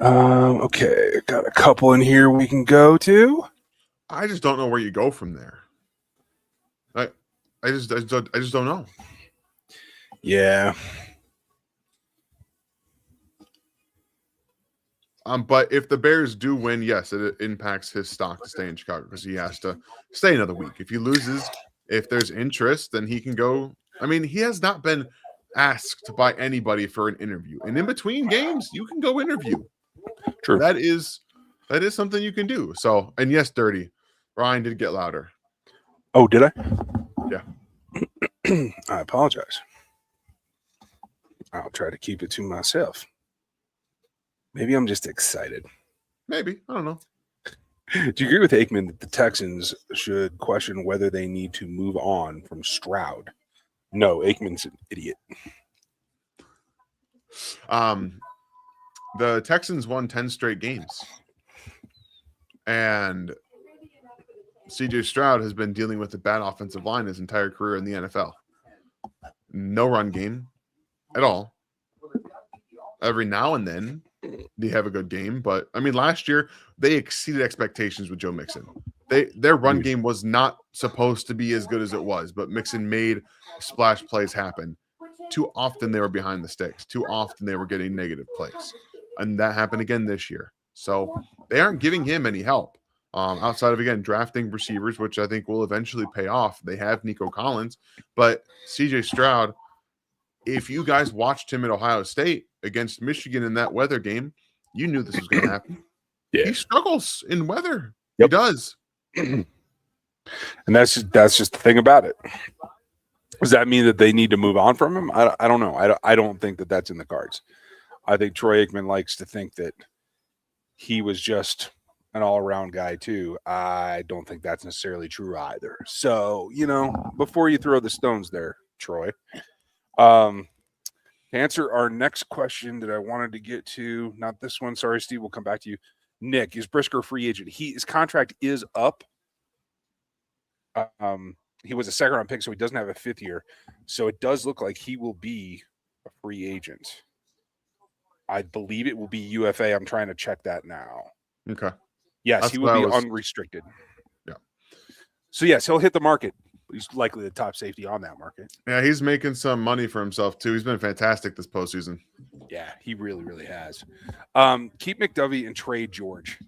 Speaker 1: Okay, got a couple in here we can go to.
Speaker 2: I just don't know where you go from there. I just don't know.
Speaker 1: Yeah.
Speaker 2: But if the Bears do win, yes, it impacts his stock to stay in Chicago because he has to stay another week. If he loses, if there's interest, then he can go. I mean, he has not been asked by anybody for an interview, and in between games, you can go interview.
Speaker 1: True.
Speaker 2: That is something you can do. So, and yes, Dirty Ryan did get louder.
Speaker 1: Oh, did I?
Speaker 2: Yeah.
Speaker 1: I apologize. I'll try to keep it to myself. Maybe I'm just excited.
Speaker 2: Maybe. I don't know.
Speaker 1: Do you agree with Aikman that the Texans should question whether they need to move on from Stroud? No, Aikman's an idiot.
Speaker 2: The Texans won 10 straight games. And CJ Stroud has been dealing with a bad offensive line his entire career in the NFL. No run game at all. Every now and then they have a good game, but I mean, last year they exceeded expectations with Joe Mixon. Their run game was not supposed to be as good as it was, but Mixon made splash plays happen. Too often they were behind the sticks. Too often they were getting negative plays, and that happened again this year. So they aren't giving him any help outside of, again, drafting receivers, which I think will eventually pay off. They have Nico Collins, but CJ Stroud, if you guys watched him at Ohio State against Michigan in that weather game, you knew this was going to happen.
Speaker 1: Yeah.
Speaker 2: He struggles in weather.
Speaker 1: Yep.
Speaker 2: He does.
Speaker 1: And that's just the thing about it. Does that mean that they need to move on from him? I don't know. I don't think that that's in the cards. I think Troy Aikman likes to think that he was just an all-around guy too. I don't think that's necessarily true either. So, before you throw the stones there, Troy, to answer our next question that I wanted to get to, not this one. Sorry, Steve, we'll come back to you. Nick, is Brisker a free agent? His contract is up. He was a second-round pick, so he doesn't have a fifth year. So it does look like he will be a free agent. I believe it will be UFA. I'm trying to check that now.
Speaker 2: Okay.
Speaker 1: Yes, he will be unrestricted.
Speaker 2: Yeah.
Speaker 1: So, yes, he'll hit the market. He's likely the top safety on that market.
Speaker 2: Yeah, he's making some money for himself, too. He's been fantastic this postseason.
Speaker 1: Yeah, he really, really has. Keep McDovey and trade George.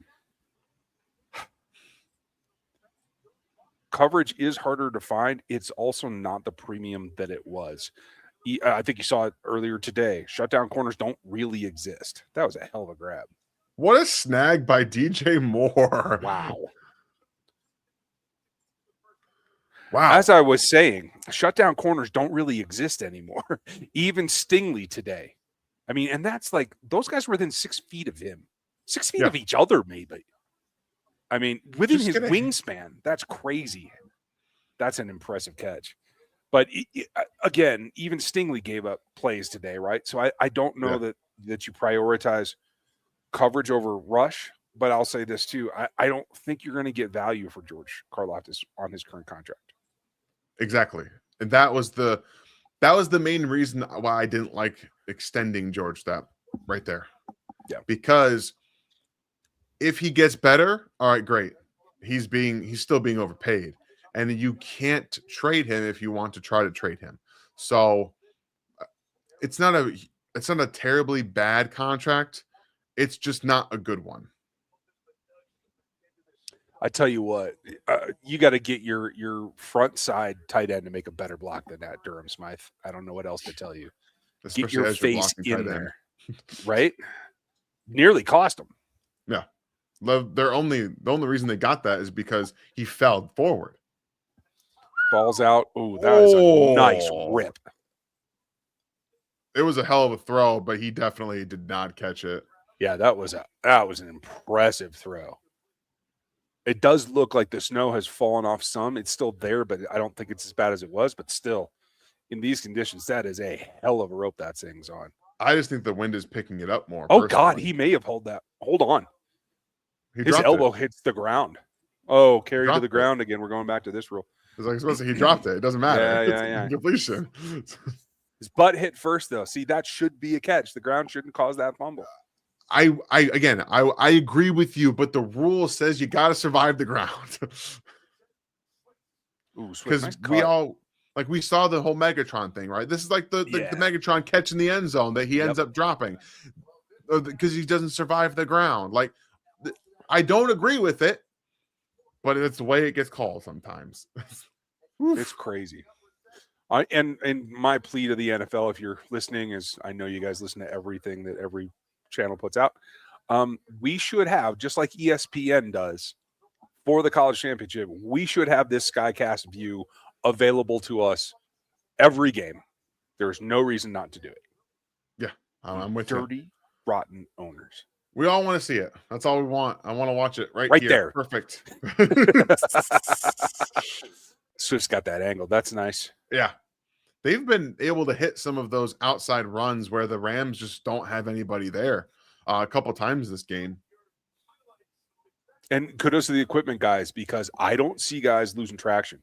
Speaker 1: Coverage is harder to find. It's also not the premium that it was. I think you saw it earlier today. Shutdown corners don't really exist. That was a hell of a grab.
Speaker 2: What a snag by DJ Moore.
Speaker 1: Wow.
Speaker 2: Wow.
Speaker 1: As I was saying, shutdown corners don't really exist anymore. Even Stingley today. I mean, and that's like, those guys were within 6 feet of him. 6 feet of each other, maybe. I mean, within his wingspan. That's crazy. That's an impressive catch. But again, even Stingley gave up plays today, right? So I don't know that you prioritize coverage over rush, but I'll say this too. I don't think you're going to get value for George Karlaftis on his current contract.
Speaker 2: Exactly. And that was the main reason why I didn't like extending George that right there.
Speaker 1: Yeah.
Speaker 2: Because if he gets better, all right, great. He's still being overpaid. And you can't trade him if you want to try to trade him. So it's not a terribly bad contract. It's just not a good one.
Speaker 1: I tell you what, you got to get your front side tight end to make a better block than that, Durham Smythe. I don't know what else to tell you.
Speaker 2: Especially
Speaker 1: get your face in there, right?
Speaker 2: Nearly cost him. Yeah. The only reason they got that is because he fell forward.
Speaker 1: Balls out. Ooh, that is a nice rip.
Speaker 2: It was a hell of a throw, but he definitely did not catch it.
Speaker 1: Yeah, that was an impressive throw. It does look like the snow has fallen off some. It's still there, but I don't think it's as bad as it was. But still, in these conditions, that is a hell of a rope that thing's on.
Speaker 2: I just think the wind is picking it up more.
Speaker 1: Oh, personally. God, he may have held that. Hold on. His elbow hits the ground. Oh, carry to the ground again. We're going back to this rule.
Speaker 2: It's like supposed to, he dropped it. It doesn't matter.
Speaker 1: Yeah.
Speaker 2: Completion.
Speaker 1: His butt hit first, though. See, that should be a catch. The ground shouldn't cause that fumble.
Speaker 2: I agree with you, but the rule says you got to survive the ground.
Speaker 1: Ooh, Swift,
Speaker 2: Because
Speaker 1: nice
Speaker 2: we
Speaker 1: cut.
Speaker 2: all like we saw the whole Megatron thing, right? This is like the
Speaker 1: Yeah.
Speaker 2: Megatron catch in the end zone that he
Speaker 1: Yep.
Speaker 2: ends up dropping because he doesn't survive the ground. Like I don't agree with it, but it's the way it gets called sometimes.
Speaker 1: It's crazy. And my plea to the NFL, if you're listening, is I know you guys listen to everything that every channel puts out. We should have, just like ESPN does for the college championship, we should have this Skycast view available to us every game. There's no reason not to do it.
Speaker 2: Yeah, I'm with
Speaker 1: Dirty,
Speaker 2: you.
Speaker 1: rotten owners.
Speaker 2: We all want to see it. That's all we want. I want to watch it right here.
Speaker 1: There.
Speaker 2: Perfect.
Speaker 1: Swift's got that angle. That's nice.
Speaker 2: Yeah. They've been able to hit some of those outside runs where the Rams just don't have anybody there a couple times this game.
Speaker 1: And kudos to the equipment guys, because I don't see guys losing traction,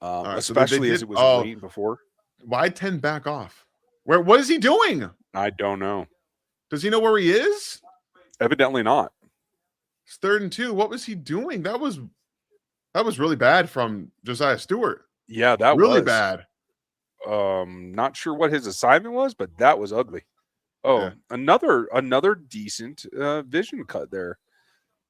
Speaker 2: Right,
Speaker 1: especially
Speaker 2: so
Speaker 1: as it was rain before.
Speaker 2: Why 10 back off? What is he doing?
Speaker 1: I don't know.
Speaker 2: Does he know where he is?
Speaker 1: Evidently not.
Speaker 2: It's 3rd and 2. What was he doing? That was really bad from Josiah Stewart.
Speaker 1: Yeah, that
Speaker 2: really
Speaker 1: was
Speaker 2: bad.
Speaker 1: Not sure what his assignment was, but that was ugly. Oh, yeah. Another decent vision cut there.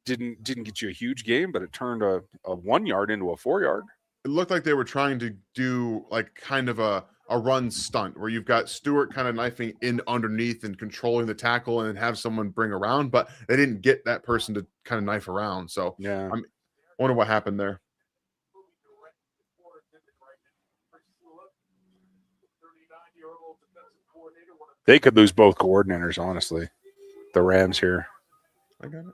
Speaker 1: Didn't get you a huge game, but it turned a 1 yard into a 4 yard.
Speaker 2: It looked like they were trying to do like kind of a run stunt where you've got Stewart kind of knifing in underneath and controlling the tackle and have someone bring around, but they didn't get that person to kind of knife around. So
Speaker 1: yeah,
Speaker 2: I wonder what happened there.
Speaker 1: They could lose both coordinators, honestly. The Rams here.
Speaker 2: I got it.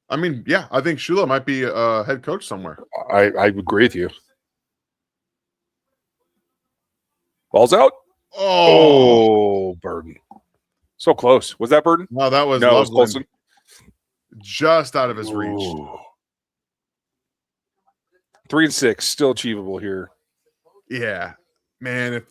Speaker 2: I mean, yeah, I think Shula might be a head coach somewhere.
Speaker 1: I agree with you. Ball's out. Oh, Burden. So close. Was that Burden?
Speaker 2: No, that was
Speaker 1: no, it was Colson.
Speaker 2: Just out of his reach.
Speaker 1: 3 and 6, still achievable here.
Speaker 2: Yeah, man. If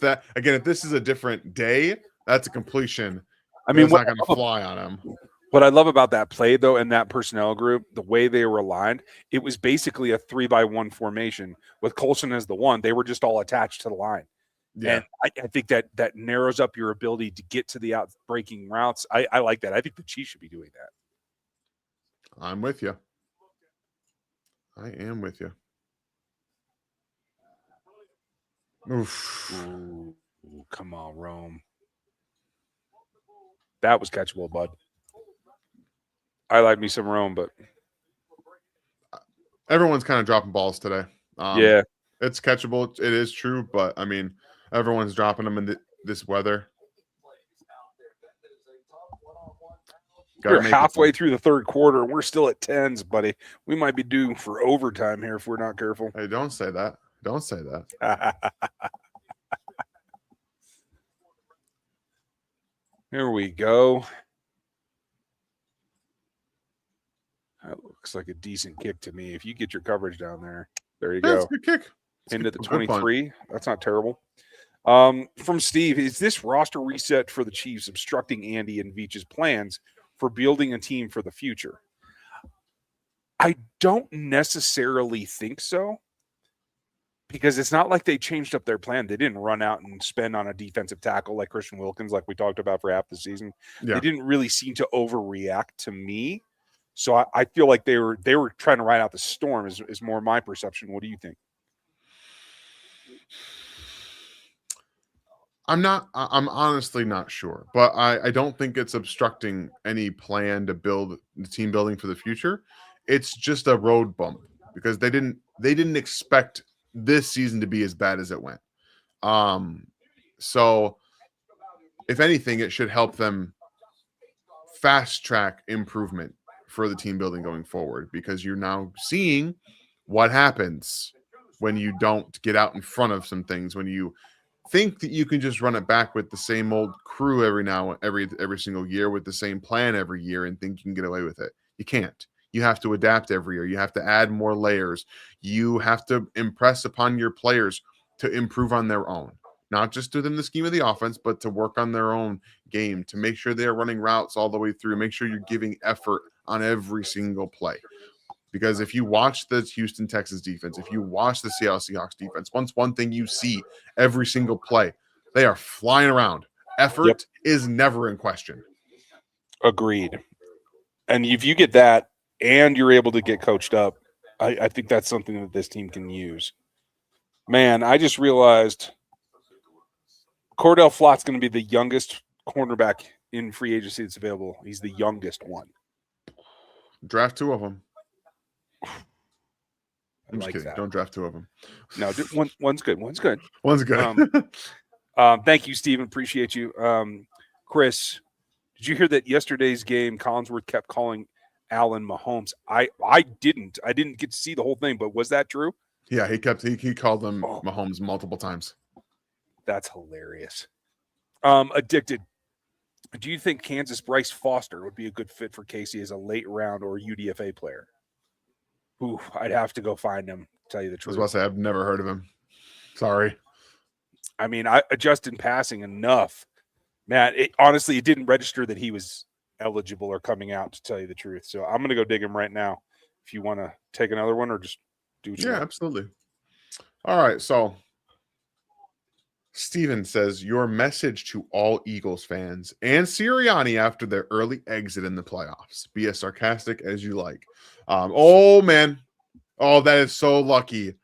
Speaker 2: this is a different day, that's a completion.
Speaker 1: I mean,
Speaker 2: it's not going to fly on him.
Speaker 1: What I love about that play, though, and that personnel group, the way they were aligned, it was basically a 3-by-1 formation with Colson as the one. They were just all attached to the line. Yeah. And I think that narrows up your ability to get to the out-breaking routes. I like that. I think the Chiefs should be doing that.
Speaker 2: I'm with you. I am with you. Oof.
Speaker 1: Ooh, come on, Rome. That was catchable, bud. I like me some Rome, but
Speaker 2: everyone's kind of dropping balls today.
Speaker 1: Yeah,
Speaker 2: it's catchable. It is true, but I mean, everyone's dropping them in this weather.
Speaker 1: We're halfway through the third quarter, and we're still at 10s, buddy. We might be due for overtime here if we're not careful.
Speaker 2: Hey, don't say that. Don't say that.
Speaker 1: Here we go. That looks like a decent kick to me. If you get your coverage down there, there you go.
Speaker 2: That's a good kick.
Speaker 1: Into the 23. That's not terrible. From Steve, is this roster reset for the Chiefs obstructing Andy and Veach's plans for building a team for the future? I don't necessarily think so, because it's not like they changed up their plan. They didn't run out and spend on a defensive tackle like Christian Wilkins, like we talked about for half the season. Yeah. They didn't really seem to overreact to me. So I feel like they were trying to ride out the storm is more my perception. What do you think?
Speaker 2: I'm honestly not sure, but I don't think it's obstructing any plan to build the team building for the future. It's just a road bump because they didn't expect this season to be as bad as it went. So if anything, it should help them fast track improvement for the team building going forward, because you're now seeing what happens when you don't get out in front of some things, when you think that you can just run it back with the same old crew every single year with the same plan every year and think you can get away with it. You can't. You have to adapt every year. You have to add more layers. You have to impress upon your players to improve on their own. not just within the scheme of the offense, but to work on their own game, to make sure they're running routes all the way through, make sure you're giving effort on every single play. Because if you watch the Houston Texans defense, if you watch the Seattle Seahawks defense, once one thing you see every single play, they are flying around. Effort is never in question.
Speaker 1: Agreed. And if you get that and you're able to get coached up, I think that's something that this team can use. Man, I just realized Cordell Flott's going to be the youngest cornerback in free agency that's available. He's the youngest one.
Speaker 2: Draft 2 of them. I'm
Speaker 1: like
Speaker 2: just kidding.
Speaker 1: That.
Speaker 2: Don't draft 2 of them.
Speaker 1: No, one's good. One's good.
Speaker 2: One's good.
Speaker 1: Thank you, Steven. Appreciate you. Chris, did you hear that yesterday's game, Collinsworth kept calling Allen Mahomes? I didn't. I didn't get to see the whole thing, but was that true?
Speaker 2: Yeah, he called him Mahomes multiple times.
Speaker 1: That's hilarious. Addicted. Do you think Kansas Bryce Foster would be a good fit for Casey as a late round or UDFA player? Ooh, I'd have to go find him, to tell you the truth.
Speaker 2: I was about to say, I've never heard of him. Sorry.
Speaker 1: I mean, I just in passing enough. Man, honestly, it didn't register that he was eligible or coming out, to tell you the truth. So I'm going to go dig him right now. If you want to take another one or just do what you want.
Speaker 2: Absolutely. All right, so Steven says, your message to all Eagles fans and Sirianni after their early exit in the playoffs. Be as sarcastic as you like. Oh, man. Oh, that is so lucky.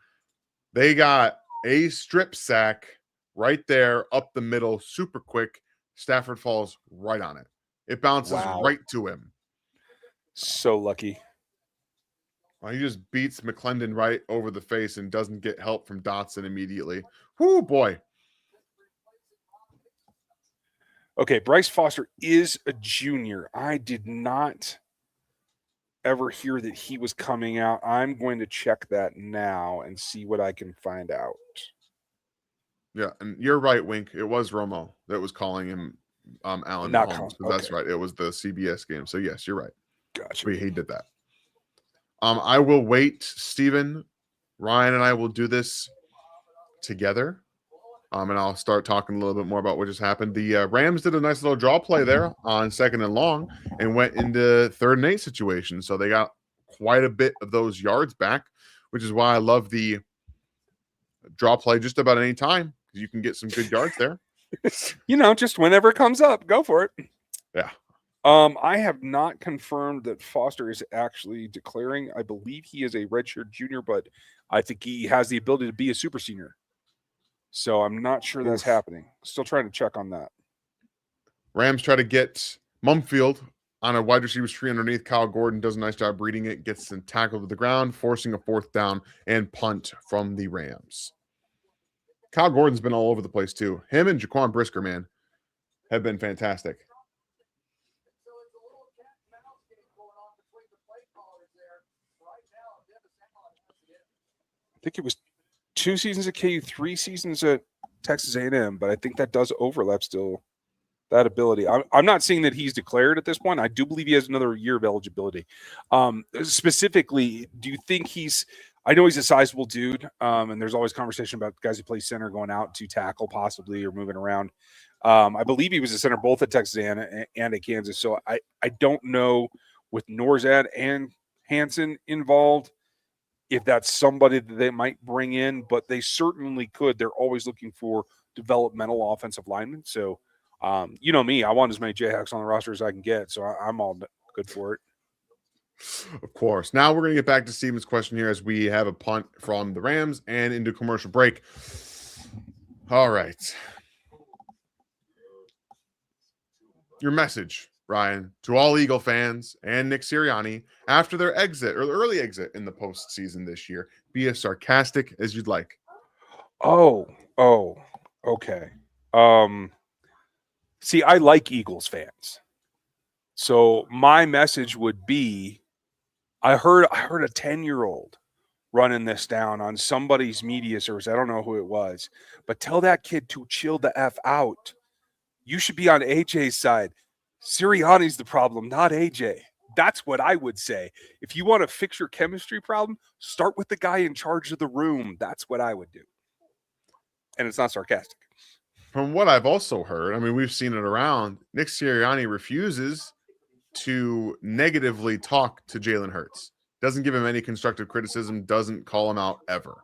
Speaker 2: They got a strip sack right there up the middle, super quick. Stafford falls right on it. It bounces right to him.
Speaker 1: So lucky.
Speaker 2: Well, he just beats McClendon right over the face and doesn't get help from Dotson immediately. Whoo, boy.
Speaker 1: Okay, Bryce Foster is a junior. I did not ever hear that he was coming out. I'm going to check that now and see what I can find out.
Speaker 2: Yeah, and you're right, Wink. It was Romo that was calling him Allen Mahomes. Okay. That's right. It was the CBS game. So, yes, you're right.
Speaker 1: Gotcha.
Speaker 2: He did that. I will wait, Steven. Ryan and I will do this together. And I'll start talking a little bit more about what just happened. The Rams did a nice little draw play there on 2nd and long and went into 3rd and 8 situation. So they got quite a bit of those yards back, which is why I love the draw play just about any time, because you can get some good yards there.
Speaker 1: Just whenever it comes up, go for it.
Speaker 2: Yeah.
Speaker 1: I have not confirmed that Foster is actually declaring. I believe he is a redshirt junior, but I think he has the ability to be a super senior. So I'm not sure that's happening. Still trying to check on that.
Speaker 2: Rams try to get Mumfield on a wide receiver screen underneath. Kyle Gordon does a nice job reading it, gets him tackled to the ground, forcing a 4th down and punt from the Rams. Kyle Gordon's been all over the place too. Him and Jaquan Brisker, man, have been fantastic.
Speaker 1: I think it was 2 seasons at KU, 3 seasons at Texas A&M, but I think that does overlap still, that ability. I'm not seeing that he's declared at this point. I do believe he has another year of eligibility. Specifically, do you think I know he's a sizable dude, and there's always conversation about guys who play center going out to tackle possibly or moving around. I believe he was a center both at Texas and at Kansas, so I don't know with Norzad and Hansen involved if that's somebody that they might bring in, but they certainly could. They're always looking for developmental offensive linemen. So, you know me, I want as many Jayhawks on the roster as I can get. So I'm all good for it.
Speaker 2: Of course. Now we're going to get back to Steven's question here as we have a punt from the Rams and into commercial break. All right. Your message, Ryan, to all Eagle fans and Nick Sirianni after their exit or early exit in the postseason this year. Be as sarcastic as you'd like.
Speaker 1: Oh, okay. See, I like Eagles fans. So my message would be, I heard a 10-year-old running this down on somebody's media service. I don't know who it was, but tell that kid to chill the F out. You should be on AJ's side. Sirianni's the problem, not AJ. That's what I would say. If you want to fix your chemistry problem, start with the guy in charge of the room. That's what I would do. And it's not sarcastic.
Speaker 2: From what I've also heard, I mean, we've seen it around. Nick Sirianni refuses to negatively talk to Jalen Hurts. Doesn't give him any constructive criticism. Doesn't call him out ever.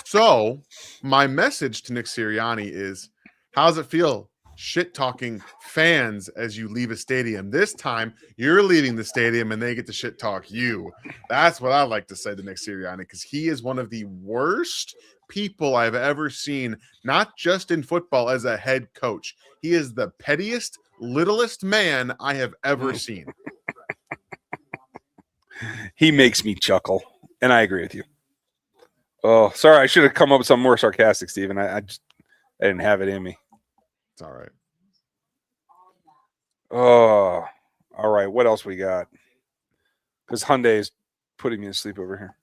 Speaker 2: So my message to Nick Sirianni is, how's it feel shit talking fans as you leave a stadium? This time you're leaving the stadium and they get to shit talk you. That's what I like to say to Nick Sirianni, because he is one of the worst people I've ever seen, not just in football as a head coach. He is the pettiest, littlest man I have ever seen.
Speaker 1: He makes me chuckle, and I agree with you. Oh, sorry, I should have come up with something more sarcastic, Steven. I didn't have it in me.
Speaker 2: It's all right.
Speaker 1: Oh, all right. What else we got? Because Hyundai is putting me to sleep over here.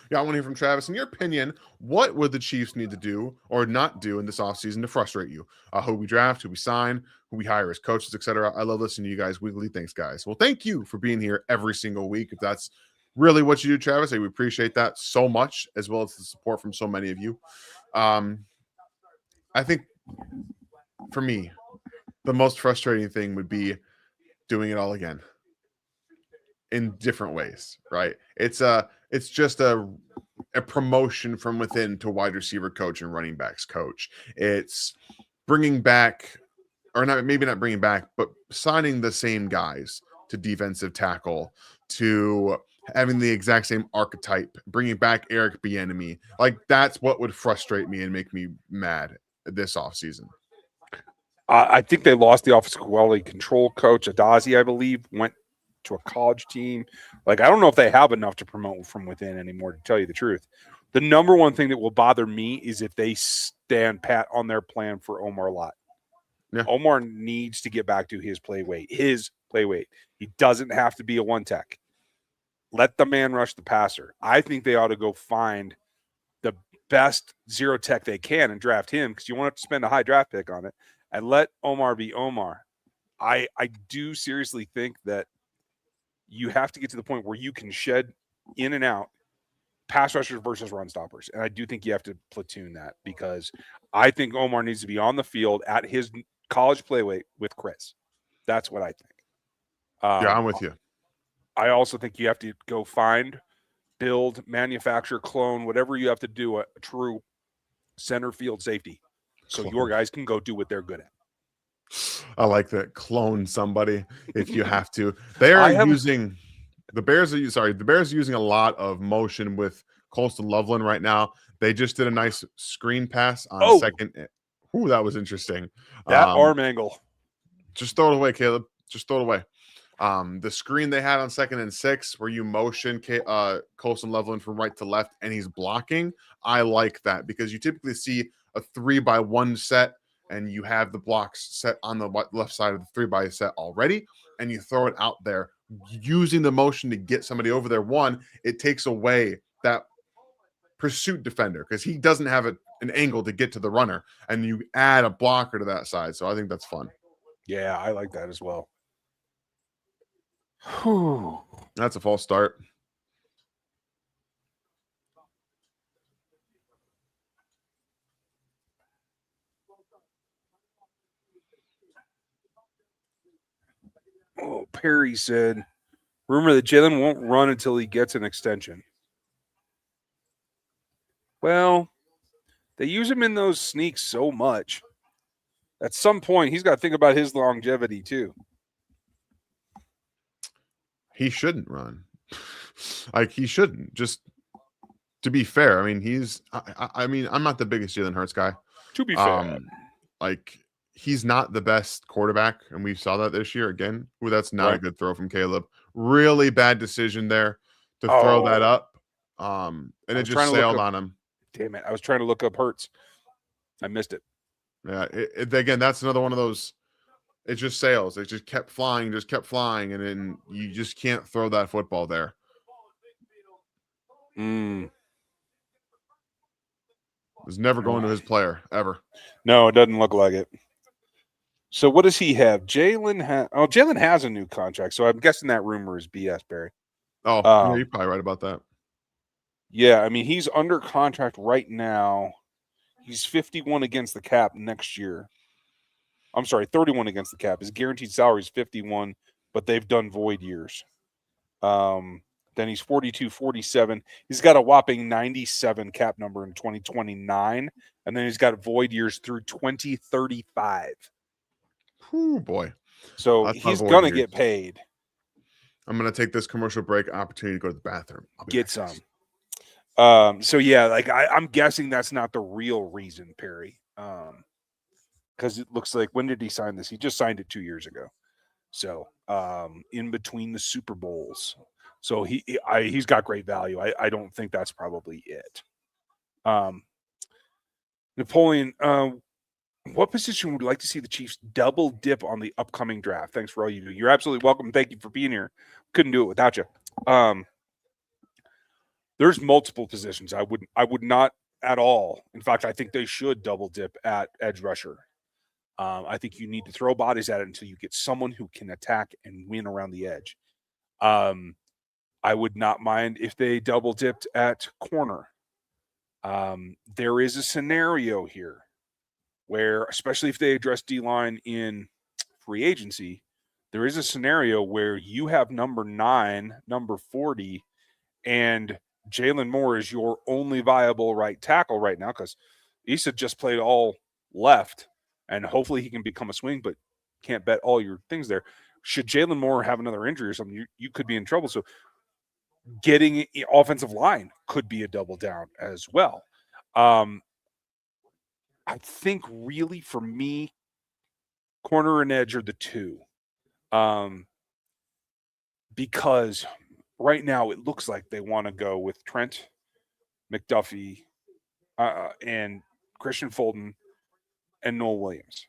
Speaker 2: Yeah, I want to hear from Travis. In your opinion, what would the Chiefs need to do or not do in this offseason to frustrate you? Who we draft, who we sign, who we hire as coaches, etc. I love listening to you guys weekly. Thanks, guys. Well, thank you for being here every single week. If that's really what you do, Travis, we appreciate that so much, as well as the support from so many of you. I think for me, the most frustrating thing would be doing it all again in different ways, right? It's just a promotion from within to wide receiver coach and running backs coach. It's bringing back, or not, maybe not bringing back, but signing the same guys to defensive tackle, to having the exact same archetype, bringing back Eric Bieniemy. Like, that's what would frustrate me and make me mad this offseason.
Speaker 1: I think they lost the offensive quality control coach. Adazi, I believe, went to a college team. Like, I don't know if they have enough to promote from within anymore, to tell you the truth. The number one thing that will bother me is if they stand pat on their plan for Omar Lott. Yeah. Omar needs to get back to his play weight. He doesn't have to be a one tech. Let the man rush the passer. I think they ought to go find the best zero tech they can and draft him, because you won't have to spend a high draft pick on it, and let Omar be Omar. I do seriously think that you have to get to the point where you can shed in and out pass rushers versus run stoppers. And I do think you have to platoon that, because I think Omar needs to be on the field at his college play weight with Chris. That's what I think.
Speaker 2: Yeah, I'm with you.
Speaker 1: I also think you have to go find, build, manufacture, clone, whatever you have to do, a true center field safety. So your guys can go do what they're good at.
Speaker 2: I like that. Clone somebody if you have to. They are using the Bears are using a lot of motion with Colston Loveland right now. They just did a nice screen pass on second. Ooh, that was interesting.
Speaker 1: That arm angle.
Speaker 2: Just throw it away, Caleb. Just throw it away. The screen they had on 2nd and 6 where you motion Colston Loveland from right to left and he's blocking. I like that, because you typically see a 3-by-1 set and you have the blocks set on the left side of the 3-by set already, and you throw it out there using the motion to get somebody over there. One, it takes away that pursuit defender because he doesn't have an angle to get to the runner, and you add a blocker to that side. So I think that's fun.
Speaker 1: Yeah, I like that as well. Whew.
Speaker 2: That's a false start.
Speaker 1: Oh, Perry said, rumor that Jalen won't run until he gets an extension. Well, they use him in those sneaks so much. At some point, he's got to think about his longevity too.
Speaker 2: He shouldn't run. Like, he shouldn't. Just to be fair, I mean, I'm not the biggest Jalen Hurts guy.
Speaker 1: To be fair.
Speaker 2: Like, he's not the best quarterback, and we saw that this year again. Ooh, that's not a good throw from Caleb. Really bad decision there to throw that up. And it just sailed on him.
Speaker 1: Damn it. I was trying to look up Hurts. I missed it.
Speaker 2: Yeah. Again, that's another one of those. It just sails. It just kept flying, and then you just can't throw that football there. It's never going to his player, ever.
Speaker 1: No, it doesn't look like it. So what does he have? Jalen has a new contract, so I'm guessing that rumor is BS, Barry.
Speaker 2: Oh, yeah, you're probably right about that.
Speaker 1: Yeah, I mean, he's under contract right now. He's 51 against the cap next year. I'm sorry, 31 against the cap. His guaranteed salary is 51, but they've done void years. Then he's 42, 47. He's got a whopping 97 cap number in 2029, and then he's got void years through 2035.
Speaker 2: Oh boy.
Speaker 1: So
Speaker 2: That's
Speaker 1: he's
Speaker 2: not
Speaker 1: going to
Speaker 2: void years.
Speaker 1: get paid.
Speaker 2: I'm going to take this commercial break opportunity to go to the bathroom.
Speaker 1: Get some. So yeah, like I'm guessing that's not the real reason, Perry. Because it looks like, when did he sign this? He just signed it 2 years ago. So in between the Super Bowls. So he's got great value. I don't think that's probably it. Napoleon, what position would you like to see the Chiefs double dip on the upcoming draft? Thanks for all you do. You're absolutely welcome. Thank you for being here. Couldn't do it without you. There's multiple positions. I would not at all. In fact, I think they should double dip at edge rusher. I think you need to throw bodies at it until you get someone who can attack and win around the edge. I would not mind if they double dipped at corner. There is a scenario here where, especially if they address D-line in free agency, there is a scenario where you have number 9, number 40, and Jalen Moore is your only viable right tackle right now, because Issa just played all left, and hopefully he can become a swing, but can't bet all your things there. Should Jalen Moore have another injury or something, you could be in trouble. So getting offensive line could be a double down as well. I think really for me, corner and edge are the two. Because right now it looks like they want to go with Trent McDuffie and Christian Fulton and Noel Williams.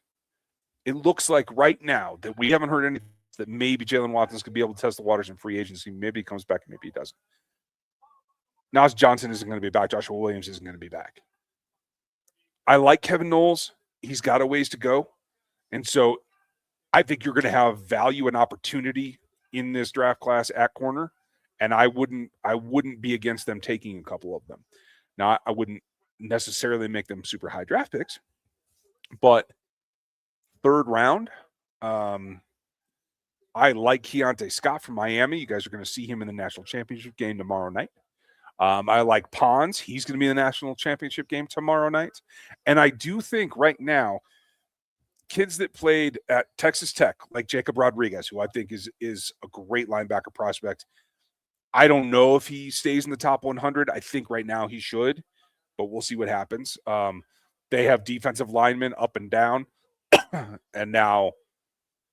Speaker 1: It looks like right now that we haven't heard anything that maybe Jalen Watkins could be able to test the waters in free agency. Maybe he comes back, maybe he doesn't. Nas Johnson isn't going to be back. Joshua Williams isn't going to be back. I like Kevin Knowles. He's got a ways to go. And so I think you're going to have value and opportunity in this draft class at corner. And I wouldn't be against them taking a couple of them. Now, I wouldn't necessarily make them super high draft picks, but third round, I like Keontae Scott from Miami. You guys are going to see him in the national championship game tomorrow night. I like Pons. He's going to be in the national championship game tomorrow night. And I do think right now, kids that played at Texas Tech, like Jacob Rodriguez, who I think is a great linebacker prospect. I don't know if he stays in the top 100. I think right now he should, but we'll see what happens. They have defensive linemen up and down, and now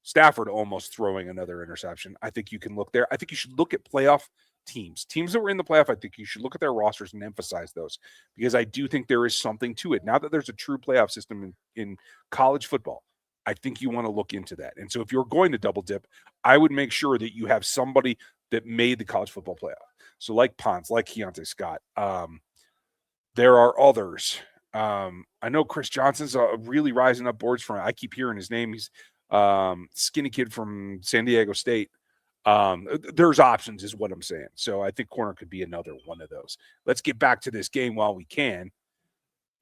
Speaker 1: Stafford almost throwing another interception. I think you can look there. I think you should look at playoff teams that were in the playoff. I think you should look at their rosters and emphasize those, because I do think there is something to it. Now that there's a true playoff system in college football, I think you want to look into that. And so if you're going to double dip, I would make sure that you have somebody that made the college football playoff. So like Pons, like Keontae Scott. There are others. I know Chris Johnson's really rising up boards for him. I keep hearing his name. He's skinny kid from San Diego State. There's options is what I'm saying. So I think corner could be another one of those. Let's get back to this game while we can.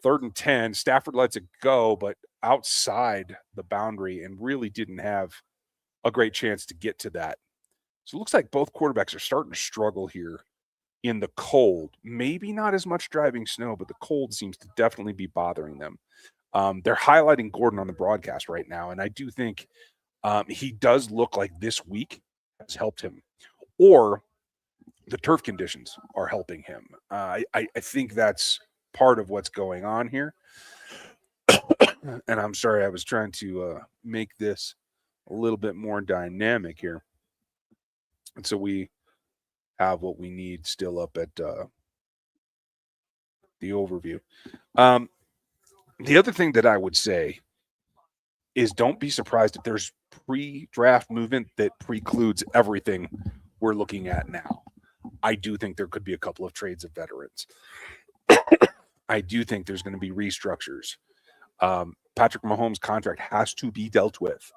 Speaker 1: 3rd and 10. Stafford lets it go, but outside the boundary, and really didn't have a great chance to get to that. So it looks like both quarterbacks are starting to struggle here in the cold. Maybe not as much driving snow, but the cold seems to definitely be bothering them. They're highlighting Gordon on the broadcast right now, and I do think he does look like this week has helped him, or the turf conditions are helping him. I think that's part of what's going on here. And I'm sorry, I was trying to make this a little bit more dynamic here. And so we have what we need still up at the overview. The other thing that I would say is don't be surprised if there's pre-draft movement that precludes everything we're looking at now. I do think there could be a couple of trades of veterans. I do think there's going to be restructures. Patrick Mahomes' contract has to be dealt with.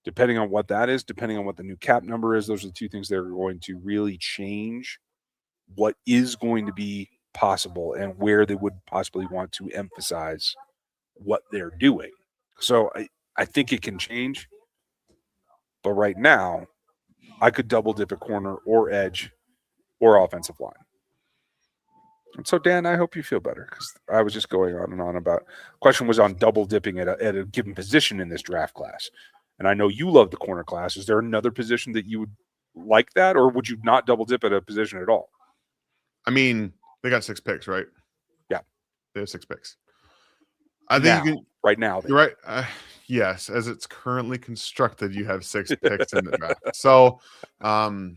Speaker 1: Depending on what that is, depending on what the new cap number is, those are the two things that are going to really change what is going to be possible and where they would possibly want to emphasize what they're doing. So I think it can change. But right now, I could double dip a corner or edge or offensive line. And so, Dan, I hope you feel better because I was just going on and on about. Question was on double dipping at a given position in this draft class, and I know you love the corner class. Is there another position that you would like that, or would you not double dip at a position at all?
Speaker 2: I mean, they got 6 picks, right?
Speaker 1: Yeah,
Speaker 2: they have 6 picks. I think
Speaker 1: now,
Speaker 2: you can.
Speaker 1: right now.
Speaker 2: You're right. Yes, as it's currently constructed, you have 6 picks in the draft. So, I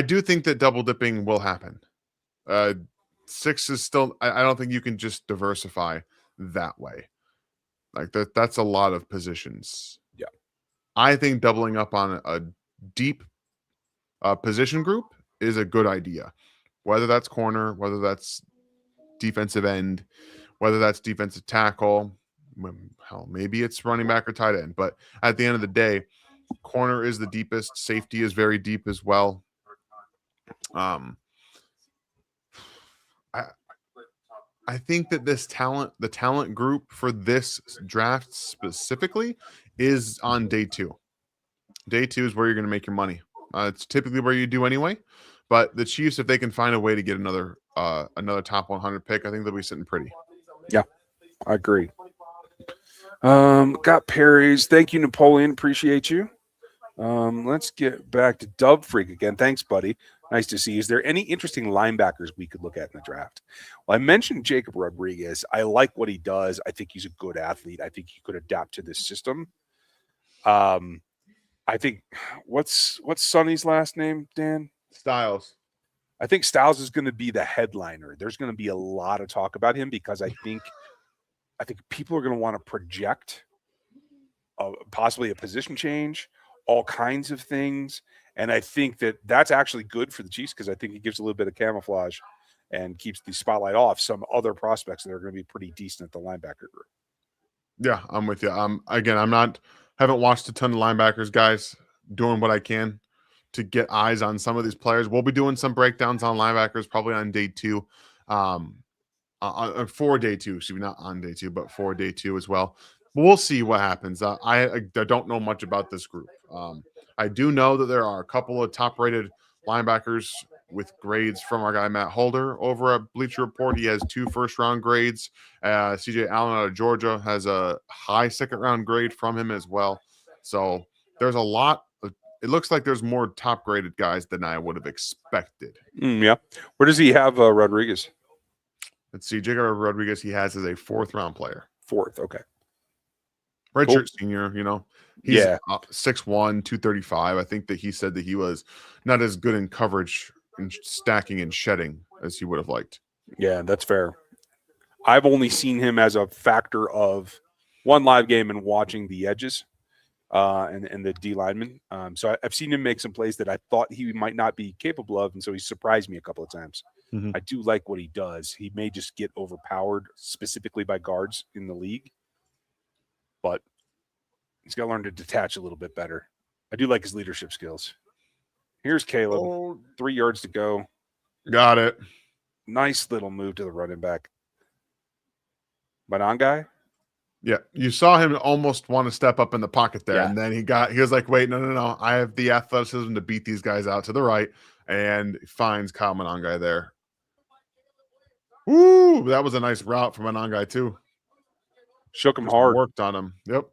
Speaker 2: do think that double dipping will happen. 6 is still. I don't think you can just diversify that way. Like that's a lot of positions.
Speaker 1: Yeah,
Speaker 2: I think doubling up on a deep position group is a good idea. Whether that's corner, whether that's defensive end, whether that's defensive tackle, hell, maybe it's running back or tight end. But at the end of the day, corner is the deepest. Safety is very deep as well. I think that the talent group for this draft specifically is on day 2. Day 2 is where you're going to make your money. It's typically where you do anyway. But the Chiefs, if they can find a way to get another top 100 pick, I think they'll be sitting pretty.
Speaker 1: Yeah, I agree. Got Perry's. Thank you, Napoleon. Appreciate you. Let's get back to Dub Freak again. Thanks, buddy. Nice to see you. Is there any interesting linebackers we could look at in the draft? Well, I mentioned Jacob Rodriguez. I like what he does. I think he's a good athlete. I think he could adapt to this system. I think what's Sonny's last name, Dan?
Speaker 2: Styles.
Speaker 1: I think Styles is going to be the headliner. There's going to be a lot of talk about him because I think people are going to want to project possibly a position change, all kinds of things. And I think that that's actually good for the Chiefs because I think it gives a little bit of camouflage and keeps the spotlight off some other prospects that are going to be pretty decent at the linebacker group.
Speaker 2: Yeah, I'm with you. Again, haven't watched a ton of linebackers, guys. Doing what I can to get eyes on some of these players. We'll be doing some breakdowns on linebackers probably on day 2. For day 2, excuse me, not on day 2, but for day 2 as well. We'll see what happens. I don't know much about this group. I do know that there are a couple of top-rated linebackers with grades from our guy Matt Holder over at Bleacher Report. He has 2 first-round grades. CJ Allen out of Georgia has a high second-round grade from him as well. So there's a lot. It looks like there's more top-graded guys than I would have expected.
Speaker 1: Yeah. Where does he have Rodriguez?
Speaker 2: Let's see. Jacob Rodriguez he has as a 4th-round player.
Speaker 1: 4th, okay.
Speaker 2: Redshirt senior, he's 6'1", 235. I think that he said that he was not as good in coverage and stacking and shedding as he would have liked.
Speaker 1: Yeah, that's fair. I've only seen him as a factor of one live game and watching the edges and the D linemen. So I've seen him make some plays that I thought he might not be capable of, and so he surprised me a couple of times. Mm-hmm. I do like what he does. He may just get overpowered specifically by guards in the league, but he's got to learn to detach a little bit better. I do like his leadership skills. Here's Caleb. 3 yards to go.
Speaker 2: Got it.
Speaker 1: Nice little move to the running back. Manangai?
Speaker 2: Yeah. You saw him almost want to step up in the pocket there. Yeah. And then he was like, wait, no. I have the athleticism to beat these guys out to the right. And finds Kyle Manangai there. Woo! That was a nice route from Manangai too.
Speaker 1: Shook him hard.
Speaker 2: Worked on him. Yep.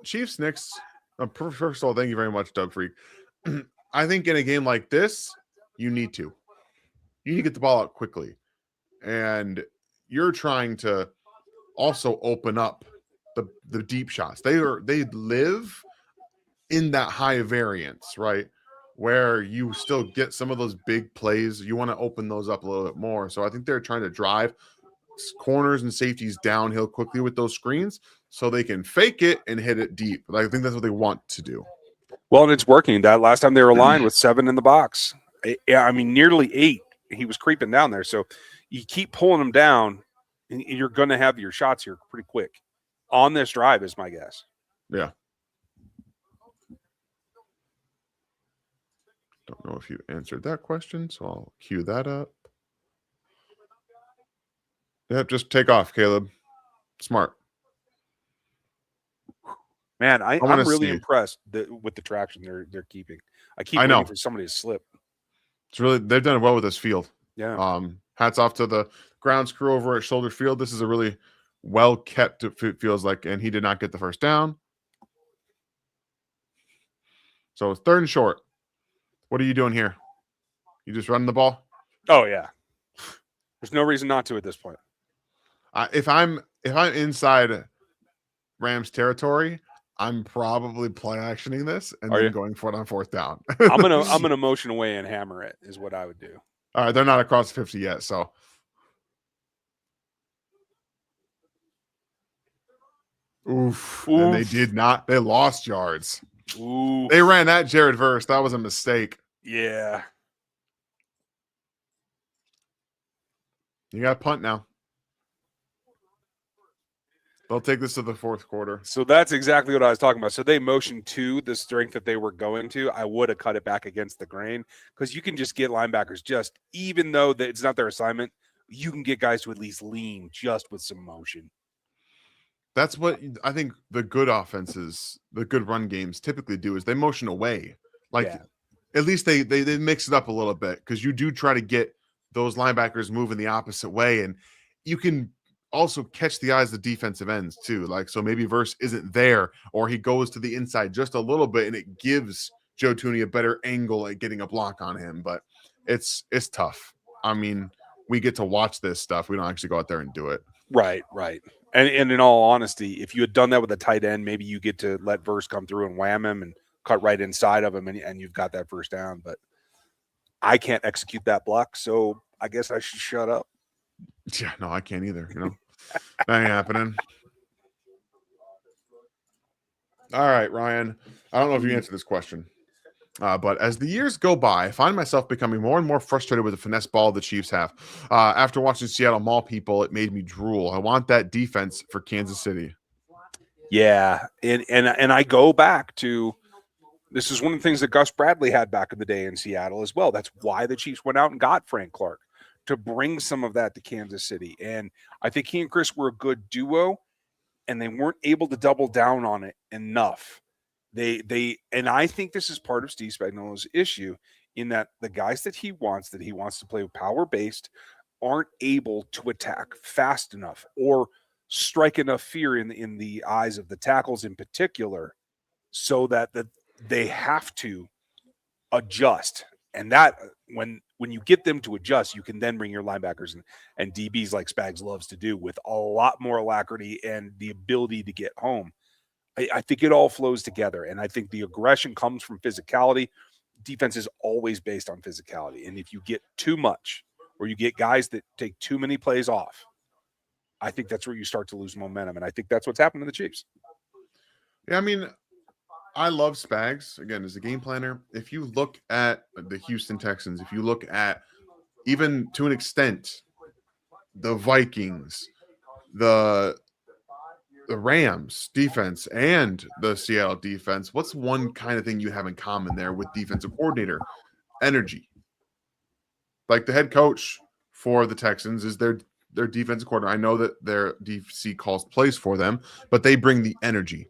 Speaker 2: Chiefs Knicks. First of all, thank you very much, Doug Freak. I think in a game like this, you need to get the ball out quickly, and you're trying to also open up the deep shots. They live in that high variance, right? Where you still get some of those big plays. You want to open those up a little bit more. So I think they're trying to drive corners and safeties downhill quickly with those screens so they can fake it and hit it deep. I think that's what they want to do.
Speaker 1: Well, and it's working. That last time they were aligned with 7 in the box. I mean, nearly 8. He was creeping down there. So you keep pulling him down, and you're going to have your shots here pretty quick. On this drive is my guess.
Speaker 2: Yeah. Don't know if you answered that question, so I'll cue that up. Yep, just take off, Caleb. Smart.
Speaker 1: Man,
Speaker 2: I want
Speaker 1: I'm
Speaker 2: to
Speaker 1: really
Speaker 2: see.
Speaker 1: impressed with the traction they're keeping. I keep
Speaker 2: I
Speaker 1: waiting
Speaker 2: know.
Speaker 1: for somebody to slip.
Speaker 2: It's really, they've done well with this field.
Speaker 1: Yeah.
Speaker 2: Hats off to the grounds crew over at Shoulder Field. This is a really well kept, it feels like, and he did not get the first down. So it's 3rd and short. What are you doing here? You just running the ball?
Speaker 1: Oh yeah. There's no reason not to at this point.
Speaker 2: If I'm inside Rams territory, I'm probably play actioning this and
Speaker 1: Are
Speaker 2: then
Speaker 1: you?
Speaker 2: going for it on 4th down.
Speaker 1: I'm gonna motion away and hammer it is what I would do.
Speaker 2: All right, they're not across 50 yet, so oof. And they did not. They lost yards.
Speaker 1: Ooh.
Speaker 2: They ran at Jared Verse. That was a mistake.
Speaker 1: Yeah.
Speaker 2: You got to punt now. They'll take this to the 4th quarter.
Speaker 1: So that's exactly what I was talking about. So they motioned to the strength that they were going to. I would have cut it back against the grain because you can just get linebackers just, even though it's not their assignment, you can get guys to at least lean just with some motion.
Speaker 2: That's what I think the good offenses, the good run games typically do is they motion away. Like at least they mix it up a little bit because you do try to get those linebackers moving the opposite way. And you can also catch the eyes of the defensive ends too. Like, so maybe Verse isn't there or he goes to the inside just a little bit and it gives Joe Tooney a better angle at getting a block on him. But it's tough. I mean, we get to watch this stuff. We don't actually go out there and do it.
Speaker 1: Right. And in all honesty, if you had done that with a tight end, maybe you get to let Verse come through and wham him and cut right inside of him, and you've got that first down. But I can't execute that block, so I guess I should shut up.
Speaker 2: Yeah, no, I can't either. That ain't happening. All right, Ryan. I don't know if you answered this question. But as the years go by, I find myself becoming more and more frustrated with the finesse ball the Chiefs have. After watching Seattle maul people, it made me drool. I want that defense for Kansas City.
Speaker 1: Yeah, and I go back to, this is one of the things that Gus Bradley had back in the day in Seattle as well. That's why the Chiefs went out and got Frank Clark, to bring some of that to Kansas City. And I think he and Chris were a good duo, and they weren't able to double down on it enough. And I think this is part of Steve Spagnuolo's issue, in that the guys that he wants to play power based aren't able to attack fast enough or strike enough fear in the eyes of the tackles in particular, so that they have to adjust. And that when you get them to adjust, you can then bring your linebackers and DBs, like Spags loves to do, with a lot more alacrity and the ability to get home. I think it all flows together, and I think the aggression comes from physicality. Defense is always based on physicality, and if you get too much, or you get guys that take too many plays off, I think that's where you start to lose momentum, and I think that's what's happened to the Chiefs.
Speaker 2: Yeah, I mean, I love Spags, again, as a game planner. If you look at the Houston Texans, if you look at, even to an extent, the Vikings, the Rams defense and the Seattle defense, what's one kind of thing you have in common there with defensive coordinator? Energy. Like the head coach for the Texans is their defensive coordinator. I know that their DC calls plays for them, but they bring the energy.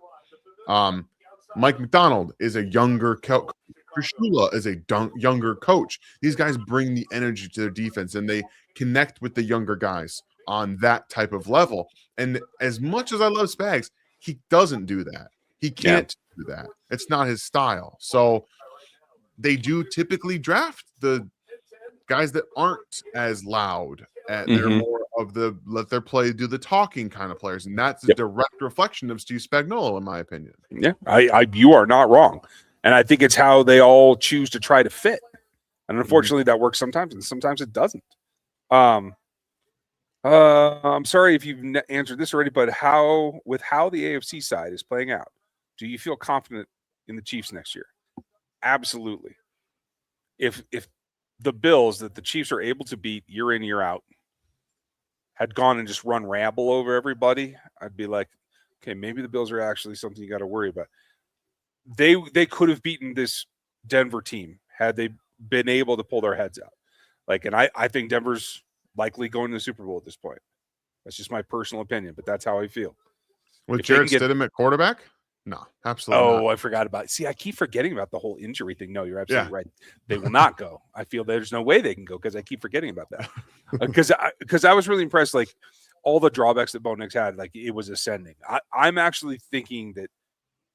Speaker 2: Mike McDonald is a younger coach. Shula is a younger coach. These guys bring the energy to their defense, and they connect with the younger guys on that type of level. And as much as I love Spags, he doesn't do that. He can't do that. It's not his style. So they do typically draft the guys that aren't as loud. They're more of the let their play do the talking kind of players, and that's a direct reflection of Steve Spagnuolo, in my opinion.
Speaker 1: Yeah, you are not wrong, and I think it's how they all choose to try to fit, and unfortunately, that works sometimes, and sometimes it doesn't. I'm sorry if you've answered this already, but how the AFC side is playing out, do you feel confident in the Chiefs next year? Absolutely. If the Bills that the Chiefs are able to beat year in, year out had gone and just run ramble over everybody, I'd be like, okay, maybe the Bills are actually something you got to worry about. They could have beaten this Denver team had they been able to pull their heads out. And I think Denver's likely going to the Super Bowl at this point. That's just my personal opinion, but that's how I feel.
Speaker 2: With
Speaker 1: If they can
Speaker 2: Jarrett
Speaker 1: get
Speaker 2: Stidham at quarterback? No, absolutely not.
Speaker 1: Oh, I forgot about. See, I keep forgetting about the whole injury thing. No, you're
Speaker 2: Yeah.
Speaker 1: absolutely right. They will not go. I feel there's no way they can go because I keep forgetting about that. Because I was really impressed. Like all the drawbacks that Bo Nix had, like it was ascending. I'm actually thinking that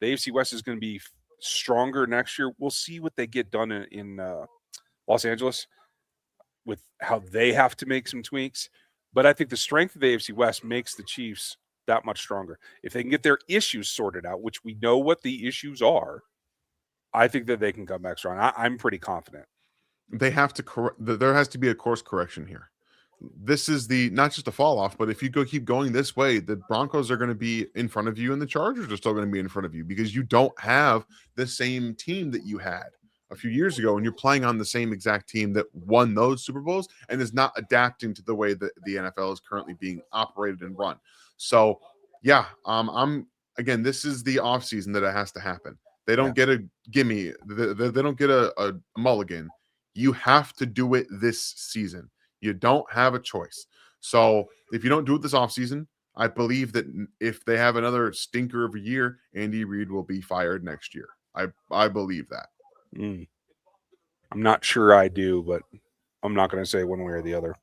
Speaker 1: the AFC West is going to be stronger next year. We'll see what they get done in Los Angeles with how they have to make some tweaks. But I think the strength of the AFC West makes the Chiefs that much stronger. If they can get their issues sorted out, which we know what the issues are, I think that they can come back strong. I'm pretty confident.
Speaker 2: They have to there has to be a course correction here. This is the not just a fall off, but if you keep going this way, the Broncos are going to be in front of you and the Chargers are still going to be in front of you because you don't have the same team that you had a few years ago, and you're playing on the same exact team that won those Super Bowls and is not adapting to the way that the NFL is currently being operated and run. So, yeah, I'm again. This is the offseason that it has to happen. They don't get a gimme. They don't get a mulligan. You have to do it this season. You don't have a choice. So if you don't do it this offseason, I believe that if they have another stinker of a year, Andy Reid will be fired next year. I believe that.
Speaker 1: I'm not sure I do, but I'm not going to say one way or the other.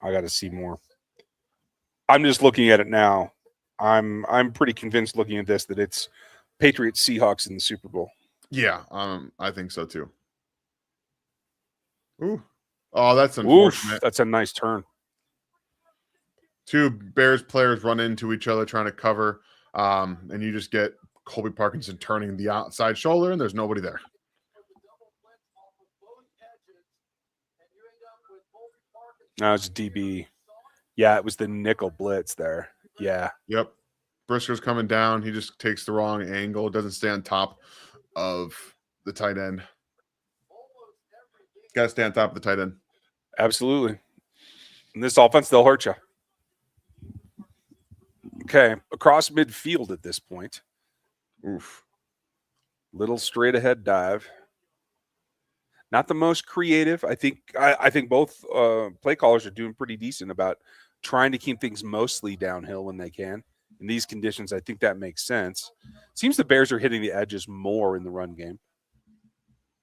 Speaker 1: I got to see more. I'm just looking at it now. I'm pretty convinced looking at this that it's Patriots Seahawks in the Super Bowl.
Speaker 2: Yeah, I think so too. Ooh. Oh, that's unfortunate.
Speaker 1: Oof, that's a nice turn.
Speaker 2: Two Bears players run into each other trying to cover, and you just get Colby Parkinson turning the outside shoulder, and there's nobody there.
Speaker 1: No, it's DB. Yeah, it was the nickel blitz there. Yeah.
Speaker 2: Yep. Brisker's coming down. He just takes the wrong angle. Doesn't stay on top of the tight end. Got to stay on top of the tight end.
Speaker 1: Absolutely. In this offense, they'll hurt you. Okay, across midfield at this point.
Speaker 2: Oof.
Speaker 1: Little straight ahead dive. Not the most creative. I think both play callers are doing pretty decent about trying to keep things mostly downhill when they can. In these conditions, I think that makes sense. Seems the Bears are hitting the edges more in the run game.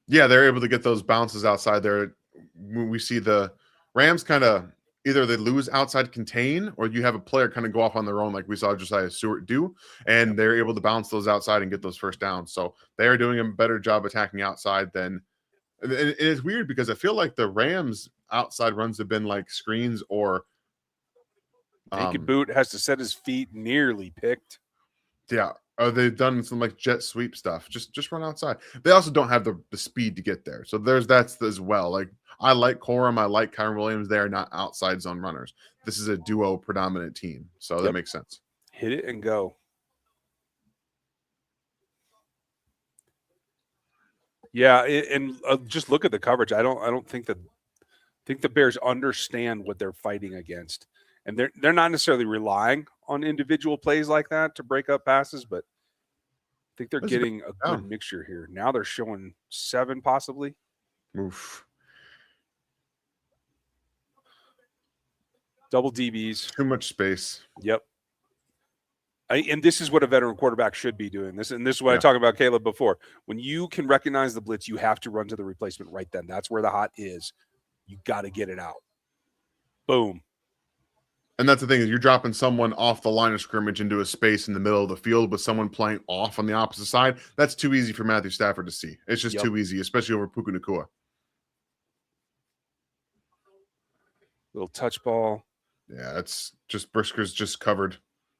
Speaker 2: Yeah, they're able to get those bounces outside there. We see the Rams kind of either they lose outside contain or you have a player kind of go off on their own like we saw Josiah Stewart do, and they're able to bounce those outside and get those first downs. So they are doing a better job attacking outside than – and it's weird because I feel like the Rams outside runs have been like screens or
Speaker 1: Naked Boot has to set his feet nearly picked.
Speaker 2: Yeah. They've done some like jet sweep stuff. Just run outside. They also don't have the speed to get there. So that's as well. Like I like Corum, I like Kyron Williams. They are not outside zone runners. This is a duo predominant team. So that makes sense.
Speaker 1: Hit it and go. Yeah, and just look at the coverage. I don't think the Bears understand what they're fighting against. And they're not necessarily relying on individual plays like that to break up passes, but I think they're getting a good mixture here. Now they're showing 7 possibly.
Speaker 2: Oof.
Speaker 1: Double DBs.
Speaker 2: Too much space.
Speaker 1: Yep. And this is what a veteran quarterback should be doing. This is what I talked about Caleb before. When you can recognize the blitz, you have to run to the replacement right then. That's where the hot is. You got to get it out. Boom.
Speaker 2: And that's the thing is you're dropping someone off the line of scrimmage into a space in the middle of the field with someone playing off on the opposite side. That's too easy for Matthew Stafford to see. It's just too easy, especially over Puka Nacua.
Speaker 1: Little touch ball.
Speaker 2: Yeah, it's just Brisker's just covered.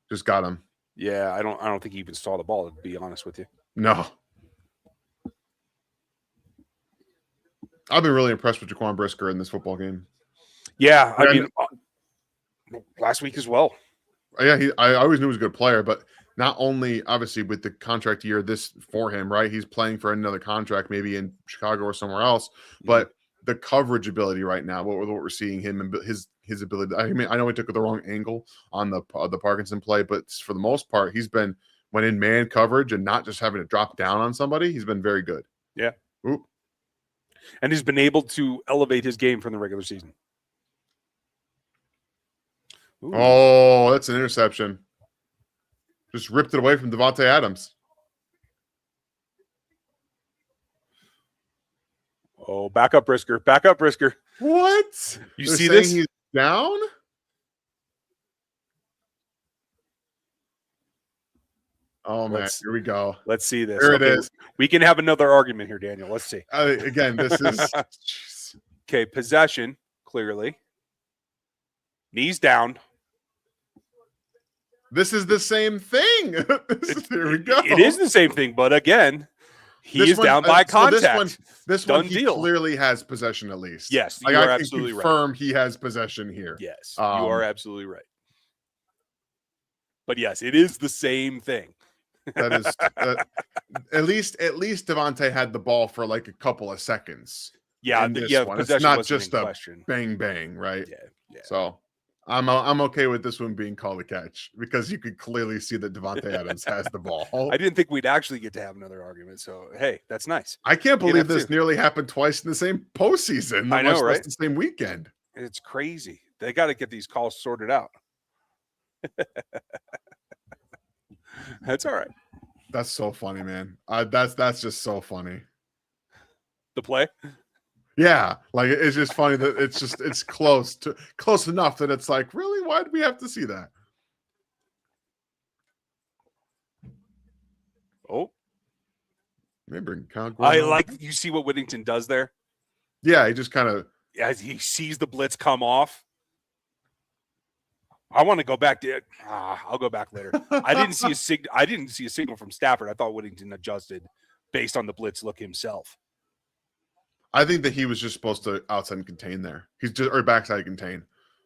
Speaker 2: Just got him.
Speaker 1: Yeah, I don't think he even saw the ball, to be honest with you.
Speaker 2: No. I've been really impressed with Jaquan Brisker in this football game.
Speaker 1: Yeah, I mean, last week as well.
Speaker 2: Yeah, I always knew he was a good player, but not only obviously with the contract year this for him, right? He's playing for another contract, maybe in Chicago or somewhere else. But the coverage ability right now, what we're seeing him and his ability. I mean, I know he took the wrong angle on the Parkinson play, but for the most part, he's been when in man coverage and not just having to drop down on somebody, he's been very good.
Speaker 1: Yeah.
Speaker 2: Oop.
Speaker 1: And he's been able to elevate his game from the regular season. Ooh.
Speaker 2: Oh, that's an interception. Just ripped it away from Devontae Adams.
Speaker 1: Oh, back up, Brisker. Back up, Brisker.
Speaker 2: What?
Speaker 1: You
Speaker 2: They're
Speaker 1: see
Speaker 2: saying
Speaker 1: this?
Speaker 2: he's down? Oh, man. Here we go.
Speaker 1: Let's see this.
Speaker 2: There it is.
Speaker 1: We can have another argument here, Daniel. Let's see.
Speaker 2: Again, this is...
Speaker 1: Okay, possession, clearly. Knees down.
Speaker 2: This is the same thing. There we go.
Speaker 1: It is the same thing, but again, he is down by contact.
Speaker 2: So this one he clearly has possession at least.
Speaker 1: Yes,
Speaker 2: like,
Speaker 1: you are
Speaker 2: I can
Speaker 1: absolutely
Speaker 2: confirm
Speaker 1: right.
Speaker 2: he has possession here.
Speaker 1: Yes, you are absolutely right. But yes, it is the same thing.
Speaker 2: That is at least Devontae had the ball for like a couple of seconds.
Speaker 1: Yeah,
Speaker 2: possession. It's not just a
Speaker 1: question.
Speaker 2: Bang bang, right?
Speaker 1: Yeah.
Speaker 2: So I'm okay with this one being called a catch because you could clearly see that Devontae Adams has the ball.
Speaker 1: I didn't think we'd actually get to have another argument, so hey, that's nice.
Speaker 2: I can't believe this nearly happened twice in the same postseason.
Speaker 1: I know,
Speaker 2: much
Speaker 1: right?
Speaker 2: less the same weekend.
Speaker 1: It's crazy. They got to get these calls sorted out. That's all right.
Speaker 2: That's so funny, man. That's just so funny.
Speaker 1: The play?
Speaker 2: Yeah, like it's just funny that it's close enough that it's like, really, why do we have to see that?
Speaker 1: Oh,
Speaker 2: maybe
Speaker 1: I like you see what Whittington does there.
Speaker 2: Yeah, he just kind of
Speaker 1: as he sees the blitz come off. I want to go back to it. I'll go back later. I didn't see a signal from Stafford. I thought Whittington adjusted based on the blitz look himself.
Speaker 2: I think that he was just supposed to outside and contain there. He's just or backside contain.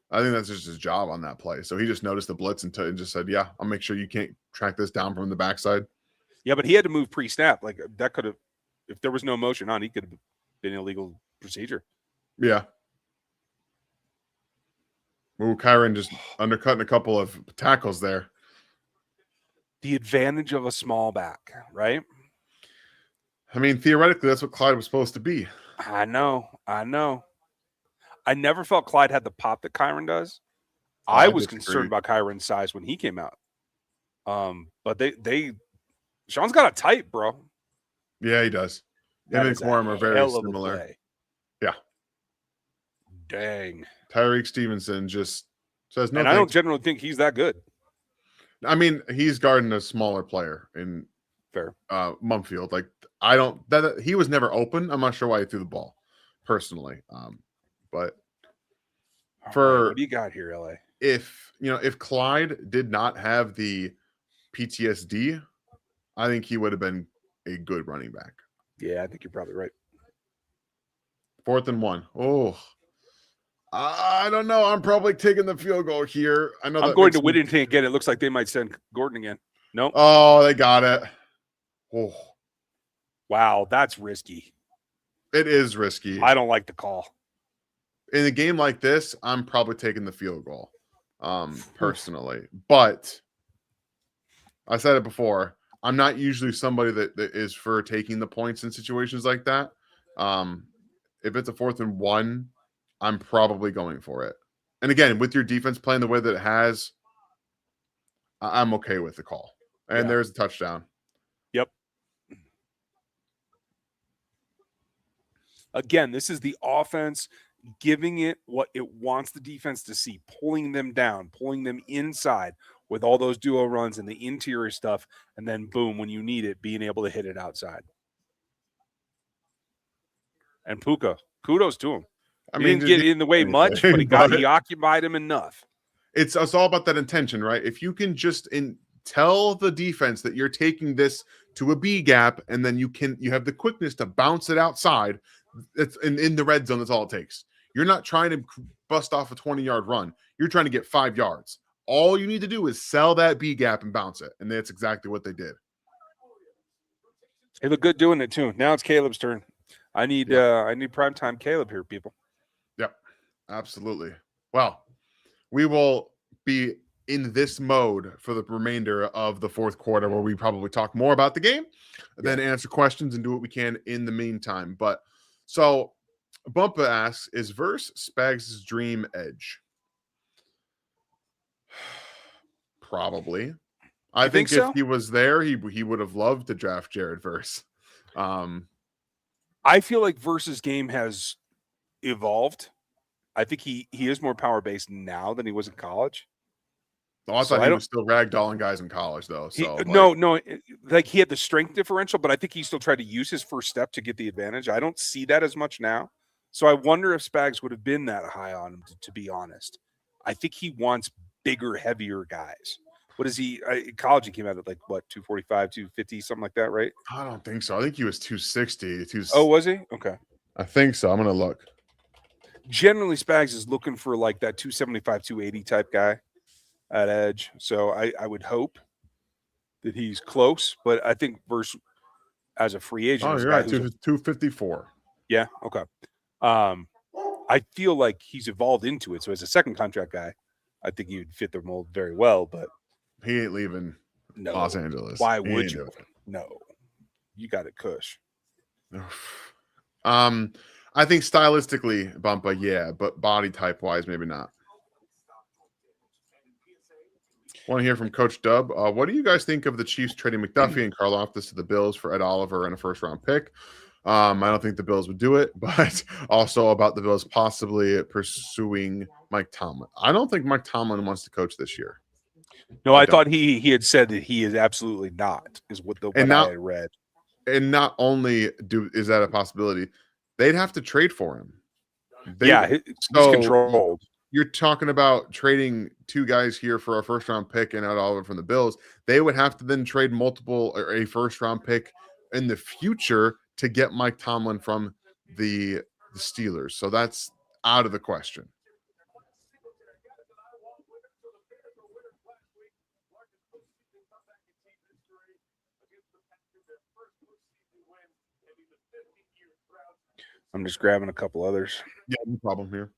Speaker 2: I think that's just his job on that play. So he just noticed the blitz and just said, "Yeah, I'll make sure you can't track this down from the backside."
Speaker 1: Yeah, but he had to move pre-snap. Like that could have, if there was no motion on, he could have been illegal procedure.
Speaker 2: Yeah. Ooh, Kyron just undercutting a couple of tackles there.
Speaker 1: The advantage of a small back, right?
Speaker 2: I mean, theoretically, that's what Clyde was supposed to be.
Speaker 1: I know. I never felt Clyde had the pop that Kyron does. I was concerned about Kyron's size when he came out. But Sean's got a type, bro.
Speaker 2: Yeah, he does. Him and Quorum are very similar. Yeah.
Speaker 1: Dang.
Speaker 2: Tyreek Stevenson just says no.
Speaker 1: And I don't generally think he's that good.
Speaker 2: I mean, he's guarding a smaller player in Mumfield. Like he was never open. I'm not sure why he threw the ball, personally. But
Speaker 1: what do you got here, LA?
Speaker 2: If Clyde did not have the PTSD, I think he would have been a good running back.
Speaker 1: Yeah, I think you're probably right.
Speaker 2: 4th and 1. Oh, I don't know. I'm probably taking the field goal here. I know
Speaker 1: I'm going to Whittington again. It looks like they might send Gordon again. No. Nope.
Speaker 2: Oh, they got it. Oh,
Speaker 1: wow, that's risky.
Speaker 2: It is risky.
Speaker 1: I don't like the call.
Speaker 2: In a game like this, I'm probably taking the field goal, personally. But I said it before. I'm not usually somebody that is for taking the points in situations like that. If it's a 4th and 1, I'm probably going for it. And again, with your defense playing the way that it has, I'm okay with the call. And there's a touchdown.
Speaker 1: Yep. Again, this is the offense giving it what it wants the defense to see, pulling them down, pulling them inside with all those duo runs and the interior stuff. And then boom, when you need it, being able to hit it outside. And Puka, kudos to him. He didn't get in the way much, but he occupied him enough.
Speaker 2: It's all about that intention, right? If you can just tell the defense that you're taking this to a B gap, and then you have the quickness to bounce it outside. It's in the red zone. That's all it takes. You're not trying to bust off a 20-yard run. You're trying to get 5 yards. All you need to do is sell that B gap and bounce it, and that's exactly what they did.
Speaker 1: They look good doing it too. Now it's Caleb's turn. I need primetime Caleb here, people.
Speaker 2: Yep, absolutely. Well, we will be in this mode for the remainder of the 4th quarter, where we probably talk more about the game, then answer questions and do what we can in the meantime. But so Bumpa asks, is Verse Spags' dream edge? Probably. I
Speaker 1: You think
Speaker 2: think if
Speaker 1: so?
Speaker 2: he was there, he would have loved to draft Jared Verse.
Speaker 1: I feel like Versus game has evolved. I think he is more power based now than he was in college.
Speaker 2: I
Speaker 1: So
Speaker 2: thought
Speaker 1: I
Speaker 2: he
Speaker 1: don't.
Speaker 2: was still ragdolling guys in college, though.
Speaker 1: He
Speaker 2: So, like,
Speaker 1: no, like he had the strength differential, but I think he still tried to use his first step to get the advantage. I don't see that as much now. So I wonder if Spags would have been that high on him, to be honest. I think he wants bigger, heavier guys. What is he? In college, he came out at like what, 245, 250, something like that, right?
Speaker 2: I don't think so. I think he was 260.
Speaker 1: Oh, was he? Okay.
Speaker 2: I think so. I'm gonna look.
Speaker 1: Generally, Spags is looking for like that 275, 280 type guy at edge. So I would hope that he's close, but I think versus as a free agent,
Speaker 2: Oh,
Speaker 1: as a
Speaker 2: you're
Speaker 1: guy
Speaker 2: right.
Speaker 1: who's
Speaker 2: 254.
Speaker 1: yeah, okay. Um, I feel like he's evolved into it. So as a second contract guy, I think he would fit the mold very well. But
Speaker 2: He ain't leaving
Speaker 1: no,
Speaker 2: Los Angeles.
Speaker 1: why
Speaker 2: He
Speaker 1: would
Speaker 2: ain't
Speaker 1: you?
Speaker 2: doing
Speaker 1: No, you got it, Kush.
Speaker 2: it. I think stylistically, Bumpa, yeah, but body type wise, maybe not. Want to hear from Coach Dub? What do you guys think of the Chiefs trading McDuffie and Karlaftis to the Bills for Ed Oliver and a first round pick? I don't think the Bills would do it, but also about the Bills possibly pursuing Mike Tomlin. I don't think Mike Tomlin wants to coach this year.
Speaker 1: No,
Speaker 2: I
Speaker 1: I
Speaker 2: don't.
Speaker 1: thought he had said that he is absolutely not. Is what I had read.
Speaker 2: And not only is that a possibility, they'd have to trade for him.
Speaker 1: He's controlled.
Speaker 2: You're talking about trading two guys here for a first round pick and out all of it from the Bills. They would have to then trade multiple or a first round pick in the future to get Mike Tomlin from the Steelers. So that's out of the question.
Speaker 1: I'm just grabbing a couple others.
Speaker 2: Yeah, no problem here.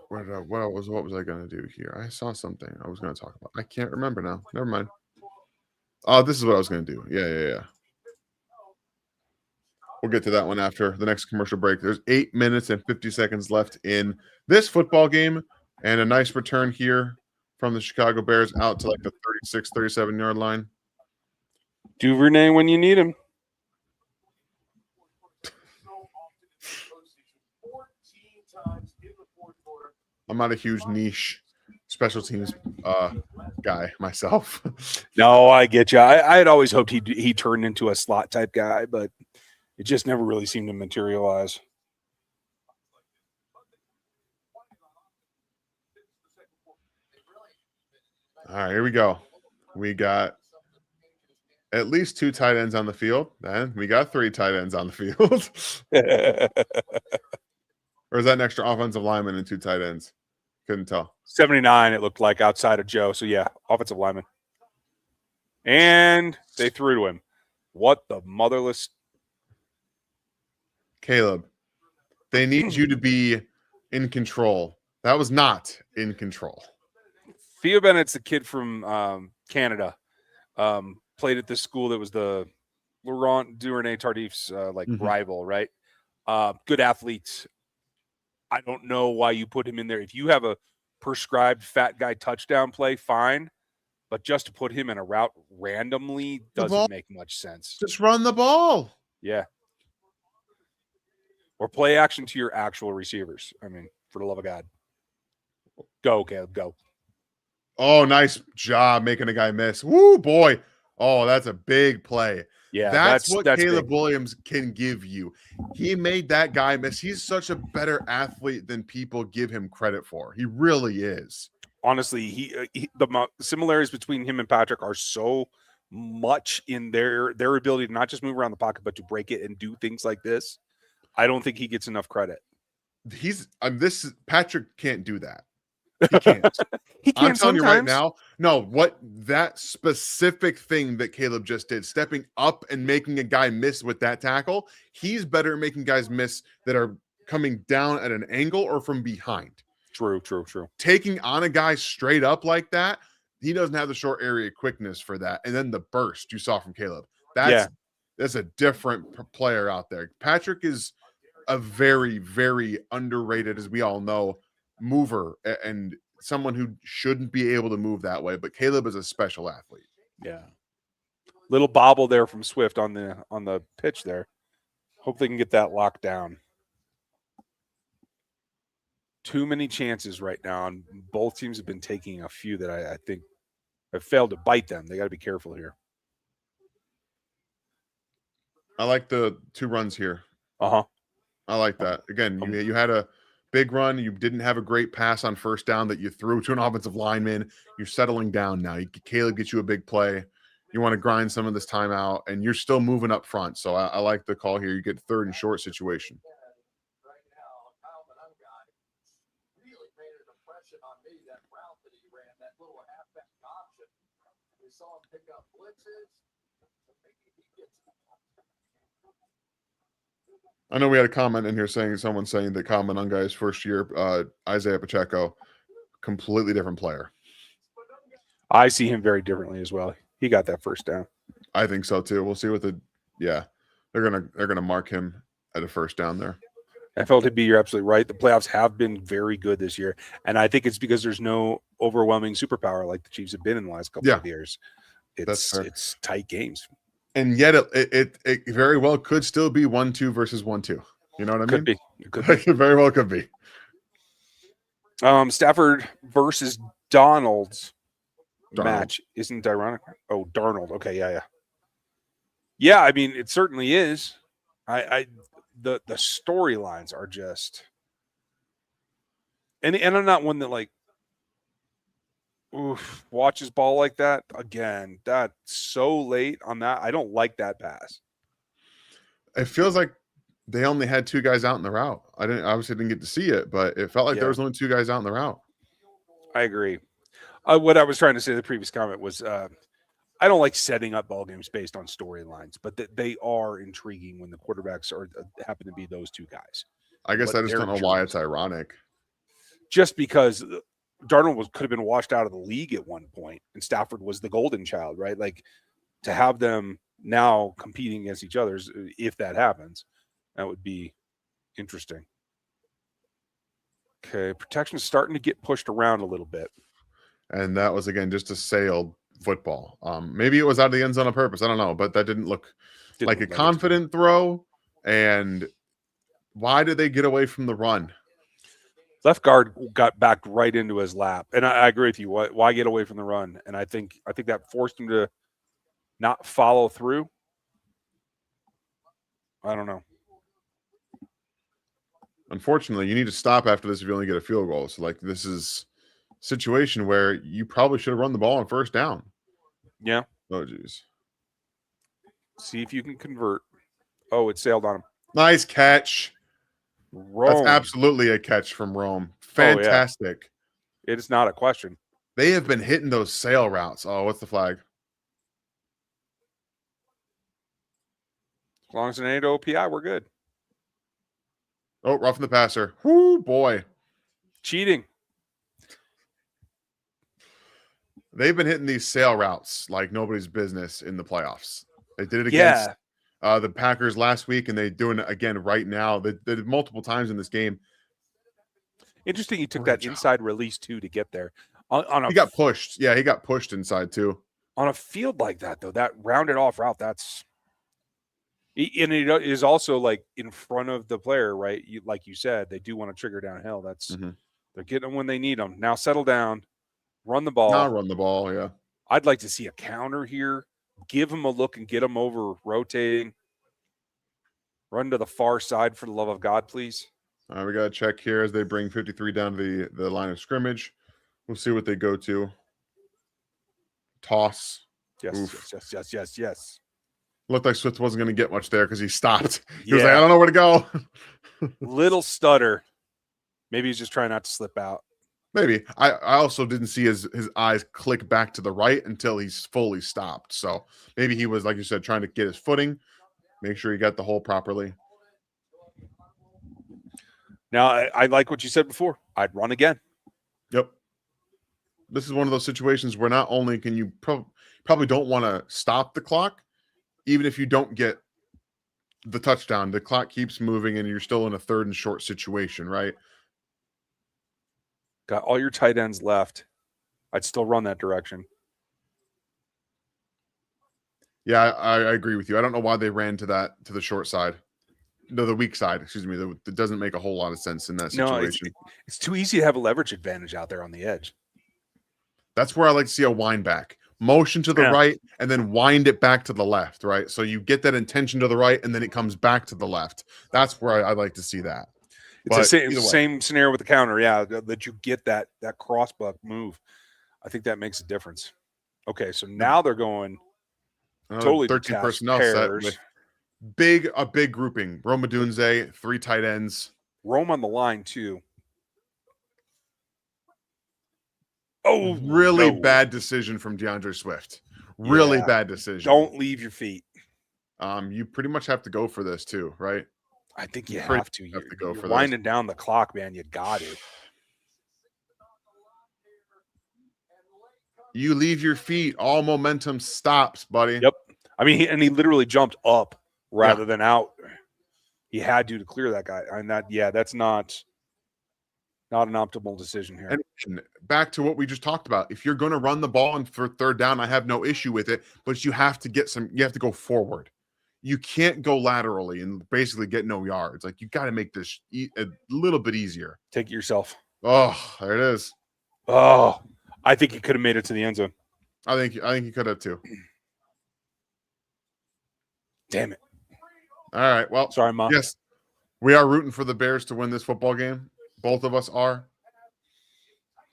Speaker 2: What was I going to do here? I saw something I was going to talk about. I can't remember now. Never mind. Oh, this is what I was going to do. Yeah. We'll get to that one after the next commercial break. There's 8 minutes and 50 seconds left in this football game, and a nice return here from the Chicago Bears out to like the 36, 37-yard line.
Speaker 1: Duvernay when you need him.
Speaker 2: I'm not a huge niche special teams guy myself.
Speaker 1: No, I get you. I had always hoped he turned into a slot type guy, but it just never really seemed to materialize.
Speaker 2: All right, here we go. We got at least 2 tight ends on the field. Then we got 3 tight ends on the field. Or is that an extra offensive lineman and 2 tight ends? Couldn't tell.
Speaker 1: 79, it looked like, outside of Joe. So, yeah, offensive lineman. And they threw to him. What the motherless.
Speaker 2: Caleb, they need you to be in control. That was not in control.
Speaker 1: Theo Bennett's the kid from Canada. Played at this school that was the Laurent Duvernay Tardif's rival, right? Good athletes. I don't know why you put him in there. If you have a prescribed fat guy touchdown play, fine. But just to put him in a route randomly doesn't make much sense.
Speaker 2: Just run the ball.
Speaker 1: Yeah. Or play action to your actual receivers. I mean, for the love of God. Go, Caleb, go.
Speaker 2: Oh, nice job making a guy miss. Woo, boy. Oh, that's a big play.
Speaker 1: Yeah,
Speaker 2: that's what Caleb
Speaker 1: big.
Speaker 2: Williams can give you. He made that guy miss. He's such a better athlete than people give him credit for. He really is.
Speaker 1: Honestly, the similarities between him and Patrick are so much in their ability to not just move around the pocket, but to break it and do things like this. I don't think he gets enough credit.
Speaker 2: Patrick can't do that. He can't. I'm telling you right now. No, what that specific thing that Caleb just did, stepping up and making a guy miss with that tackle, he's better at making guys miss that are coming down at an angle or from behind.
Speaker 1: True.
Speaker 2: Taking on a guy straight up like that, he doesn't have the short area quickness for that. And then the burst you saw from Caleb. That's a different player out there. Patrick is a very, very underrated, as we all know, mover and someone who shouldn't be able to move that way, but Caleb is a special athlete.
Speaker 1: Yeah. Little bobble there from Swift on the pitch there. Hope they can get that locked down. Too many chances right now, and both teams have been taking a few that I think have failed to bite them. They got to be careful here.
Speaker 2: I like the 2 runs here.
Speaker 1: Uh-huh.
Speaker 2: I like that. Again, you had a big run. You didn't have a great pass on first down that you threw to an offensive lineman. You're settling down now. Caleb gets you a big play. You want to grind some of this time out, and you're still moving up front. So I like the call here. You get 3rd and short situation. I know we had a comment in here someone saying that Kyle Monungai's first year, Isaiah Pacheco, completely different player.
Speaker 1: I see him very differently as well. He got that first down.
Speaker 2: I think so too. We'll see what they're gonna mark him at a first down there.
Speaker 1: FLTB, you're absolutely right. The playoffs have been very good this year, and I think it's because there's no overwhelming superpower like the Chiefs have been in the last couple of years. It's tight games.
Speaker 2: And yet it very well could still be 1-2 versus 1-2. You know what I mean?
Speaker 1: Could be.
Speaker 2: It very well could be.
Speaker 1: Stafford versus Donald's
Speaker 2: Darnold.
Speaker 1: match isn't ironic. Oh, Darnold. Okay, yeah. Yeah, I mean, it certainly is. The storylines are just, and I'm not one that like watches ball like that. Again, that's so late on that. I don't like that pass.
Speaker 2: It feels like they only had 2 guys out in the route. I obviously didn't get to see it, but it felt like there was only 2 guys out in the route.
Speaker 1: I agree. What I was trying to say in the previous comment was I don't like setting up ball games based on storylines, but they are intriguing when the quarterbacks happen to be those 2 guys.
Speaker 2: I guess I just don't know why it's ironic.
Speaker 1: Just because Darnold could have been washed out of the league at one point, and Stafford was the golden child, right? Like, to have them now competing against each other, if that happens, that would be interesting. Okay, protection is starting to get pushed around a little bit.
Speaker 2: And that was, again, just a sailed football. Maybe it was out of the end zone on purpose. I don't know, but that didn't look like a confident throw. And why did they get away from the run?
Speaker 1: Left guard got backed right into his lap, and I agree with you. Why get away from the run? And I think that forced him to not follow through. I don't know.
Speaker 2: Unfortunately, you need to stop after this if you only get a field goal. So, like, this is a situation where you probably should have run the ball on first down.
Speaker 1: Yeah.
Speaker 2: Oh, geez.
Speaker 1: See if you can convert. Oh, it sailed on him.
Speaker 2: Nice catch.
Speaker 1: Rome.
Speaker 2: That's absolutely a catch from Rome. Fantastic.
Speaker 1: Oh, yeah. It is not a question.
Speaker 2: They have been hitting those sail routes. Oh, what's the flag?
Speaker 1: As long as it ain't OPI, we're good.
Speaker 2: Oh, roughing the passer. Whoo, boy.
Speaker 1: Cheating.
Speaker 2: They've been hitting these sail routes like nobody's business in the playoffs. They did it against the Packers last week, and they're doing it again right now. They did multiple times in this game.
Speaker 1: Interesting he took that inside release, too, to get there.
Speaker 2: He got pushed. Yeah, he got pushed inside, too.
Speaker 1: On a field like that, though, that rounded off route, that's – and it is also, like, in front of the player, right? Like you said, they do want to trigger downhill. That's they're getting them when they need them. Now settle down. Run the ball.
Speaker 2: Now run the ball, yeah.
Speaker 1: I'd like to see a counter here. Give him a look and get him over rotating. Run to the far side for the love of God, please.
Speaker 2: All right, we got to check here as they bring 53 down to the line of scrimmage. We'll see what they go to. Toss.
Speaker 1: Yes.
Speaker 2: Looked like Swift wasn't going to get much there because he stopped. He was like, I don't know where to go.
Speaker 1: Little stutter. Maybe he's just trying not to slip out.
Speaker 2: Maybe. I also didn't see his eyes click back to the right until he's fully stopped. So maybe he was, like you said, trying to get his footing, make sure he got the hole properly.
Speaker 1: Now, I like what you said before. I'd run again.
Speaker 2: Yep. This is one of those situations where not only can you probably don't want to stop the clock, even if you don't get the touchdown, the clock keeps moving and you're still in a 3rd and short situation, right?
Speaker 1: Got all your tight ends left. I'd still run that direction.
Speaker 2: Yeah, I agree with you. I don't know why they ran to the short side. No, the weak side, excuse me. That doesn't make a whole lot of sense in that
Speaker 1: No,
Speaker 2: situation.
Speaker 1: it's too easy to have a leverage advantage out there on the edge.
Speaker 2: That's where I like to see a wind back. Motion to the right and then wind it back to the left, right? So you get that intention to the right and then it comes back to the left. That's where I like to see that.
Speaker 1: It's the same scenario with the counter, yeah, that you get that crossbuck move. I think that makes a difference. Okay, so now they're going totally
Speaker 2: 13 personnel pairs. Set with a big grouping. Rome Odunze, 3 tight ends.
Speaker 1: Rome on the line too. Oh,
Speaker 2: really bad decision from DeAndre Swift. Really bad decision.
Speaker 1: Don't leave your feet.
Speaker 2: You pretty much have to go for this too, right?
Speaker 1: I think you have to.
Speaker 2: Have to go for
Speaker 1: winding down the clock, man. You got to.
Speaker 2: You leave your feet, all momentum stops, buddy.
Speaker 1: Yep. I mean, he literally jumped up rather than out. He had to clear that guy. And that's not an optimal decision here.
Speaker 2: And back to what we just talked about. If you're going to run the ball and for third down, I have no issue with it, but you have to go forward. You can't go laterally and basically get no yards. Like, you got to make this a little bit easier.
Speaker 1: Take it yourself.
Speaker 2: Oh, there it is.
Speaker 1: Oh, I think he could have made it to the end zone.
Speaker 2: I think he could have too.
Speaker 1: Damn it.
Speaker 2: All right. Well,
Speaker 1: sorry, Mom.
Speaker 2: Yes, we are rooting for the Bears to win this football game. Both of us are.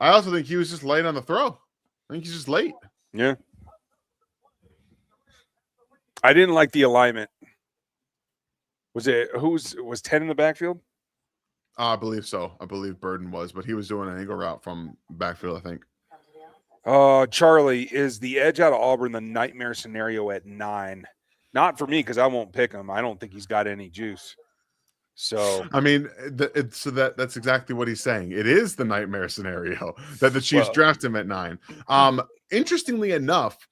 Speaker 2: I also think he was just late on the throw. I think he's just late.
Speaker 1: Yeah. I didn't like the alignment. Was 10 in the backfield?
Speaker 2: I believe so. I believe Burden was, but he was doing an angle route from backfield, I think.
Speaker 1: Charlie, is the edge out of Auburn the nightmare scenario at 9? Not for me, because I won't pick him. I don't think he's got any juice. So
Speaker 2: I mean, that's exactly what he's saying. It is the nightmare scenario that the Chiefs draft him at 9. Interestingly enough,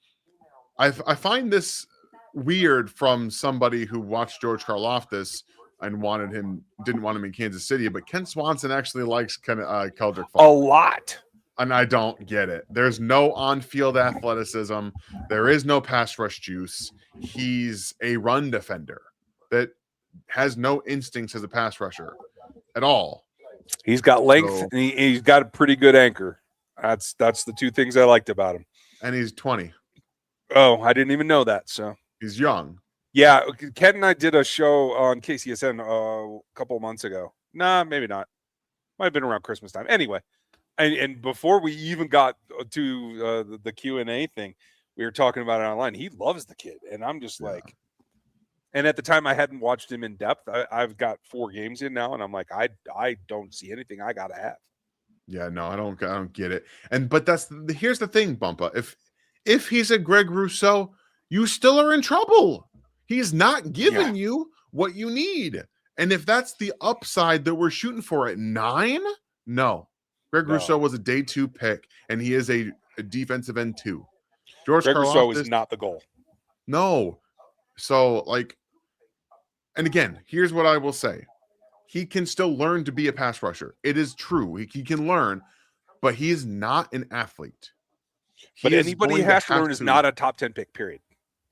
Speaker 2: I find this weird from somebody who watched George Karlaftis and didn't want him in Kansas City, but Ken Swanson actually likes Keldrick
Speaker 1: Fall a lot.
Speaker 2: And I don't get it. There's no on-field athleticism. There is no pass rush juice. He's a run defender that has no instincts as a pass rusher at all.
Speaker 1: He's got length, and he's got a pretty good anchor. That's the two things I liked about him.
Speaker 2: And he's 20.
Speaker 1: Oh, I didn't even know that. So
Speaker 2: he's young.
Speaker 1: Yeah, Ken and I did a show on KCSN a couple of months ago. Nah, maybe not. Might have been around Christmas time. Anyway, and before we even got to the Q&A thing, we were talking about it online. He loves the kid, and I'm just like, and at the time I hadn't watched him in depth. I've got 4 games in now, and I'm like, I don't see anything I gotta have.
Speaker 2: Yeah, no, I don't get it. But here's the thing, Bumpa. If he's a Greg Rousseau, you still are in trouble. He's not giving you what you need. And if that's the upside that we're shooting for at 9, no. Greg Rousseau was a day 2 pick, and he is a defensive end 2.
Speaker 1: Greg Rousseau is not the goal.
Speaker 2: No. So, and again, here's what I will say. He can still learn to be a pass rusher. It is true. He can learn, but he is not an athlete.
Speaker 1: But anybody has to learn is not a top 10 pick, period.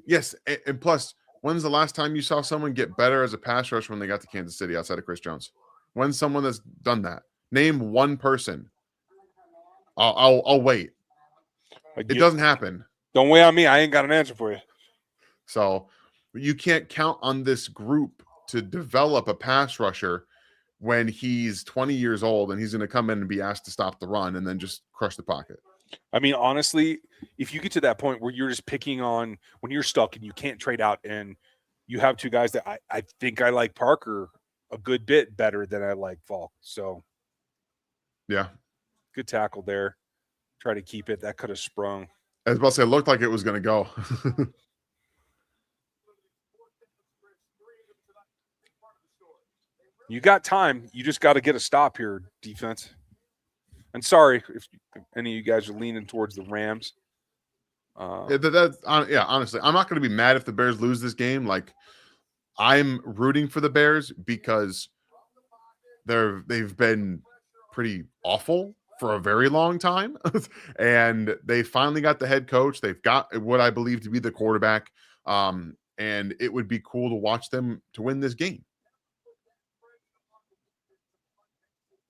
Speaker 2: Yes, and plus, when's the last time you saw someone get better as a pass rusher when they got to Kansas City outside of Chris Jones? When's someone that's done that? Name one person. I'll wait. It doesn't happen.
Speaker 1: Don't wait on me. I ain't got an answer for you.
Speaker 2: So you can't count on this group to develop a pass rusher when he's 20 years old and he's going to come in and be asked to stop the run and then just crush the pocket.
Speaker 1: I mean, honestly, if you get to that point where you're just picking on when you're stuck and you can't trade out and you have 2 guys that I think I like Parker a good bit better than I like Falk. So,
Speaker 2: yeah.
Speaker 1: Good tackle there. Try to keep it. That could have sprung.
Speaker 2: I was about to say, it looked like it was going to go.
Speaker 1: You got time. You just got to get a stop here, defense. And sorry if any of you guys are leaning towards the Rams.
Speaker 2: Honestly, I'm not going to be mad if the Bears lose this game. Like, I'm rooting for the Bears because they've been pretty awful for a very long time. And they finally got the head coach. They've got what I believe to be the quarterback. And it would be cool to watch them to win this game.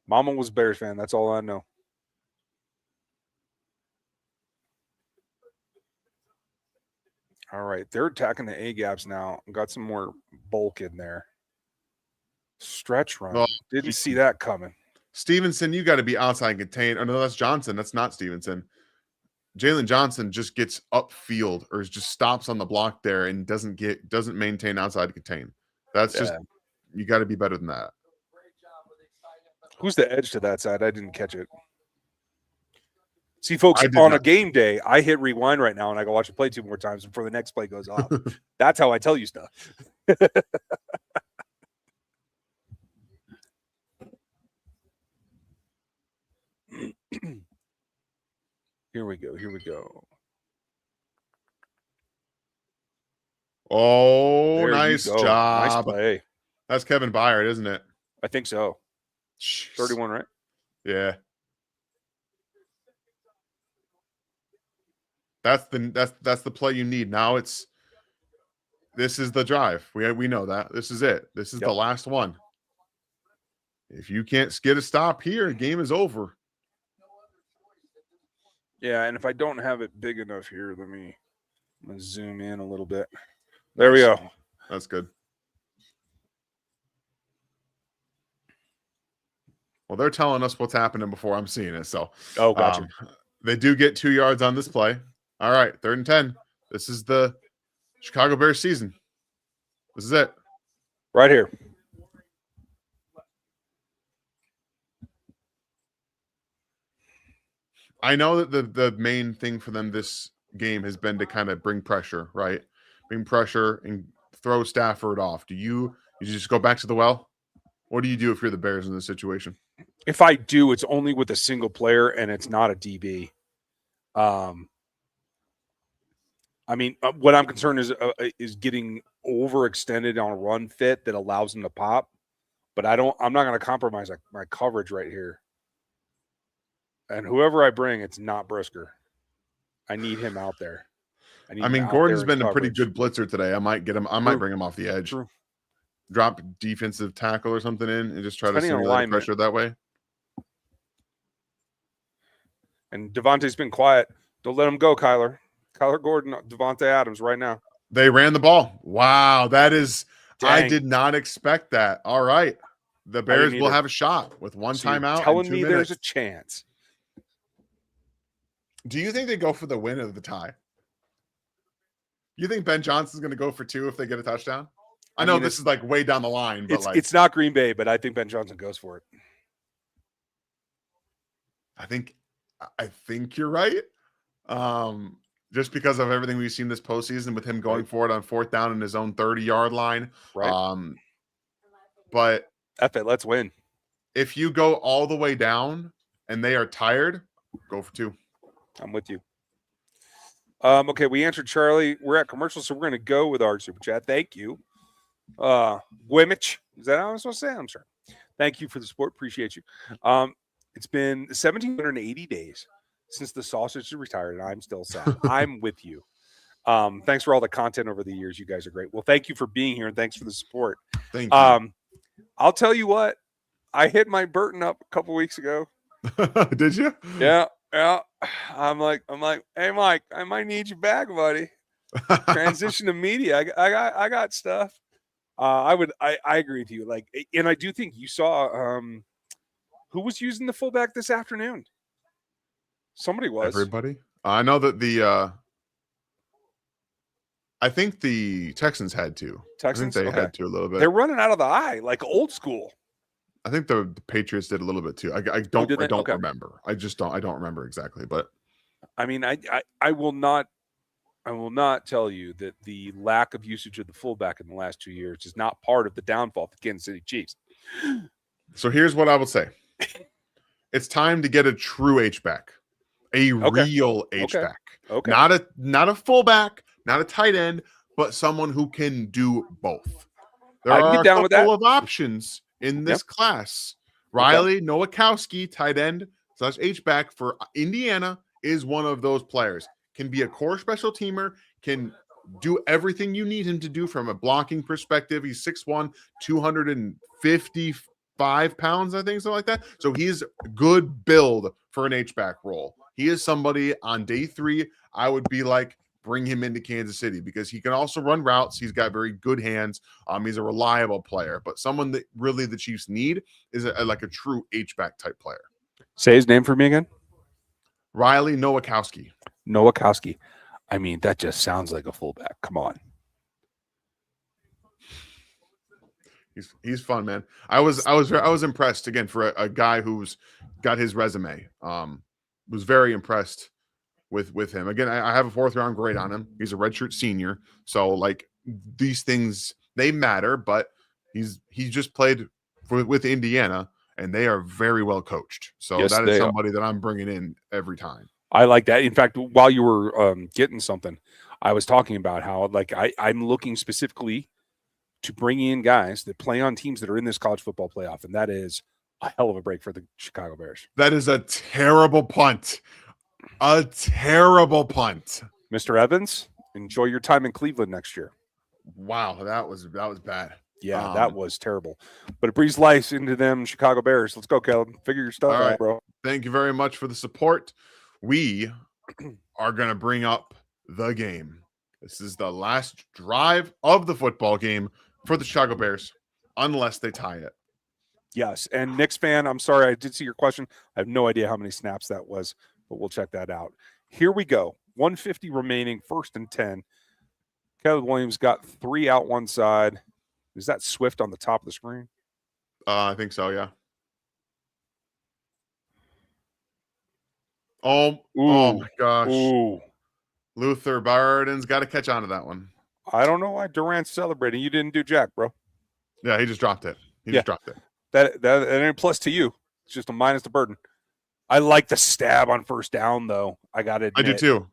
Speaker 1: Mama was a Bears fan. That's all I know. All right. They're attacking the A-gaps now. Got some more bulk in there. Stretch run.
Speaker 2: Well,
Speaker 1: Didn't see that coming.
Speaker 2: Stevenson, you got to be outside contained. Oh, no, that's Johnson. That's not Stevenson. Jalen Johnson just gets upfield or just stops on the block there and doesn't maintain outside contain. That's just, you got to be better than that.
Speaker 1: Who's the edge to that side? I didn't catch it. See, folks, on a game day, I hit rewind right now and I go watch the play 2 more times before the next play goes off. That's how I tell you stuff. Here we go.
Speaker 2: Oh, there nice job.
Speaker 1: Nice play.
Speaker 2: That's Kevin Byard, isn't it?
Speaker 1: I think so. Jeez. 31, right?
Speaker 2: Yeah. That's the play you need. Now this is the drive. We know that. This is it. This is the last one. If you can't get a stop here, the game is over.
Speaker 1: Yeah, and if I don't have it big enough here, I'm gonna zoom in a little bit. There we go.
Speaker 2: That's good. Well, they're telling us what's happening before I'm seeing it. So,
Speaker 1: gotcha.
Speaker 2: They do get 2 yards on this play. All right, 3rd and 10. This is the Chicago Bears season. This is it.
Speaker 1: Right here.
Speaker 2: I know that the main thing for them this game has been to kind of bring pressure, right? Bring pressure and throw Stafford off. Do you just go back to the well? What do you do if you're the Bears in this situation?
Speaker 1: If I do, it's only with a single player and it's not a DB. I mean, what I'm concerned is getting overextended on a run fit that allows them to pop. But I'm not going to compromise my coverage right here. And whoever I bring, it's not Brisker. I need him out there.
Speaker 2: I mean, Gordon's been a pretty good blitzer today. I might get him. I might bring him off the edge.
Speaker 1: True.
Speaker 2: Drop defensive tackle or something in and just try to simulate pressure that way.
Speaker 1: And Devontae's been quiet. Don't let him go, Kyler. Kyler Gordon, Devontae Adams right now.
Speaker 2: They ran the ball. Wow, that is – I did not expect that. All right. The Bears will have a shot with one timeout.
Speaker 1: Telling me there's a chance.
Speaker 2: Do you think they go for the win or the tie? You think Ben Johnson's going to go for 2 if they get a touchdown? I know this is like way down the line, but
Speaker 1: it's not Green Bay, but I think Ben Johnson goes for it.
Speaker 2: I think you're right. Just because of everything we've seen this postseason with him going for it on 4th down in his own 30-yard line.
Speaker 1: Right.
Speaker 2: But
Speaker 1: F it, let's win.
Speaker 2: If you go all the way down and they are tired, go for 2.
Speaker 1: I'm with you. Okay, we answered Charlie. We're at commercial, so we're going to go with our super chat. Thank you. Wimich. Is that how I'm supposed to say it? I'm sorry. Thank you for the support. Appreciate you. It's been 1,780 days since the sausage retired, and I'm still sad. I'm with you. Thanks for all the content over the years. You guys are great. Well, thank you for being here, and thanks for the support.
Speaker 2: Thank you.
Speaker 1: I'll tell you what. I hit my Burton up a couple weeks ago.
Speaker 2: Did you?
Speaker 1: Yeah. I'm like, hey, Mike, I might need you back, buddy. Transition to media. I got stuff. I agree with you. Like, and I do think you saw who was using the fullback this afternoon. Somebody was.
Speaker 2: Everybody. I know that I think the Texans had to. I think they had to a little bit.
Speaker 1: They're running out of the eye, like old school.
Speaker 2: I think the Patriots did a little bit too. I don't remember. I don't remember exactly, but
Speaker 1: I mean, I will not tell you that the lack of usage of the fullback in the last 2 years is not part of the downfall of the Kansas City Chiefs.
Speaker 2: So here's what I would say. It's time to get a true H-back. A real H-back.
Speaker 1: Okay.
Speaker 2: Not a fullback, not a tight end, but someone who can do both. There are a couple of options in this class. Riley Nowakowski, tight end, slash H-back for Indiana is one of those players. Can be a core special teamer, can do everything you need him to do from a blocking perspective. He's 6'1", 255 pounds, I think, something like that. So he's good build for an H-back role. He is somebody on day 3, I would be like, bring him into Kansas City because he can also run routes. He's got very good hands. He's a reliable player, but someone that really the Chiefs need is like a true H-back type player.
Speaker 1: Say his name for me again.
Speaker 2: Riley Nowakowski.
Speaker 1: Nowakowski. I mean, that just sounds like a fullback. Come on.
Speaker 2: He's fun, man. I was impressed again for a guy who's got his resume. Was very impressed with him. Again, I have a 4th round grade on him. He's a redshirt senior, so like these things they matter. But he's just played with Indiana, and they are very well coached. So yes, that is somebody that I'm bringing in every time.
Speaker 1: I like that. In fact, while you were getting something, I was talking about how like I'm looking specifically to bring in guys that play on teams that are in this college football playoff, and that is a hell of a break for the Chicago Bears.
Speaker 2: That is a terrible punt. A terrible punt.
Speaker 1: Mr. Evans, enjoy your time in Cleveland next year.
Speaker 2: Wow, that was bad.
Speaker 1: Yeah, that was terrible. But it breathes life into them Chicago Bears. Let's go, Caleb. Figure your stuff out, bro.
Speaker 2: Thank you very much for the support. We are going to bring up the game. This is the last drive of the football game for the Chicago Bears, unless they tie it.
Speaker 1: Yes, and Knicks fan, I'm sorry, I did see your question. I have no idea how many snaps that was, but we'll check that out. Here we go. 150 remaining, 1st and 10. Caleb Williams got 3 out one side. Is that Swift on the top of the screen?
Speaker 2: I think so, yeah. Oh my gosh.
Speaker 1: Ooh.
Speaker 2: Luther Barden's got to catch on to that one.
Speaker 1: I don't know why Durant's celebrating. You didn't do jack, bro.
Speaker 2: Yeah, he just dropped it. He just dropped it.
Speaker 1: That ain't plus to you. It's just a minus to Burden. I like the stab on 1st down, though. I got to admit.
Speaker 2: I do too.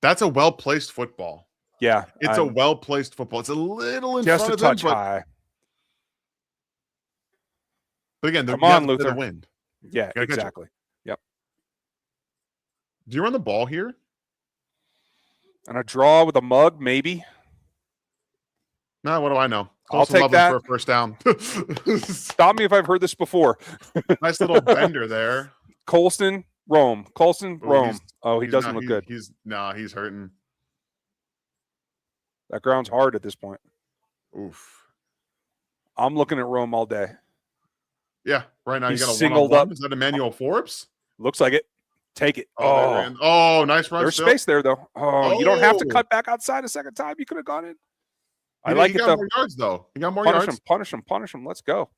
Speaker 2: That's a well-placed football.
Speaker 1: Yeah.
Speaker 2: It's a well-placed football. It's a little in
Speaker 1: just
Speaker 2: front of
Speaker 1: them. Just a touch
Speaker 2: them,
Speaker 1: high.
Speaker 2: But again,
Speaker 1: come on, Luther.
Speaker 2: The wind.
Speaker 1: Yeah, exactly. Yep.
Speaker 2: Do you run the ball here?
Speaker 1: And a draw with a mug, maybe.
Speaker 2: No, what do I know?
Speaker 1: I'll take that
Speaker 2: for a 1st down.
Speaker 1: Stop me if I've heard this before.
Speaker 2: Nice little bender there.
Speaker 1: Colston, Rome. Rome. He doesn't look good.
Speaker 2: He's hurting.
Speaker 1: That ground's hard at this point.
Speaker 2: Oof.
Speaker 1: I'm looking at Rome all day.
Speaker 2: Yeah, right now
Speaker 1: he's
Speaker 2: you got a
Speaker 1: singled
Speaker 2: one-on-one.
Speaker 1: up.
Speaker 2: Is that Emmanuel Forbes?
Speaker 1: Looks like it. Take it.
Speaker 2: Nice run.
Speaker 1: There's space there, though. You don't have to cut back outside a second time. You could have gone in. I like it, though.
Speaker 2: He got more yards, though. He got more yards.
Speaker 1: Punish him. Let's go.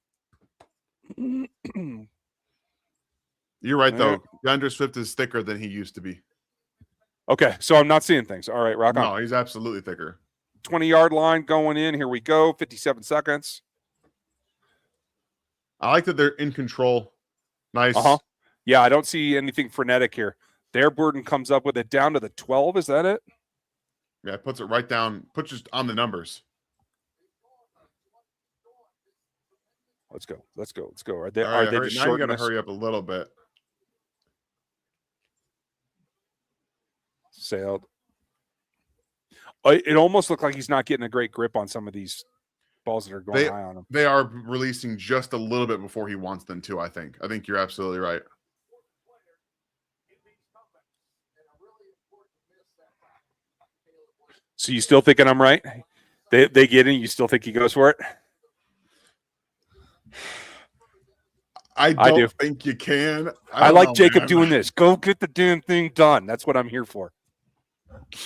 Speaker 2: You're right, though. DeAndre Swift is thicker than he used to be.
Speaker 1: Okay, so I'm not seeing things. All right, rock on.
Speaker 2: No, he's absolutely thicker.
Speaker 1: 20-yard line going in. Here we go. 57 seconds.
Speaker 2: I like that they're in control. Nice.
Speaker 1: Yeah, I don't see anything frenetic here. Their Burden comes up with it down to the 12. Is that it?
Speaker 2: Yeah, it puts it right down. Puts just on the numbers.
Speaker 1: Let's go. Are
Speaker 2: they
Speaker 1: now you
Speaker 2: got to hurry up a little bit.
Speaker 1: Sailed. It almost looked like he's not getting a great grip on some of these balls that are going high on him.
Speaker 2: They are releasing just a little bit before he wants them to, I think. I think you're absolutely right.
Speaker 1: So you still thinking I'm right? They get in, you still think he goes for it?
Speaker 2: I don't think you can.
Speaker 1: I like Jacob doing this. Go get the damn thing done. That's what I'm here for.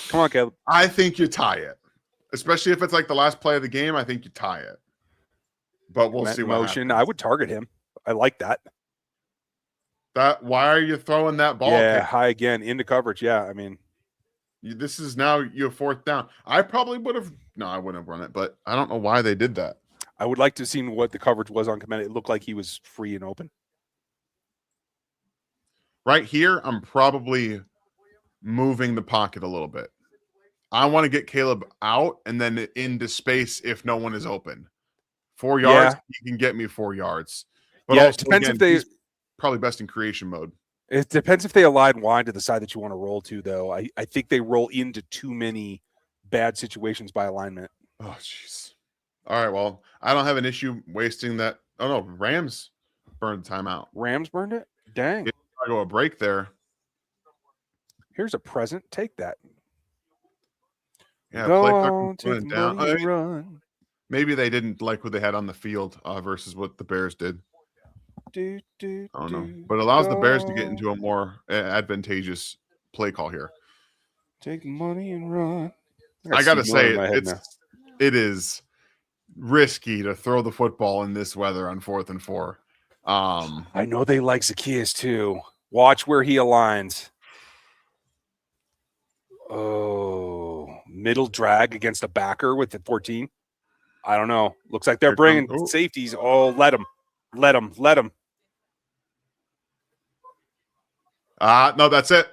Speaker 1: Come on, Caleb.
Speaker 2: I think you tie it. Especially if it's like the last play of the game, I think you tie it. But we'll see what happens.
Speaker 1: I would target him. I like that.
Speaker 2: Why are you throwing that ball?
Speaker 1: Yeah, high again, into coverage. Yeah, I mean.
Speaker 2: This is now your 4th down. I probably would have. No, I wouldn't have run it, but I don't know why they did that.
Speaker 1: I would like to have seen what the coverage was on command. It looked like he was free and open.
Speaker 2: Right here, I'm probably moving the pocket a little bit. I want to get Caleb out and then into space if no one is open. 4 yards, you can get me 4 yards. But
Speaker 1: yeah, it depends if they
Speaker 2: he's probably best in creation mode.
Speaker 1: It depends if they align wide to the side that you want to roll to, though. I think they roll into too many bad situations by alignment.
Speaker 2: Oh, jeez. All right, well, I don't have an issue wasting that. Oh, no, Rams burned timeout.
Speaker 1: Rams burned it? Dang.
Speaker 2: I go a break there.
Speaker 1: Here's a present. Take that.
Speaker 2: Yeah,
Speaker 1: Go
Speaker 2: play clock
Speaker 1: on, take the
Speaker 2: down.
Speaker 1: money and run.
Speaker 2: Maybe they didn't like what they had on the field versus what the Bears did.
Speaker 1: I
Speaker 2: don't know, but it allows the Bears to get into a more advantageous play call here.
Speaker 1: Take money and run.
Speaker 2: I gotta say, it is risky to throw the football in this weather on 4th and 4.
Speaker 1: I know they like Zacchaeus too. Watch where he aligns. Oh, middle drag against a backer with the 14. I don't know. Looks like they're bringing safeties. Oh, let them.
Speaker 2: No, that's it.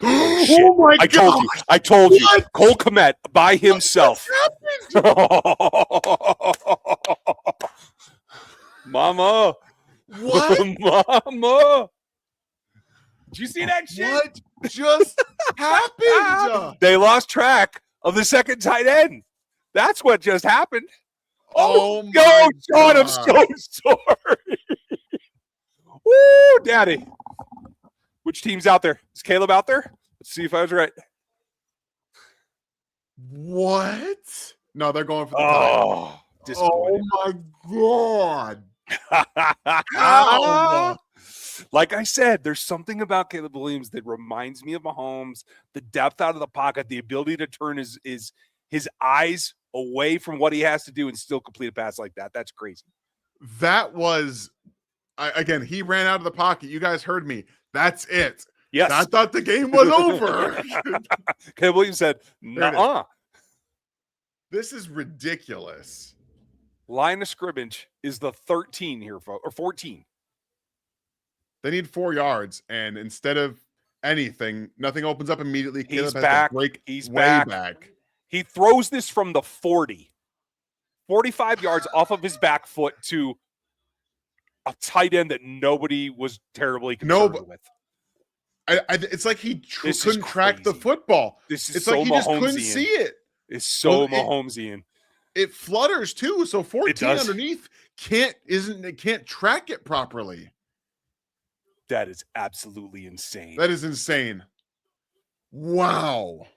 Speaker 1: Oh, shit. Oh my God. I told you. Cole Kmet by himself. Mama.
Speaker 2: What?
Speaker 1: Mama. Did you see that shit?
Speaker 2: What just happened?
Speaker 1: They lost track of the second tight end. That's what just happened.
Speaker 2: Oh my
Speaker 1: God, I'm so sorry. Woo, daddy. Which team's out there? Is Caleb out there? Let's see if I was right.
Speaker 2: What? No, they're going for the
Speaker 1: tie.
Speaker 2: Oh my God. Ow.
Speaker 1: Like I said, there's something about Caleb Williams that reminds me of Mahomes. The depth out of the pocket, the ability to turn his eyes away from what he has to do and still complete a pass like that. That's crazy.
Speaker 2: That was, again, he ran out of the pocket. You guys heard me. That's it.
Speaker 1: Yes.
Speaker 2: I thought the game was over.
Speaker 1: Caleb Williams said, nuh-uh.
Speaker 2: This is ridiculous.
Speaker 1: Line of scrimmage is the 13 here, folks, or 14.
Speaker 2: They need 4 yards, and instead of anything, nothing opens up immediately.
Speaker 1: He's back.
Speaker 2: He's way back.
Speaker 1: He throws this from the 40, 45 yards off of his back foot to a tight end that nobody was terribly concerned with.
Speaker 2: It's like he couldn't track the football.
Speaker 1: It's
Speaker 2: so like he just couldn't see it.
Speaker 1: It's so Mahomesian.
Speaker 2: It flutters too, so 14 underneath can't track it properly.
Speaker 1: That is absolutely insane.
Speaker 2: That is insane. Wow.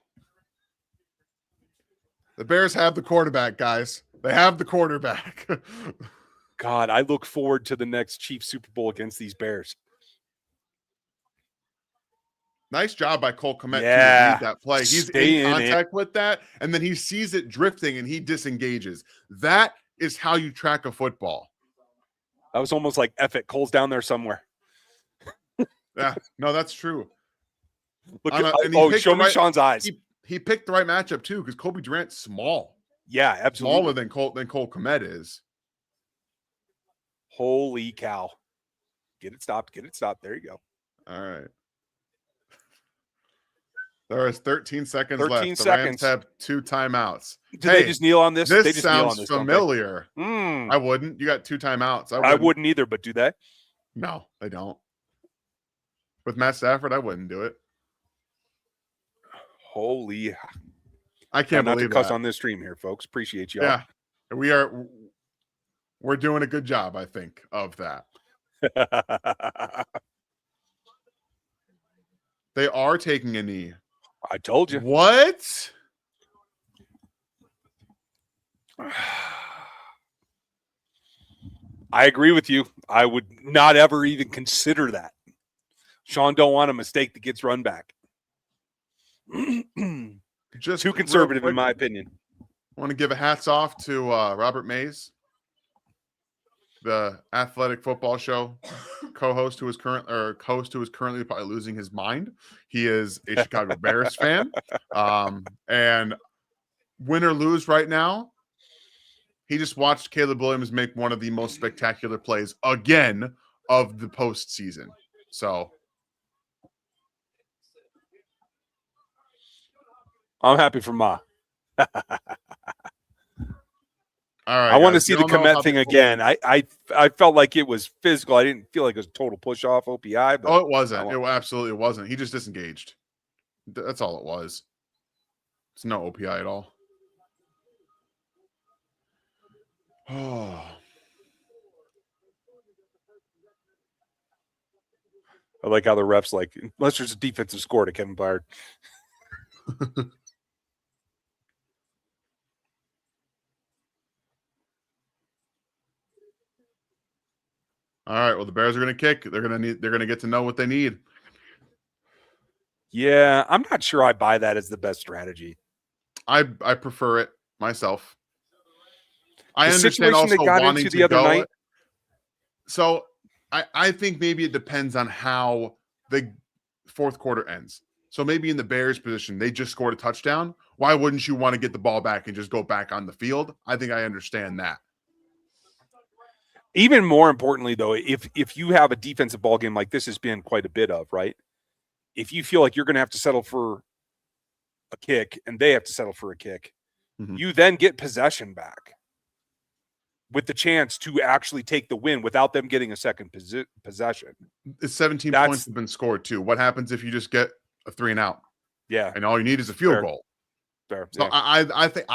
Speaker 2: The Bears have the quarterback, guys. They have the quarterback.
Speaker 1: God, I look forward to the next Chiefs Super Bowl against these Bears.
Speaker 2: Nice job by Cole Kmet to read that play. He's in contact with that, and then he sees it drifting, and he disengages. That is how you track a football.
Speaker 1: That was almost like, F it, Cole's down there somewhere.
Speaker 2: Yeah, no, that's true.
Speaker 1: Look at, show me Sean's eyes.
Speaker 2: He picked the right matchup too, because Kobe Durant's small.
Speaker 1: Yeah, absolutely.
Speaker 2: Smaller than Cole Kmet is.
Speaker 1: Holy cow. Get it stopped. There you go.
Speaker 2: All right. There is 13 seconds left.
Speaker 1: Seconds.
Speaker 2: The Rams have 2 timeouts.
Speaker 1: Did they just kneel on this?
Speaker 2: This
Speaker 1: they just
Speaker 2: sounds
Speaker 1: kneel on this,
Speaker 2: familiar. I wouldn't. You got 2 timeouts.
Speaker 1: I wouldn't either, but do they?
Speaker 2: No, they don't. With Matt Stafford, I wouldn't do it.
Speaker 1: Holy.
Speaker 2: I can't believe
Speaker 1: not to cuss on this stream here, folks. Appreciate y'all.
Speaker 2: Yeah. We're doing a good job, I think, of that. They are taking a knee.
Speaker 1: I told you.
Speaker 2: What?
Speaker 1: I agree with you. I would not ever even consider that. Sean don't want a mistake that gets run back.
Speaker 2: Just
Speaker 1: too conservative, in my opinion.
Speaker 2: I want to give a hats off to Robert Mays, the Athletic Football Show host who is currently probably losing his mind. He is a Chicago Bears fan, and win or lose right now, he just watched Caleb Williams make one of the most spectacular plays again of the postseason. So
Speaker 1: I'm happy for Ma.
Speaker 2: All right,
Speaker 1: I want to
Speaker 2: guys.
Speaker 1: see
Speaker 2: We
Speaker 1: the
Speaker 2: all know
Speaker 1: Komet
Speaker 2: how
Speaker 1: thing
Speaker 2: the
Speaker 1: again. I felt like it was physical. I didn't feel like it was a total push off OPI, but
Speaker 2: Oh, it wasn't. It absolutely wasn't. He just disengaged. That's all it was. It's no OPI at all. Oh.
Speaker 1: I like how the refs like, unless there's a defensive score to Kevin Byard.
Speaker 2: All right. Well, the Bears are going to kick. They're going to get to know what they need.
Speaker 1: Yeah, I'm not sure I buy that as the best strategy.
Speaker 2: I prefer it myself. I
Speaker 1: The
Speaker 2: understand
Speaker 1: situation they
Speaker 2: also
Speaker 1: got
Speaker 2: wanting
Speaker 1: into
Speaker 2: to
Speaker 1: the other
Speaker 2: go.
Speaker 1: night.
Speaker 2: So I think maybe it depends on how the fourth quarter ends. So maybe in the Bears position, they just scored a touchdown. Why wouldn't you want to get the ball back and just go back on the field? I think I understand that.
Speaker 1: Even more importantly, though, if you have a defensive ball game like this has been quite a bit of, right? If you feel like you're going to have to settle for a kick and they have to settle for a kick, you then get possession back with the chance to actually take the win without them getting a second possession.
Speaker 2: It's 17 points have been scored too. What happens if you just get a 3 and out?
Speaker 1: Yeah.
Speaker 2: And all you need is a field goal.
Speaker 1: Fair.
Speaker 2: So
Speaker 1: Yeah.
Speaker 2: I think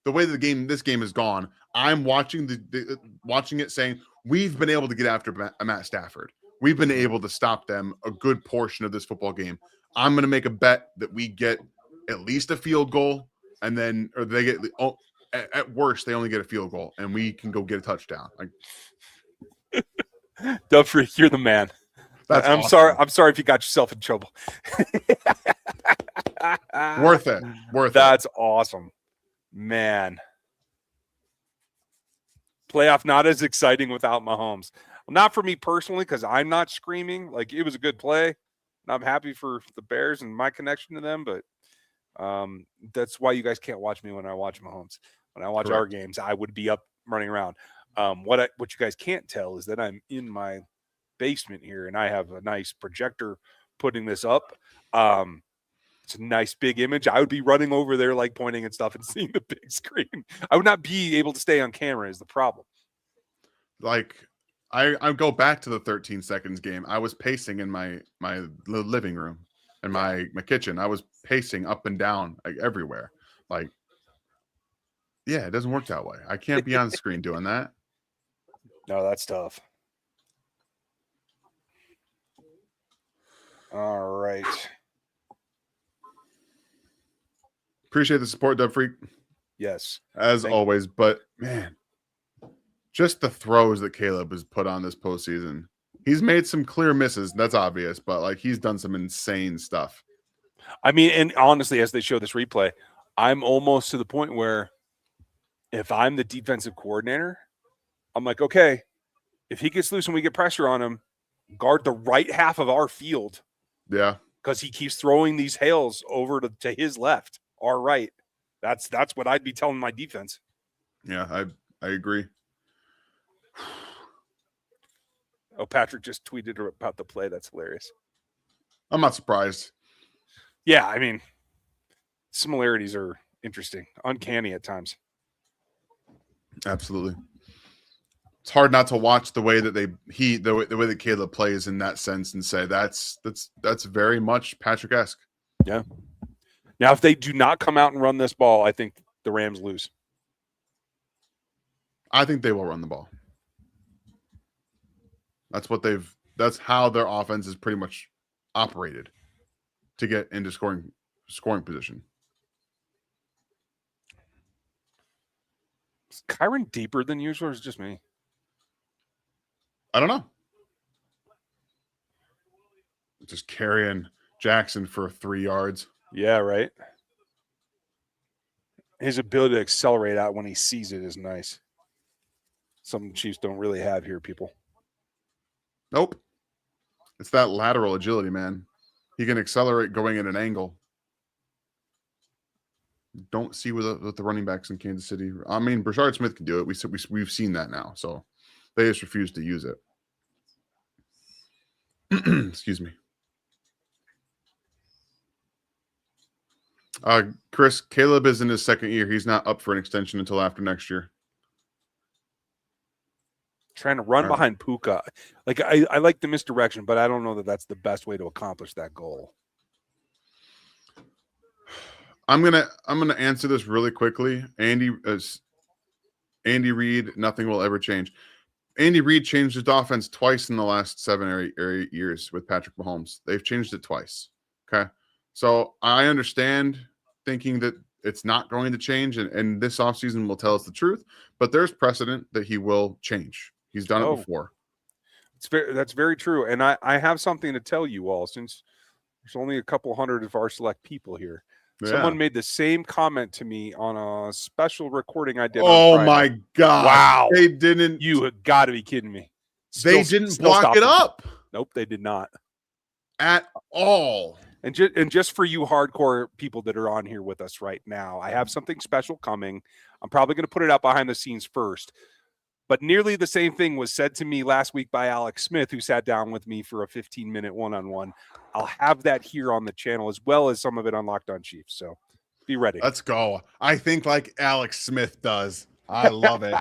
Speaker 2: the way this game has gone, I'm watching watching it saying we've been able to get after Matt Stafford. We've been able to stop them a good portion of this football game. I'm going to make a bet that we get at least a field goal, and then or they get at worst they only get a field goal, and we can go get a touchdown. Like,
Speaker 1: Dubfreak, you're the man.
Speaker 2: That's
Speaker 1: I'm
Speaker 2: awesome.
Speaker 1: sorry. I'm sorry if you got yourself in trouble.
Speaker 2: Worth it.
Speaker 1: That's awesome, man. Playoff not as exciting without Mahomes. Well, not for me personally, because I'm not screaming. Like, it was a good play, and I'm happy for the Bears and my connection to them. But that's why you guys can't watch me when I watch Mahomes. When I watch our games, I would be up running around. What you guys can't tell is that I'm in my basement here, and I have a nice projector putting this up. It's a nice big image. I would be running over there, like pointing and stuff and seeing the big screen. I would not be able to stay on camera is the problem.
Speaker 2: Like, I go back to the 13 seconds game. I was pacing in my living room and my kitchen. I was pacing up and down like everywhere. Like, yeah, it doesn't work that way. I can't be on screen doing that.
Speaker 1: No, that's tough. All right.
Speaker 2: Appreciate the support, Dub Freak.
Speaker 1: Yes.
Speaker 2: As always. But, man, just the throws that Caleb has put on this postseason. He's made some clear misses. That's obvious. But, like, he's done some insane stuff.
Speaker 1: I mean, and honestly, as they show this replay, I'm almost to the point where if I'm the defensive coordinator, I'm like, okay, if he gets loose and we get pressure on him, guard the right half of our field.
Speaker 2: Yeah.
Speaker 1: Because he keeps throwing these hails over to his left, our right. That's what I'd be telling my defense.
Speaker 2: Yeah, I agree.
Speaker 1: Oh, Patrick just tweeted about the play. That's hilarious.
Speaker 2: I'm not surprised.
Speaker 1: Yeah, I mean, similarities are interesting, uncanny at times.
Speaker 2: Absolutely. It's hard not to watch the way that the way that Caleb plays in that sense and say that's very much Patrick-esque.
Speaker 1: Yeah. Now, if they do not come out and run this ball, I think the Rams lose.
Speaker 2: I think they will run the ball. That's how their offense is pretty much operated to get into scoring position.
Speaker 1: Is Kyron deeper than usual, or is it just me?
Speaker 2: I don't know. Just carrying Jackson for 3 yards.
Speaker 1: Yeah, right. His ability to accelerate out when he sees it is nice. Some Chiefs don't really have here, people.
Speaker 2: Nope. It's that lateral agility, man. He can accelerate going at an angle. Don't see with the running backs in Kansas City. I mean, Brashard Smith can do it. We've seen that now. So they just refuse to use it. Excuse me. Chris, Caleb is in his second year. He's not up for an extension until after next year.
Speaker 1: Trying to run behind Puka. Like I like the misdirection, but I don't know that that's the best way to accomplish that goal.
Speaker 2: I'm gonna answer this really quickly. Andy Reid, nothing will ever change. Andy Reid changed his offense twice in the last 7 or 8 years with Patrick Mahomes. They've changed it twice. Okay. So I understand thinking that it's not going to change, and this offseason will tell us the truth, but there's precedent that he will change. He's done it before.
Speaker 1: That's very true. And I have something to tell you all, since there's only a couple hundred of our select people here. Yeah. Someone made the same comment to me on a special recording I did.
Speaker 2: Oh my God.
Speaker 1: Wow.
Speaker 2: They didn't.
Speaker 1: You have got to be kidding me.
Speaker 2: They didn't block it up.
Speaker 1: Nope, they did not.
Speaker 2: At all.
Speaker 1: And just for you hardcore people that are on here with us right now, I have something special coming. I'm probably going to put it out behind the scenes first. But nearly the same thing was said to me last week by Alex Smith, who sat down with me for a 15-minute one-on-one. I'll have that here on the channel, as well as some of it on Locked On Chiefs. So be ready.
Speaker 2: Let's go. I think like Alex Smith does. I love it.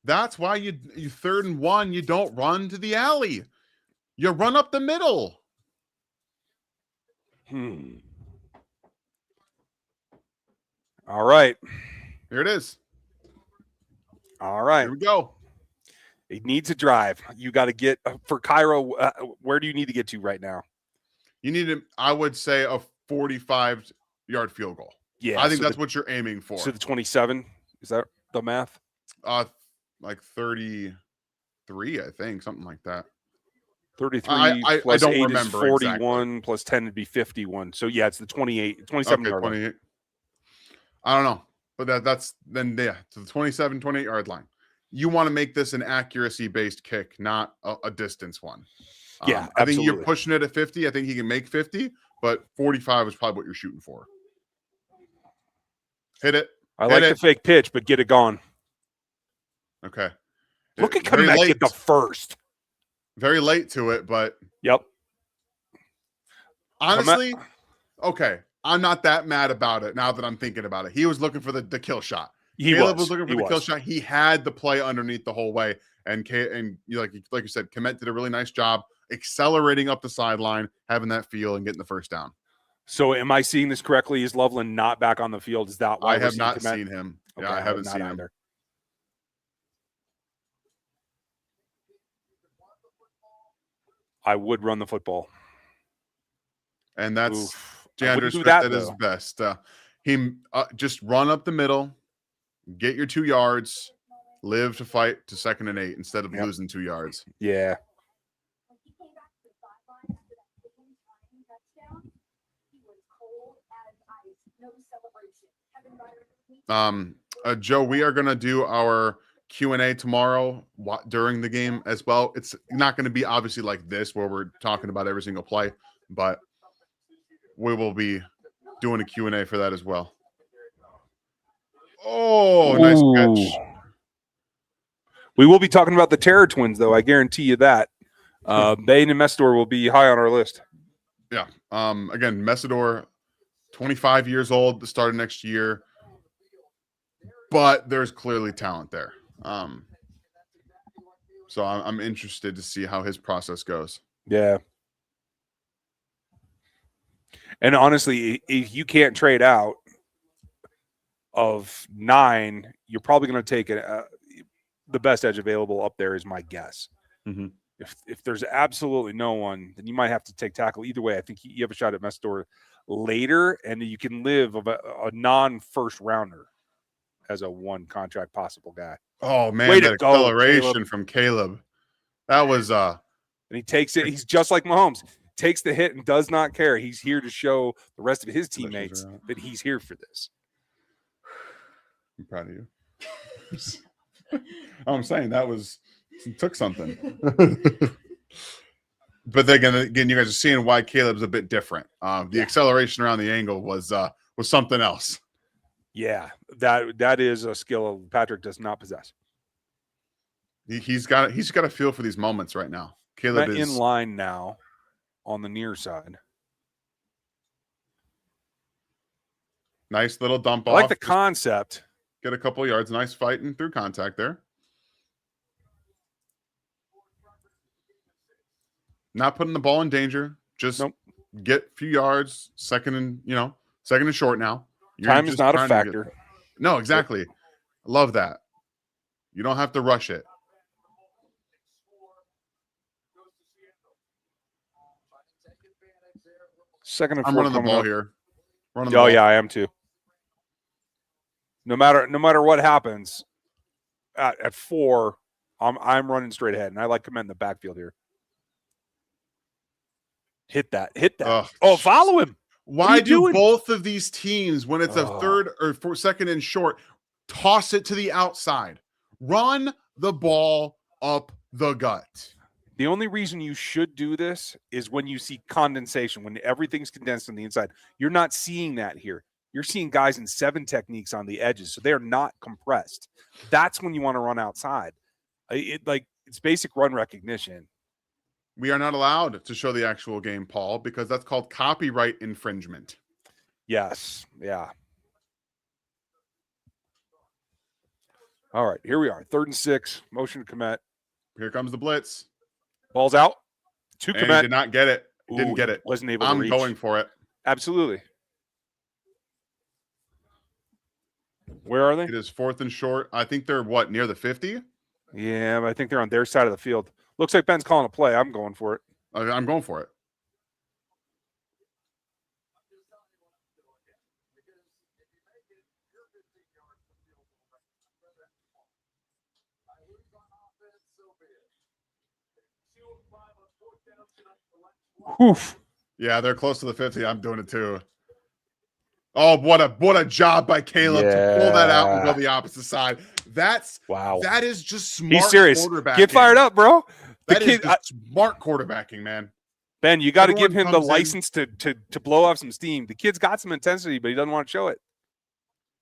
Speaker 2: That's why you 3rd and 1, you don't run to the alley. You run up the middle.
Speaker 1: All right.
Speaker 2: Here it is.
Speaker 1: All right.
Speaker 2: Here we go.
Speaker 1: It needs a drive. You got to get for Cairo. Where do you need to get to right now?
Speaker 2: You need I would say, a 45-yard field goal.
Speaker 1: Yeah.
Speaker 2: I think that's what you're aiming for.
Speaker 1: So the 27, is that the math?
Speaker 2: Like 33, I think, something like that.
Speaker 1: 33
Speaker 2: I
Speaker 1: plus
Speaker 2: don't
Speaker 1: 8
Speaker 2: remember
Speaker 1: is 41
Speaker 2: exactly.
Speaker 1: Plus 10 would be 51. So yeah, it's the 27
Speaker 2: okay,
Speaker 1: yard
Speaker 2: 28.
Speaker 1: line.
Speaker 2: I don't know, but that's then to the 27, 28 yard line. You want to make this an accuracy-based kick, not a distance one.
Speaker 1: Yeah,
Speaker 2: I think you're pushing it at 50. I think he can make 50, but 45 is probably what you're shooting for. Hit it.
Speaker 1: I like the fake pitch, but get it gone.
Speaker 2: Okay.
Speaker 1: Look at Komet get the first.
Speaker 2: Very late to it, but
Speaker 1: yep.
Speaker 2: Honestly, okay. I'm not that mad about it now that I'm thinking about it. He was looking for the kill shot. Caleb was looking for the kill shot. He had the play underneath the whole way. And like you said, Komet did a really nice job accelerating up the sideline, having that feel, and getting the first down.
Speaker 1: So am I seeing this correctly? Is Loveland not back on the field? Is that why
Speaker 2: I have not seen him?
Speaker 1: Okay,
Speaker 2: yeah, I haven't seen him
Speaker 1: either. I would run the football.
Speaker 2: And that's Janders at his best. He just run up the middle, get your 2 yards, live to fight to 2nd and 8 instead of losing 2 yards.
Speaker 1: Yeah.
Speaker 2: Joe, we are going to do our Q&A tomorrow during the game as well. It's not going to be obviously like this where we're talking about every single play, but we will be doing a Q&A for that as well. Oh, nice catch.
Speaker 1: We will be talking about the Terror Twins, though. I guarantee you that. Bain and Messidor will be high on our list.
Speaker 2: Yeah. Again, Messidor, 25 years old, the start of next year. But there's clearly talent there. So I'm interested to see how his process goes.
Speaker 1: Yeah. And honestly, if you can't trade out of 9, you're probably going to take the best edge available up there is my guess.
Speaker 2: Mm-hmm.
Speaker 1: If there's absolutely no one, then you might have to take tackle. Either way, I think you have a shot at Messidor later, and you can live a non-first rounder as a one contract possible guy.
Speaker 2: Oh man, that acceleration from Caleb. That was
Speaker 1: and he takes it. He's just like Mahomes. Takes the hit and does not care. He's here to show the rest of his teammates that he's here for this.
Speaker 2: I'm proud of you. I'm saying that took something. But then again, you guys are seeing why Caleb's a bit different. The acceleration around the angle was something else.
Speaker 1: Yeah, that is a skill Patrick does not possess.
Speaker 2: He's got a feel for these moments right now. Caleb is
Speaker 1: in line now on the near side.
Speaker 2: Nice little dump
Speaker 1: I
Speaker 2: off.
Speaker 1: like the concept.
Speaker 2: Get a couple yards. Nice fighting through contact there. Not putting the ball in danger. Just get a few yards. Second and short now.
Speaker 1: Time is not a factor.
Speaker 2: No, exactly. I love that. You don't have to rush it.
Speaker 1: Second and 4
Speaker 2: I'm running the ball
Speaker 1: up
Speaker 2: here.
Speaker 1: Yeah, I am too. No matter what happens, at 4, I'm running straight ahead, and I like Komet in the backfield here. Hit that.
Speaker 2: Ugh.
Speaker 1: Oh, follow him.
Speaker 2: Why do both of these teams, when it's a third or second and short, toss it to the outside? Run the ball up the gut.
Speaker 1: The only reason you should do this is when you see condensation, when everything's condensed on the inside. You're not seeing that here. You're seeing guys in 7 techniques on the edges, so they're not compressed. That's when you want to run outside. It's basic run recognition.
Speaker 2: We are not allowed to show the actual game, Paul, because that's called copyright infringement.
Speaker 1: Yes. Yeah. All right, here we are. 3rd and 6. Motion to Komet.
Speaker 2: Here comes the blitz.
Speaker 1: Ball's out. To
Speaker 2: And
Speaker 1: Komet.
Speaker 2: Did not get it. Didn't get it.
Speaker 1: Wasn't able to reach.
Speaker 2: I'm going for it.
Speaker 1: Absolutely. Where are they?
Speaker 2: It is 4th and short. I think they're near the 50?
Speaker 1: Yeah, but I think they're on their side of the field. Looks like Ben's calling a play. I'm going for it.
Speaker 2: I'm going for it.
Speaker 1: Oof.
Speaker 2: Yeah, they're close to the 50. I'm doing it too. Oh, what a job by Caleb to pull that out and go the opposite side. That is just smart.
Speaker 1: He's serious.
Speaker 2: Quarterbacking.
Speaker 1: Get fired up, bro.
Speaker 2: That is smart quarterbacking, man.
Speaker 1: Ben, you got to give him the license to blow off some steam. The kid's got some intensity, but he doesn't want to show it.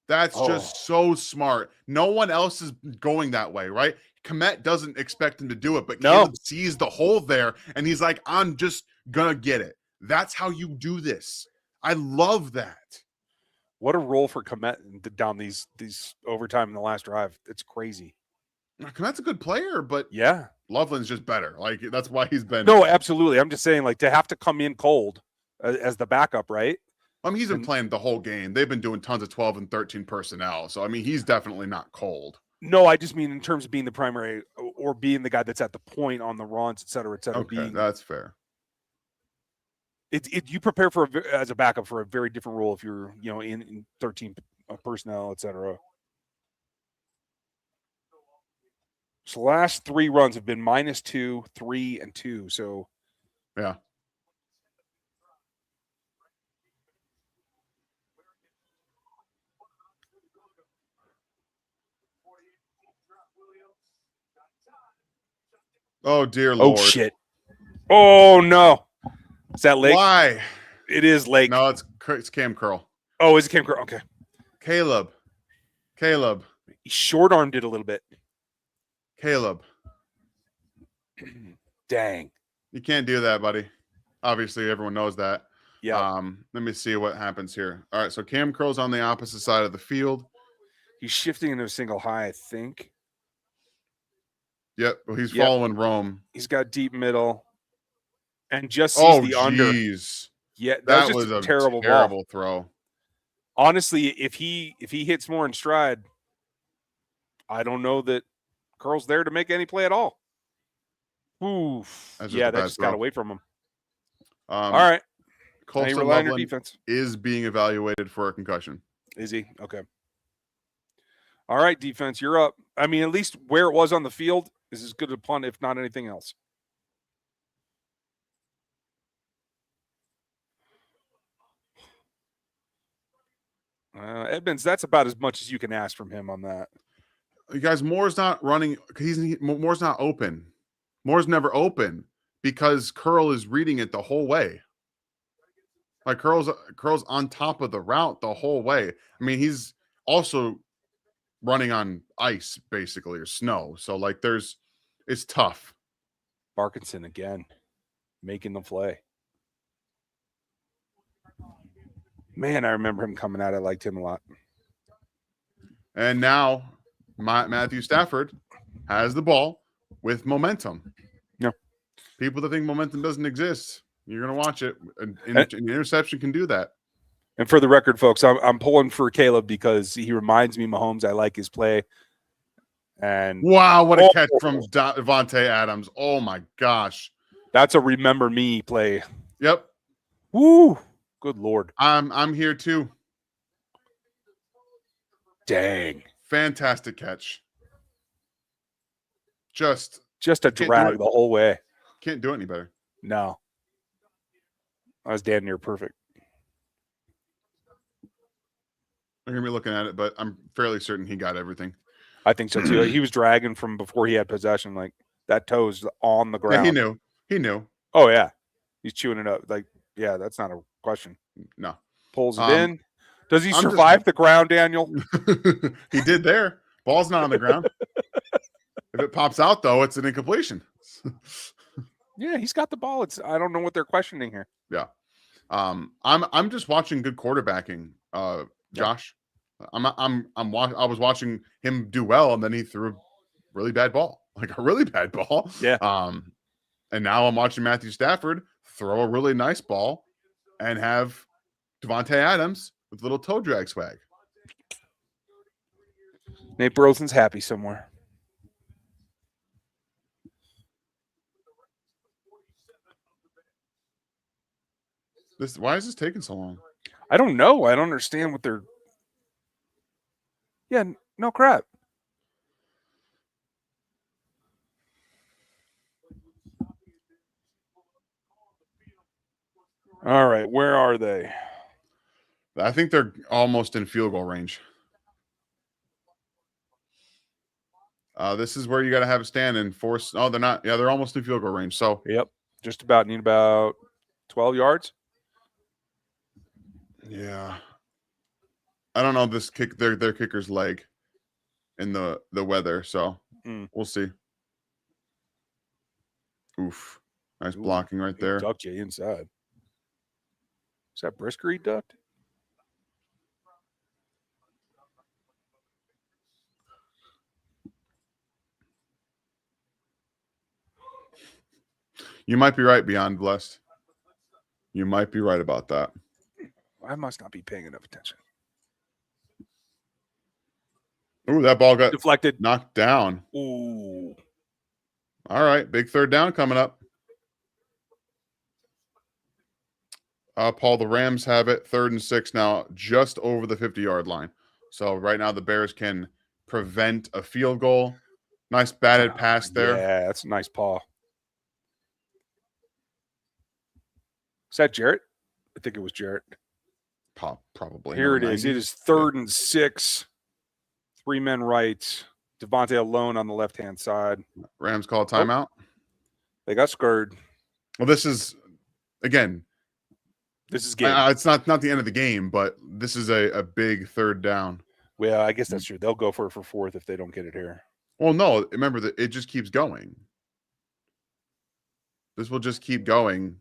Speaker 2: That's just so smart. No one else is going that way, right? Komet doesn't expect him to do it, but Caleb sees the hole there, and he's like, I'm just going to get it. That's how you do this. I love that.
Speaker 1: What a role for Komet down these overtime in the last drive. It's crazy.
Speaker 2: Komet's a good player, but
Speaker 1: yeah,
Speaker 2: Loveland's just better. Like, that's why he's been.
Speaker 1: No, absolutely. I'm just saying, like, to have to come in cold as the backup, right?
Speaker 2: I mean, he's been playing the whole game. They've been doing tons of 12 and 13 personnel. So, I mean, he's definitely not cold.
Speaker 1: No, I just mean in terms of being the primary or being the guy that's at the point on the runs, et cetera, et cetera.
Speaker 2: Okay, that's fair.
Speaker 1: You prepare as a backup for a very different role if you're, in 13 personnel, et cetera. So the last 3 runs have been -2, 3, and 2. So,
Speaker 2: yeah. Oh, dear Lord.
Speaker 1: Oh, shit. Oh, no. Is that Lake?
Speaker 2: Why?
Speaker 1: It is Lake.
Speaker 2: No, it's Cam Curl.
Speaker 1: Oh, is it Cam Curl? Okay.
Speaker 2: Caleb.
Speaker 1: He short-armed it a little bit.
Speaker 2: Caleb.
Speaker 1: Dang.
Speaker 2: You can't do that, buddy. Obviously, everyone knows that.
Speaker 1: Yeah.
Speaker 2: Let me see what happens here. All right, so Cam Curl's on the opposite side of the field.
Speaker 1: He's shifting into a single high, I think.
Speaker 2: Yep, well, he's following Rome.
Speaker 1: He's got deep middle. And just sees the under. Yeah, that was just a terrible
Speaker 2: throw.
Speaker 1: Honestly, if he hits more in stride, I don't know that Curl's there to make any play at all. Oof. Yeah, that just got away from him. All right.
Speaker 2: Colston Loveland defense is being evaluated for a concussion.
Speaker 1: Is he? Okay. All right, defense, you're up. I mean, at least where it was on the field is as good a punt, if not anything else. Edmonds, that's about as much as you can ask from him on that.
Speaker 2: You guys, Moore's not running. Moore's not open. Moore's never open because Curl is reading it the whole way. Like Curl's on top of the route the whole way. I mean, he's also running on ice basically, or snow. So like it's tough.
Speaker 1: Parkinson again making the play. Man, I remember him coming out. I liked him a lot.
Speaker 2: And now Matthew Stafford has the ball with momentum.
Speaker 1: Yeah.
Speaker 2: People that think momentum doesn't exist, you're going to watch it. An interception can do that.
Speaker 1: And for the record, folks, I'm pulling for Caleb because he reminds me Mahomes. I like his play. And
Speaker 2: wow, what a catch from Devontae Adams. Oh, my gosh.
Speaker 1: That's a remember me play.
Speaker 2: Yep.
Speaker 1: Woo. Good Lord.
Speaker 2: I'm here too.
Speaker 1: Dang.
Speaker 2: Fantastic catch. Just
Speaker 1: a drag the whole way.
Speaker 2: Can't do it any better.
Speaker 1: No. I was damn near perfect.
Speaker 2: I'm going to be looking at it, but I'm fairly certain he got everything.
Speaker 1: I think so too. He was dragging from before he had possession. Like that toe's on the ground.
Speaker 2: Yeah, he knew.
Speaker 1: Oh, yeah. He's chewing it up. Like, yeah, that's not a question.
Speaker 2: No.
Speaker 1: Pulls it in. Does he survive the ground, Daniel?
Speaker 2: He did there. Ball's not on the ground. If it pops out, though, it's an incompletion.
Speaker 1: Yeah, he's got the ball. I don't know what they're questioning here.
Speaker 2: Yeah. I'm just watching good quarterbacking, Josh. I was watching him do well, and then he threw a really bad ball. Like a really bad ball.
Speaker 1: Yeah.
Speaker 2: And now I'm watching Matthew Stafford throw a really nice ball and have Devontae Adams with little toe drag swag.
Speaker 1: Nate Burleson's happy somewhere.
Speaker 2: Why is this taking so long?
Speaker 1: I don't know. I don't understand what they're. Yeah, no crap. All right, where are they?
Speaker 2: I think they're almost in field goal range. This is where you got to have a stand and force. Oh, they're not. Yeah, they're almost in field goal range. So,
Speaker 1: yep, just about need about 12 yards.
Speaker 2: Yeah, I don't know this kick. Their kicker's leg in the weather. So we'll see. Oof, nice blocking right there.
Speaker 1: Ducked you inside. Is that Brisker he ducked?
Speaker 2: You might be right, Beyond Blessed. You might be right about that.
Speaker 1: I must not be paying enough attention.
Speaker 2: Ooh, that ball got
Speaker 1: deflected,
Speaker 2: knocked down.
Speaker 1: Ooh.
Speaker 2: All right, big third down coming up. Paul, the Rams have it 3rd and 6 now, just over the 50-yard line. So right now the Bears can prevent a field goal. Nice batted pass there.
Speaker 1: Yeah, that's a nice paw. Is that Jarrett? I think it was Jarrett.
Speaker 2: Probably.
Speaker 1: Here it is. It is 3rd and 6. 3 men right. Devontae alone on the left-hand side.
Speaker 2: Rams call a timeout.
Speaker 1: They got scared.
Speaker 2: Well, this is, again,
Speaker 1: this is game.
Speaker 2: It's not the end of the game, but this is a big 3rd down.
Speaker 1: Well, I guess that's true. They'll go for 4th if they don't get it here.
Speaker 2: Well, no, remember that it just keeps going. This will just keep going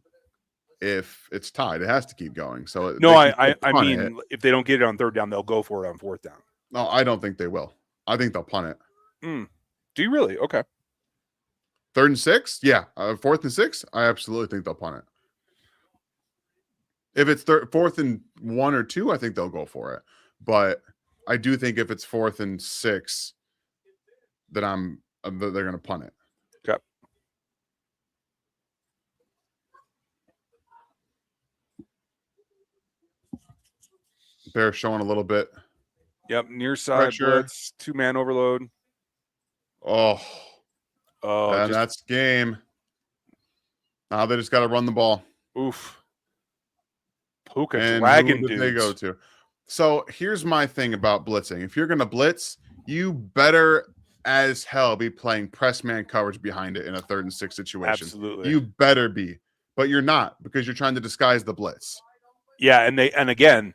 Speaker 2: if it's tied. It has to keep going. So
Speaker 1: no, I mean, if they don't get it on 3rd down, they'll go for it on 4th down.
Speaker 2: No, I don't think they will. I think they'll punt it.
Speaker 1: Do you really? Okay.
Speaker 2: 3rd and 6? Yeah. 4th and 6? I absolutely think they'll punt it. If it's 4th and 1 or 2, I think they'll go for it. But I do think if it's 4th and 6, that they're going to punt it.
Speaker 1: Okay.
Speaker 2: Bears showing a little bit.
Speaker 1: Yep, near side blitz, 2-man overload.
Speaker 2: Oh, and that's game. Now they just got to run the ball.
Speaker 1: Oof. Puka
Speaker 2: and
Speaker 1: dragon
Speaker 2: who did
Speaker 1: dudes.
Speaker 2: they go to? So here's my thing about blitzing. If you're going to blitz, you better as hell be playing press man coverage behind it in a 3rd and 6 situation.
Speaker 1: Absolutely.
Speaker 2: You better be. But you're not, because you're trying to disguise the blitz.
Speaker 1: Yeah, and again,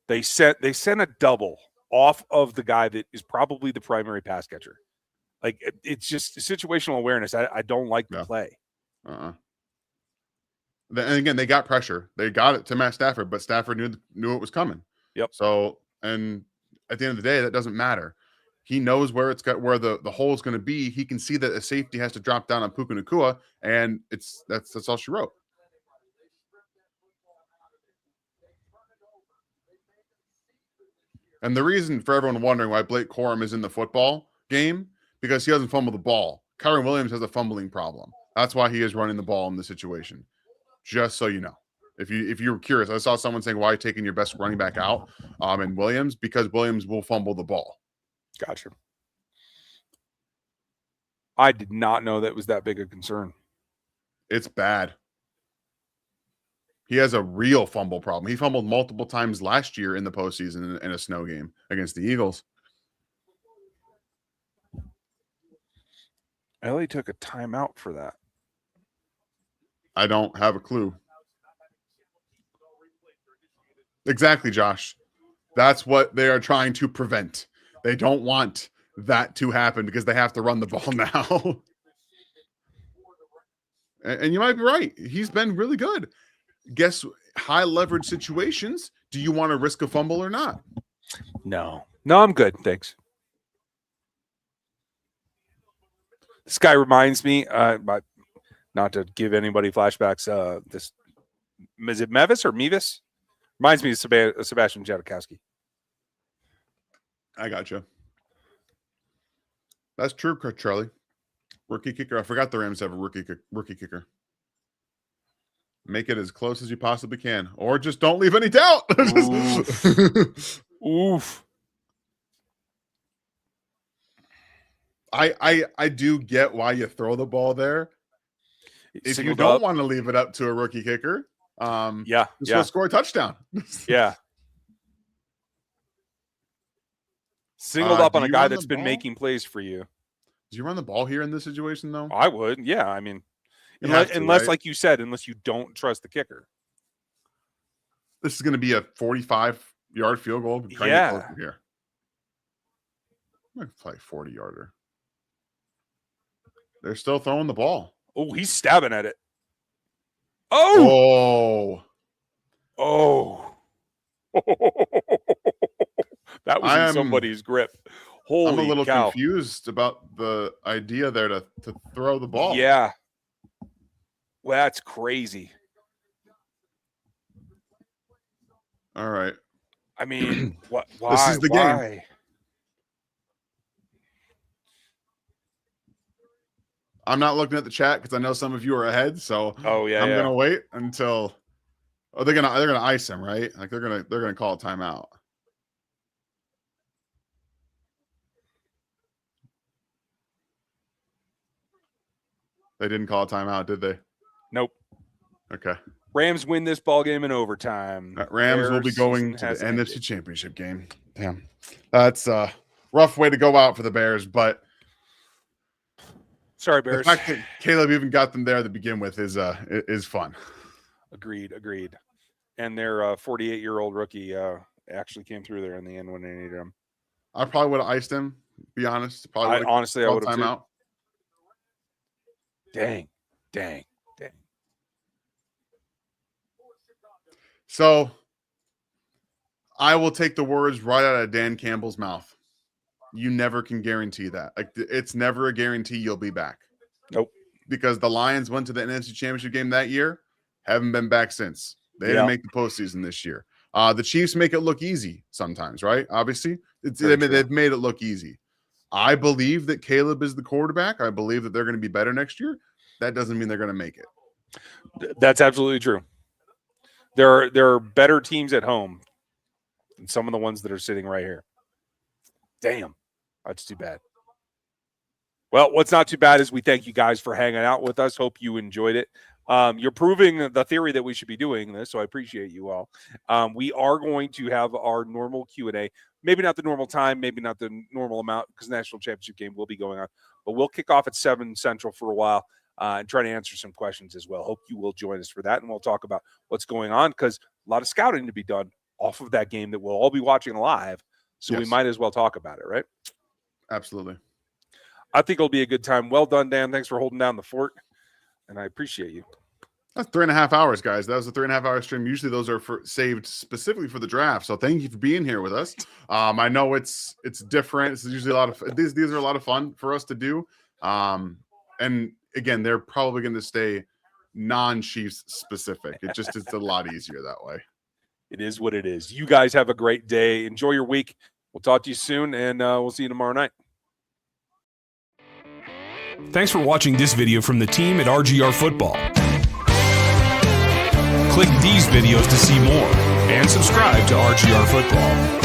Speaker 1: they sent a double off of the guy that is probably the primary pass catcher. Like, it's just situational awareness. I don't like the play.
Speaker 2: And again, they got pressure. They got it to Matt Stafford, but Stafford knew it was coming.
Speaker 1: Yep.
Speaker 2: So, and at the end of the day, that doesn't matter. He knows where the hole is going to be. He can see that a safety has to drop down on Puka Nacua, and that's all she wrote. And the reason for everyone wondering why Blake Corum is in the football game, because he doesn't fumble the ball. Kyron Williams has a fumbling problem. That's why he is running the ball in this situation. Just so you know. If you're curious, I saw someone saying, why are you taking your best running back out in Williams? Because Williams will fumble the ball.
Speaker 1: Gotcha. I did not know that was that big a concern.
Speaker 2: It's bad. He has a real fumble problem. He fumbled multiple times last year in the postseason in a snow game against the Eagles.
Speaker 1: LA took a timeout for that.
Speaker 2: I don't have a clue. Exactly, Josh. That's what they are trying to prevent. They don't want that to happen because they have to run the ball now. And you might be right. He's been really good. Guess high leverage situations. Do you want to risk a fumble or not?
Speaker 1: No, I'm good. Thanks. This guy reminds me, but not to give anybody flashbacks. This is it Mevis or Mevis? Reminds me of Sebastian Jadkowski.
Speaker 2: I gotcha. That's true, Charlie. Rookie kicker. I forgot the Rams have a rookie kicker. Make it as close as you possibly can, or just don't leave any doubt. Oof.
Speaker 1: Oof.
Speaker 2: I do get why you throw the ball there. If you don't want to leave it up to a rookie kicker, just score a touchdown.
Speaker 1: Yeah. Singled up on a guy that's been making plays for you.
Speaker 2: Do you run the ball here in this situation, though?
Speaker 1: I would. Yeah. I mean, unless like you said, unless you don't trust the kicker.
Speaker 2: This is going to be a 45-yard field goal. Trying to get closer here. I'm going to play 40-yarder. They're still throwing the ball.
Speaker 1: Oh, he's stabbing at it. Oh. That was in somebody's grip. Holy
Speaker 2: I'm a little
Speaker 1: cow.
Speaker 2: confused about the idea there to throw the ball.
Speaker 1: Yeah. Well, that's crazy.
Speaker 2: All right.
Speaker 1: I mean, what? Why?
Speaker 2: This is the game. I'm not looking at the chat because I know some of you are ahead. So I'm gonna wait until they're gonna ice him, right? Like they're gonna call a timeout. They didn't call a timeout, did they?
Speaker 1: Nope.
Speaker 2: Okay.
Speaker 1: Rams win this ball game in overtime.
Speaker 2: Rams will be going to the NFC Championship game. Damn. That's a rough way to go out for the Bears, but
Speaker 1: sorry, Bears.
Speaker 2: The fact that Caleb even got them there to begin with is fun.
Speaker 1: Agreed. And their 48-year-old rookie actually came through there in the end when they needed him.
Speaker 2: I probably would have iced him, to be honest.
Speaker 1: Honestly, I would have
Speaker 2: timeout.
Speaker 1: Dang.
Speaker 2: So I will take the words right out of Dan Campbell's mouth. You never can guarantee that. Like, it's never a guarantee you'll be back.
Speaker 1: Nope.
Speaker 2: Because the Lions went to the NFC Championship game that year, haven't been back since. They didn't make the postseason this year. The Chiefs make it look easy sometimes, right? Obviously, they've made it look easy. I believe that Caleb is the quarterback. I believe that they're going to be better next year. That doesn't mean they're going to make it.
Speaker 1: That's absolutely true. There are better teams at home than some of the ones that are sitting right here. Damn, that's too bad. Well, what's not too bad is we thank you guys for hanging out with us. Hope you enjoyed it. You're proving the theory that we should be doing this, so I appreciate you all. We are going to have our normal Q&A. Maybe not the normal time, maybe not the normal amount because the national championship game will be going on. But we'll kick off at 7 Central for a while and try to answer some questions as well. Hope you will join us for that, and we'll talk about what's going on because a lot of scouting to be done off of that game that we'll all be watching live. So we might as well talk about it, right?
Speaker 2: Absolutely.
Speaker 1: I think it'll be a good time. Well done, Dan. Thanks for holding down the fort, and I appreciate you.
Speaker 2: That's 3.5 hours, guys. That was a 3.5 hour stream. Usually those are saved specifically for the draft. So thank you for being here with us. I know it's different. It's usually a lot of these are a lot of fun for us to do. And again, they're probably going to stay non-Chiefs specific. It just is a lot easier that way.
Speaker 1: It is what it is. You guys have a great day. Enjoy your week. We'll talk to you soon, and we'll see you tomorrow night.
Speaker 3: Thanks for watching this video from the team at RGR Football. Click these videos to see more and subscribe to RGR Football.